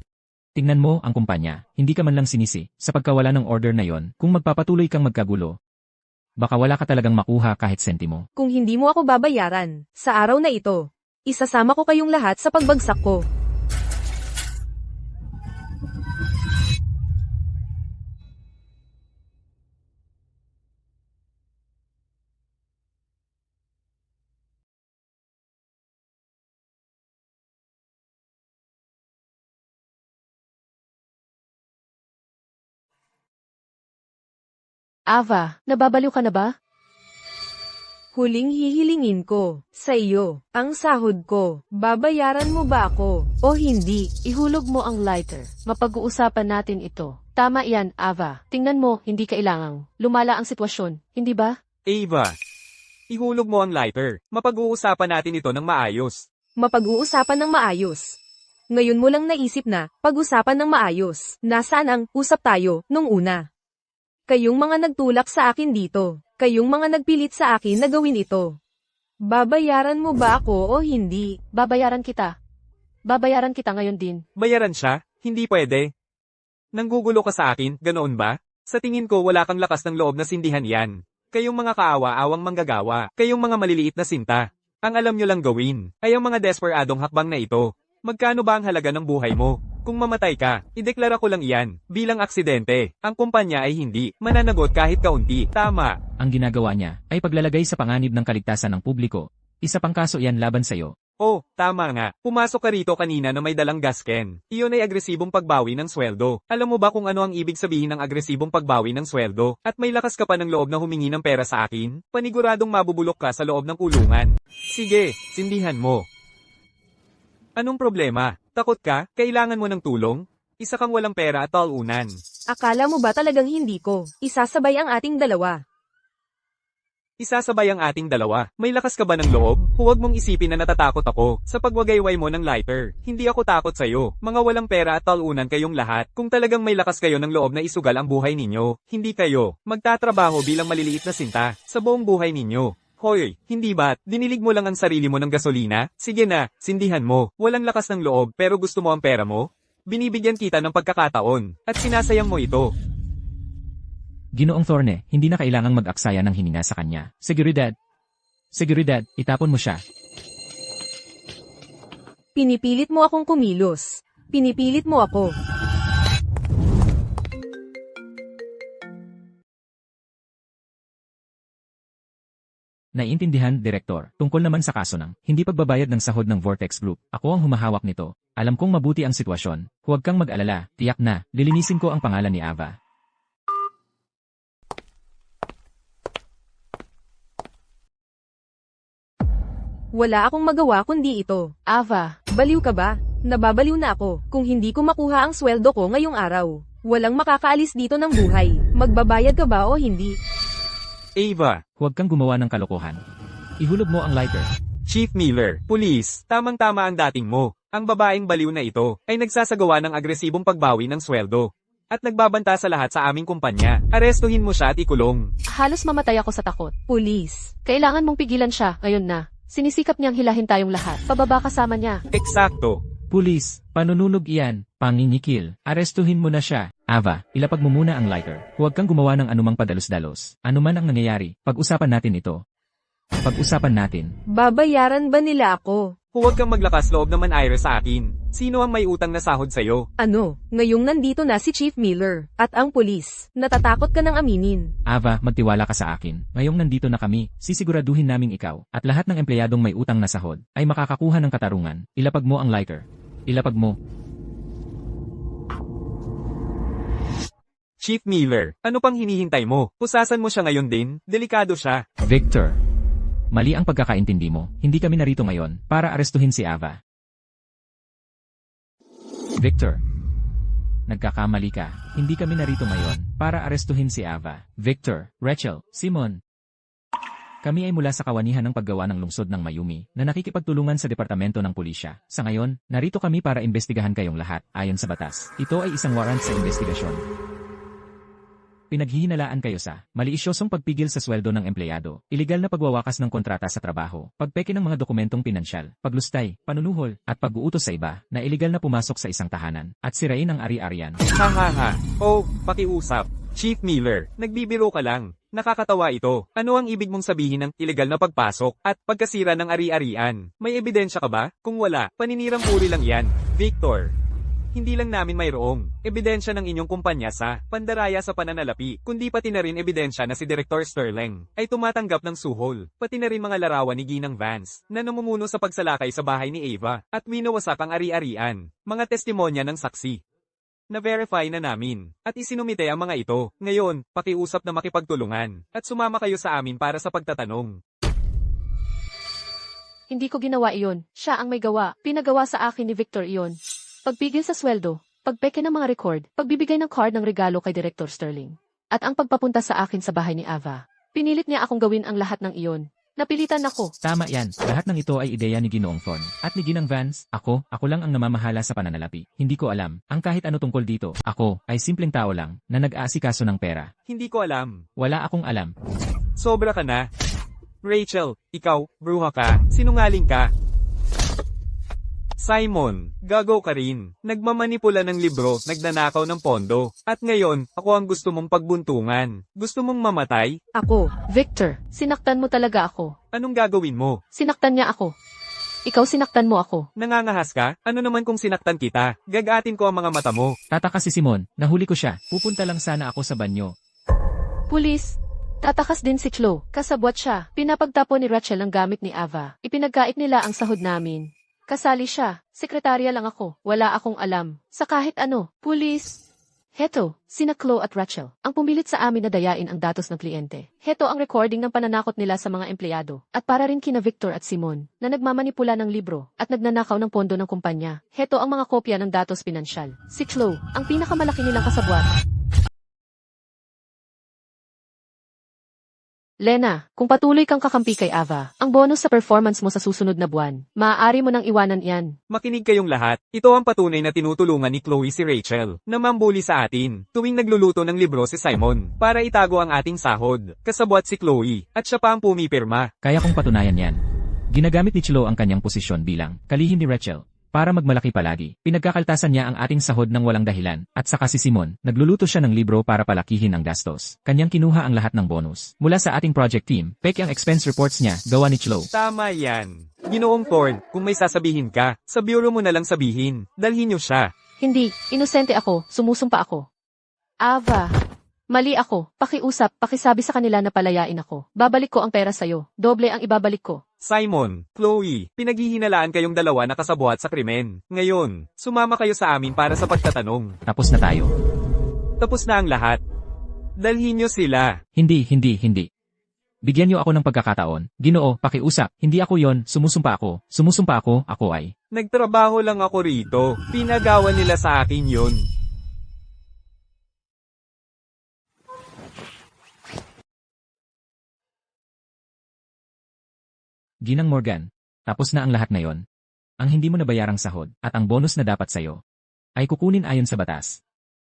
tingnan mo ang kumpanya. Hindi ka man lang sinisi sa pagkawala ng order na yon. Kung magpapatuloy kang magkagulo, baka wala ka talagang makuha kahit sentimo. Kung hindi mo ako babayaran, sa araw na ito, isasama ko kayong lahat sa pagbagsak ko. Ava, nababaliw ka na ba? Huling hihilingin ko, sa iyo, ang sahod ko. Babayaran mo ba ako, o hindi? Ihulog mo ang lighter. Mapag-uusapan natin ito. Tama yan, Ava. Tingnan mo, hindi kailangang lumala ang sitwasyon, hindi ba? Ava, ihulog mo ang lighter. Mapag-uusapan natin ito ng maayos. Mapag-uusapan ng maayos. Ngayon mo lang naisip na, pag-usapan ng maayos. Nasaan ang usap tayo nung una? Kayong mga nagtulak sa akin dito. Kayong mga nagpilit sa akin na gawin ito. Babayaran mo ba ako o hindi? Babayaran kita. Babayaran kita ngayon din. Bayaran siya? Hindi pwede. Nanggugulo ka sa akin, ganoon ba? Sa tingin ko wala kang lakas ng loob na sindihan yan. Kayong mga kaawa-awang manggagawa, kayong mga maliliit na sinta. Ang alam nyo lang gawin, ay ang mga desperadong hakbang na ito. Magkano ba ang halaga ng buhay mo? Kung mamatay ka, ideklara ko lang iyan, bilang aksidente. Ang kumpanya ay hindi mananagot kahit kaunti. Tama. Ang ginagawa niya ay paglalagay sa panganib ng kaligtasan ng publiko. Isa pang kaso yan laban sa'yo. Oh, tama nga. Pumasok ka rito kanina na may dalang gasken. Iyon ay agresibong pagbawi ng sweldo. Alam mo ba kung ano ang ibig sabihin ng agresibong pagbawi ng sweldo? At may lakas ka pa ng loob na humingi ng pera sa akin? Paniguradong mabubulok ka sa loob ng kulungan. Sige, sindihan mo. Anong problema? Takot ka? Kailangan mo ng tulong? Isa kang walang pera at talunan. Akala mo ba talagang hindi ko? Isasabay ang ating dalawa. Isasabay ang ating dalawa. May lakas ka ba ng loob? Huwag mong isipin na natatakot ako sa pagwagayway mo ng lighter. Hindi ako takot sa'yo. Mga walang pera at talunan kayong lahat. Kung talagang may lakas kayo ng loob na isugal ang buhay ninyo, hindi kayo magtatrabaho bilang maliliit na sinta sa buong buhay ninyo. Hoy, hindi ba't dinilig mo lang ang sarili mo ng gasolina? Sige na, sindihan mo. Walang lakas ng loob pero gusto mo ang pera mo? Binibigyan kita ng pagkakataon at sinasayang mo ito. Ginoong Thorne, hindi na kailangang mag-aksaya ng hininga sa kanya. Seguridad. Seguridad, itapon mo siya. Pinipilit mo akong kumilos. Pinipilit mo ako. Naiintindihan, Direktor. Tungkol naman sa kaso ng hindi pagbabayad ng sahod ng Vortex Group. Ako ang humahawak nito. Alam kong mabuti ang sitwasyon. Huwag kang mag-alala. Tiyak na, lilinisin ko ang pangalan ni Ava. Wala akong magawa kundi ito. Ava, Baliw ka ba? Nababaliw na ako kung hindi ko makuha ang sweldo ko ngayong araw. Walang makakaalis dito ng buhay. Magbabayad ka ba o hindi? Ava, Huwag kang gumawa ng kalokohan. Ihulog mo ang lighter. Chief Miller, Police, tamang-tama ang dating mo. Ang babaeng baliw na ito ay nagsasagawa ng agresibong pagbawi ng sweldo. At nagbabanta sa lahat sa aming kumpanya. Arestuhin mo siya at ikulong. halos mamatay ako sa takot. Police. Kailangan mong pigilan siya, ngayon na. Sinisikap niyang hilahin tayong lahat. Pababa kasama niya. Eksakto. Pulis, panununog iyan. Pangingikil. Arestuhin mo na siya. Ava, ilapag mo muna ang lighter. Huwag kang gumawa ng anumang padalos-dalos. Ano man ang nangyayari, pag-usapan natin ito. Pag-usapan natin. Babayaran ba nila ako? Huwag kang maglakas loob naman Ira sa akin. Sino ang may utang na sahod sa'yo? Ano, ngayong nandito na si Chief Miller at ang pulis. Natatakot ka ng aminin. Ava, magtiwala ka sa akin. Ngayong nandito na kami, sisiguraduhin naming ikaw at lahat ng empleyadong may utang na sahod ay makakakuha ng katarungan. Ilapag mo ang lighter. Ilapag mo. Chief Miller, ano pang hinihintay mo? Pusasan mo siya ngayon din, delikado siya. Victor. Mali ang pagkakaintindi mo. Hindi kami narito ngayon para arestuhin si Ava. Victor. Nagkakamali ka. Hindi kami narito ngayon para arestuhin si Ava. Victor, Rachel, Simon. Kami ay mula sa kawanihan ng paggawa ng lungsod ng Mayumi na nakikipagtulungan sa Departamento ng Pulisya. Sa ngayon, narito kami para imbestigahan kayong lahat ayon sa batas. Ito ay isang warrant sa investigasyon. Pinaghihinalaan kayo sa maliisyosong pagpigil sa sweldo ng empleyado, ilegal na pagwawakas ng kontrata sa trabaho, pagpeke ng mga dokumentong pinansyal, paglustay, panunuhol, at pag-uutos sa iba na ilegal na pumasok sa isang tahanan, at sirain ang ari-arian. Ha ha ha. Oh, pakiusap. Chief Miller, nagbibiro ka lang. Nakakatawa ito. Ano ang ibig mong sabihin ng ilegal na pagpasok at pagkasira ng ari-arian? May ebidensya ka ba? Kung wala, paninirang uri lang yan. Victor. Hindi lang namin mayroong ebidensya ng inyong kumpanya sa pandaraya sa pananalapi, kundi pati na rin ebidensya na si Director Sterling ay tumatanggap ng suhol, pati na rin mga larawan ni Ginang Vance na namumuno sa pagsalakay sa bahay ni Ava at winawasak ang ari-arian, mga testimonya ng saksi. Na-verify na namin at isinumite ang mga ito. Ngayon, pakiusap na makipagtulungan at sumama kayo sa amin para sa pagtatanong. Hindi ko ginawa iyon. Siya ang may gawa. Pinagawa sa akin ni Victor iyon. Pagpigil sa sweldo, pagpeke ng mga record, pagbibigay ng card ng regalo kay Director Sterling, at ang pagpapunta sa akin sa bahay ni Ava. Pinilit niya akong gawin ang lahat ng iyon. Napilitan ako. Tama yan. Lahat ng ito ay ideya ni Ginoong Thorne. At ni Ginang Vance, ako lang ang namamahala sa pananalapi. Hindi ko alam ang kahit ano tungkol dito. Ako ay simpleng tao lang na nag-aasikaso ng pera. Hindi ko alam. Wala akong alam. Sobra ka na. Rachel, ikaw, bruha ka, sinungaling ka. Simon, gago ka rin. Nagmamanipula ng libro, nagnanakaw ng pondo. At ngayon, ako ang gusto mong pagbuntungan. Gusto mong mamatay? Ako. Victor, sinaktan mo talaga ako. Anong gagawin mo? Sinaktan niya ako. Ikaw sinaktan mo ako. Nangangahas ka? Ano naman kung sinaktan kita? Gagatin ko ang mga mata mo. Tataka si Simon, nahuli ko siya. Pupunta lang sana ako sa banyo. Pulis. Tatakas din si Chloe. Kasabwat siya. Pinapagtapo ni Rachel ang gamit ni Ava. Ipinagkait nila ang sahod namin. Kasali siya. Sekretarya lang ako. Wala akong alam. Sa kahit ano. Pulis. Heto, sina Chloe at Rachel, ang pumilit sa amin na dayain ang datos ng kliyente. Heto ang recording ng pananakot nila sa mga empleyado. At para rin kina Victor at Simon, na nagmamanipula ng libro at nagnanakaw ng pondo ng kumpanya. Heto ang mga kopya ng datos pinansyal. Si Chloe, ang pinakamalaki nilang kasabwat. Lena, kung patuloy kang kakampi kay Ava, ang bonus sa performance mo sa susunod na buwan, maaari mo nang iwanan yan. Makinig kayong lahat. Ito ang patunay na tinutulungan ni Chloe si Rachel na mambuli sa atin tuwing nagluluto ng libro si Simon para itago ang ating sahod. Kasabwat si Chloe at siya pa ang pumipirma. Kaya kong patunayan yan. Ginagamit ni Chloe ang kanyang posisyon bilang kalihim ni Rachel. Para magmalaki palagi, pinagkakaltasan niya ang ating sahod ng walang dahilan, at saka si Simon, nagluluto siya ng libro para palakihin ang gastos. Kanyang kinuha ang lahat ng bonus. Mula sa ating project team, peke ang expense reports niya, gawa ni Chloe. Tama yan. Ginoong Thorn, kung may sasabihin ka, sa bureau mo na lang sabihin. Dalhin niyo siya. Hindi, inosente ako, sumusumpa ako. Ava, mali ako, pakiusap, pakisabi sa kanila na palayain ako. Babalik ko ang pera sa'yo, doble ang ibabalik ko. Simon, Chloe, pinaghihinalaan kayong dalawa na kasabwat sa krimen. Ngayon, sumama kayo sa amin para sa pagtatanong. Tapos na tayo. Tapos na ang lahat. Dalhin niyo sila. Hindi. Bigyan niyo ako ng pagkakataon. Ginoo, pakiusap. Hindi ako yon, sumusumpa ako, ako ay. Nagtrabaho lang ako rito. Pinagawa nila sa akin yon. Ginang Morgan, tapos na ang lahat ngayon. Ang hindi mo nabayarang sahod at ang bonus na dapat sayo ay kukunin ayon sa batas.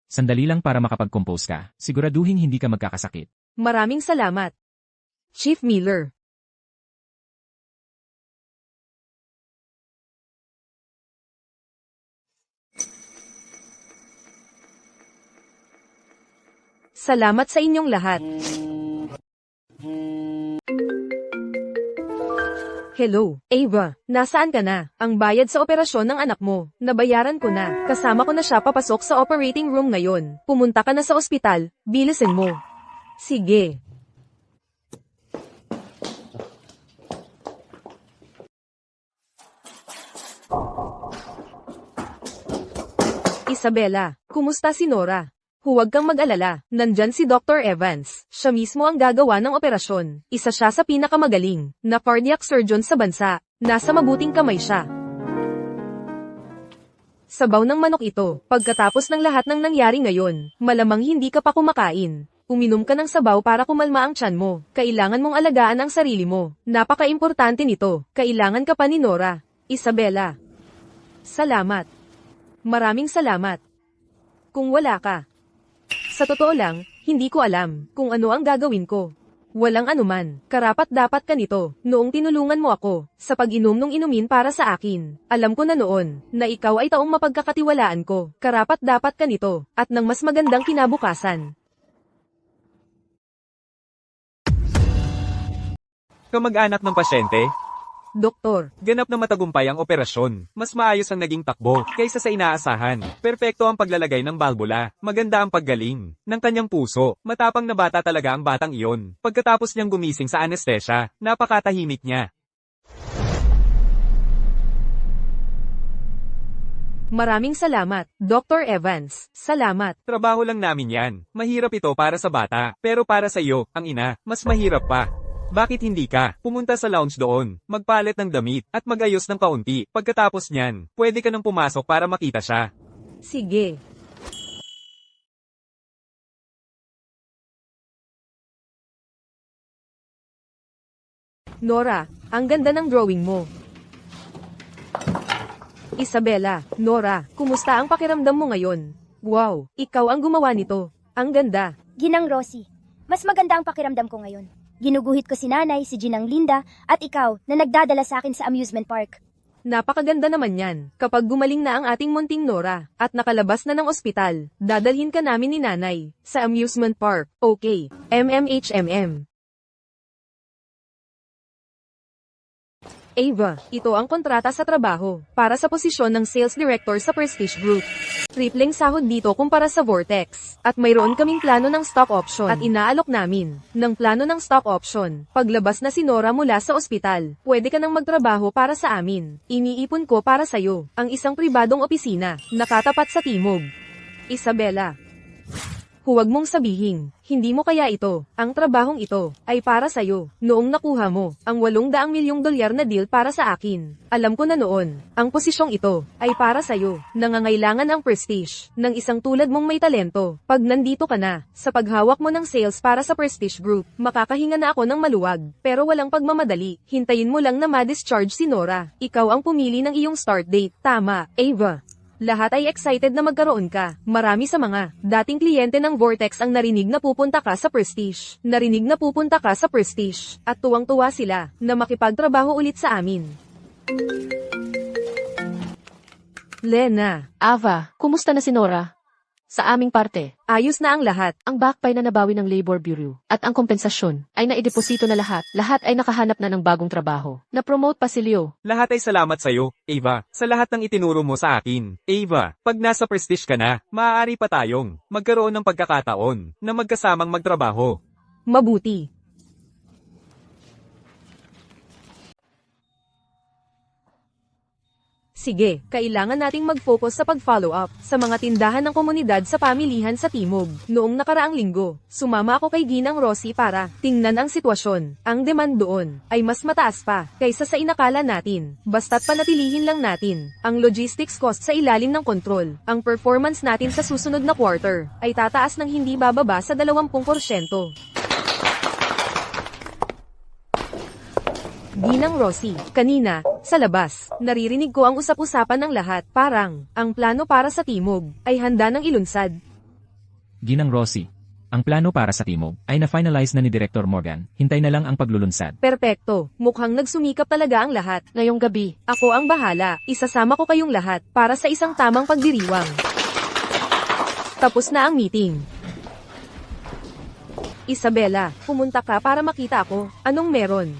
Sandali lang para makapag-compose ka, siguraduhin hindi ka magkakasakit. Maraming salamat, Chief Miller. Salamat sa inyong lahat. Hello, Ava. Nasaan ka na? Ang bayad sa operasyon ng anak mo. Nabayaran ko na. Kasama ko na siya papasok sa operating room ngayon. Pumunta ka na sa ospital. Bilisin mo. Sige. Isabella, kumusta si Nora? Huwag kang mag-alala, nandyan si Dr. Evans. Siya mismo ang gagawa ng operasyon. Isa siya sa pinakamagaling na cardiac surgeon sa bansa. Nasa mabuting kamay siya. Sabaw ng manok ito. Pagkatapos ng lahat ng nangyari ngayon, malamang hindi ka pa kumakain. Uminom ka ng sabaw para kumalma ang tiyan mo. Kailangan mong alagaan ang sarili mo. Napaka-importante nito. Kailangan ka pa ni Nora. Isabella. Salamat. Maraming salamat. Kung wala ka. Sa totoo lang, hindi ko alam kung ano ang gagawin ko. Walang anuman, karapat-dapat ka nito, noong tinulungan mo ako, sa pag-inom ng inumin para sa akin. Alam ko na noon, na ikaw ay taong mapagkakatiwalaan ko, karapat-dapat ka nito, at ng mas magandang kinabukasan. Kamag-anak ng pasyente, Doktor, ganap na matagumpay ang operasyon. Mas maayos ang naging takbo kaysa sa inaasahan. Perpekto ang paglalagay ng balbula. Maganda ang paggaling ng kanyang puso. Matapang na bata talaga ang batang iyon. Pagkatapos niyang gumising sa anesthesia, napakatahimik niya. maraming salamat, Dr. Evans. Salamat. Trabaho lang namin yan. Mahirap ito para sa bata. Pero para sa iyo, ang ina, mas mahirap pa. Bakit hindi ka pumunta sa lounge doon, magpalit ng damit, at magayos ng kaunti? Pagkatapos niyan, pwede ka nang pumasok para makita siya. Sige. Nora, ang ganda ng drawing mo. Isabella, Nora, kumusta ang pakiramdam mo ngayon? Wow, ikaw ang gumawa nito. Ang ganda. Ginang Rosie, mas maganda ang pakiramdam ko ngayon. Ginuguhit ko si nanay, si Ginang Linda, at ikaw na nagdadala sa akin sa amusement park. Napakaganda naman yan. Kapag gumaling na ang ating munting Nora, at nakalabas na ng ospital, dadalhin ka namin ni nanay, sa amusement park. Okay, MMHMM. Ava, ito ang kontrata sa trabaho, para sa posisyon ng Sales Director sa Prestige Group. Tripleng sahod dito kumpara sa Vortex. At mayroon kaming plano ng stock option at inaalok namin ng plano ng stock option. Paglabas na si Nora mula sa ospital, pwede ka nang magtrabaho para sa amin. Iniipon ko para sa'yo ang isang pribadong opisina, nakatapat sa Timog. Isabella. Huwag mong sabihin, hindi mo kaya ito, ang trabahong ito, ay para sa'yo. Noong nakuha mo, ang $800 milyong na deal para sa akin. Alam ko na noon, ang posisyong ito, ay para sa'yo. Nangangailangan ang prestige, ng isang tulad mong may talento. Pag nandito ka na, sa paghawak mo ng sales para sa Prestige Group, makakahinga na ako ng maluwag. Pero walang pagmamadali, hintayin mo lang na ma-discharge si Nora. Ikaw ang pumili ng iyong start date. Tama, Ava. Lahat ay excited na magkaroon ka. Marami sa mga dating kliyente ng Vortex ang narinig na pupunta ka sa Prestige. Narinig na pupunta ka sa Prestige. At tuwang-tuwa sila na makipagtrabaho ulit sa amin. Lena, Ava, kumusta na si Nora? Sa aming parte, ayos na ang lahat. ang backpay na nabawi ng Labor Bureau at ang kompensasyon ay naideposito na lahat. Lahat ay nakahanap na ng bagong trabaho. Na-promote pa si Leo. Lahat ay salamat sa'yo, Ava, sa lahat ng itinuro mo sa akin. Ava, pag nasa Prestige ka na, maaari pa tayong magkaroon ng pagkakataon na magkasamang magtrabaho. Mabuti. Sige, kailangan nating mag-focus sa pag-follow up sa mga tindahan ng komunidad sa pamilihan sa Timog. Noong nakaraang linggo, sumama ako kay Ginang Rosie para tingnan ang sitwasyon. Ang demand doon ay mas mataas pa kaysa sa inakala natin. Basta't panatilihin lang natin ang logistics cost sa ilalim ng kontrol. Ang performance natin sa susunod na quarter ay tataas ng hindi bababa sa 20%. Ginang Rosie, kanina, sa labas, naririnig ko ang usap-usapan ng lahat. Parang, ang plano para sa Timog, ay handa ng ilunsad. Ginang Rosie, ang plano para sa Timog ay na-finalize na ni Director Morgan. Hintay na lang ang paglulunsad. Perpekto, mukhang nagsumikap talaga ang lahat. Ngayong gabi, Ako ang bahala, isasama ko kayong lahat, para sa isang tamang pagdiriwang. Tapos na ang meeting. Isabela, pumunta ka para makita ako. Anong meron?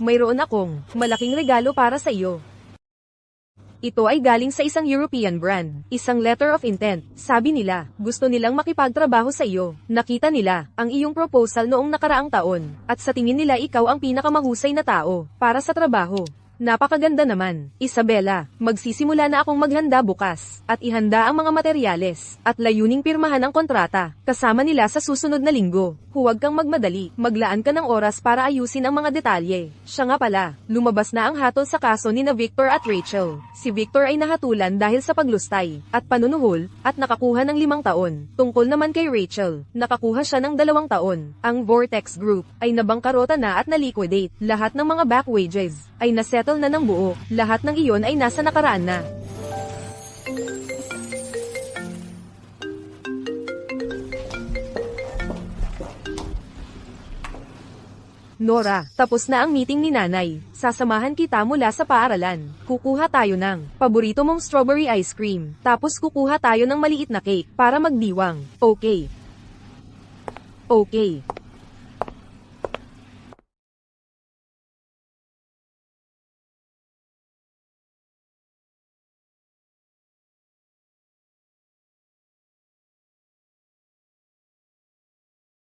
Mayroon akong malaking regalo para sa iyo. Ito ay galing sa isang European brand, isang letter of intent. Sabi nila, gusto nilang makipagtrabaho sa iyo. Nakita nila ang iyong proposal noong nakaraang taon, at sa tingin nila ikaw ang pinakamahusay na tao para sa trabaho. Napakaganda naman. Isabela, magsisimula na akong maghanda bukas, at ihanda ang mga materyales, at layuning pirmahan ang kontrata, kasama nila sa susunod na linggo. Huwag kang magmadali, maglaan ka ng oras para ayusin ang mga detalye. Siya nga pala, lumabas na ang hatol sa kaso ni na Victor at Rachel. Si Victor ay nahatulan dahil sa paglustay, at panunuhol, at nakakuha ng 5 taon. Tungkol naman kay Rachel, nakakuha siya ng 2 taon. Ang Vortex Group, ay nabangkarota na at na-liquidate. Lahat ng mga back wages, ay nasettle na ng buo. Lahat ng iyon ay nasa nakaraan na. Nora, tapos na ang meeting ni nanay. Sasamahan kita mula sa paaralan. Kukuha tayo ng paborito mong strawberry ice cream. Tapos kukuha tayo ng maliit na cake para magdiwang. Okay. Okay.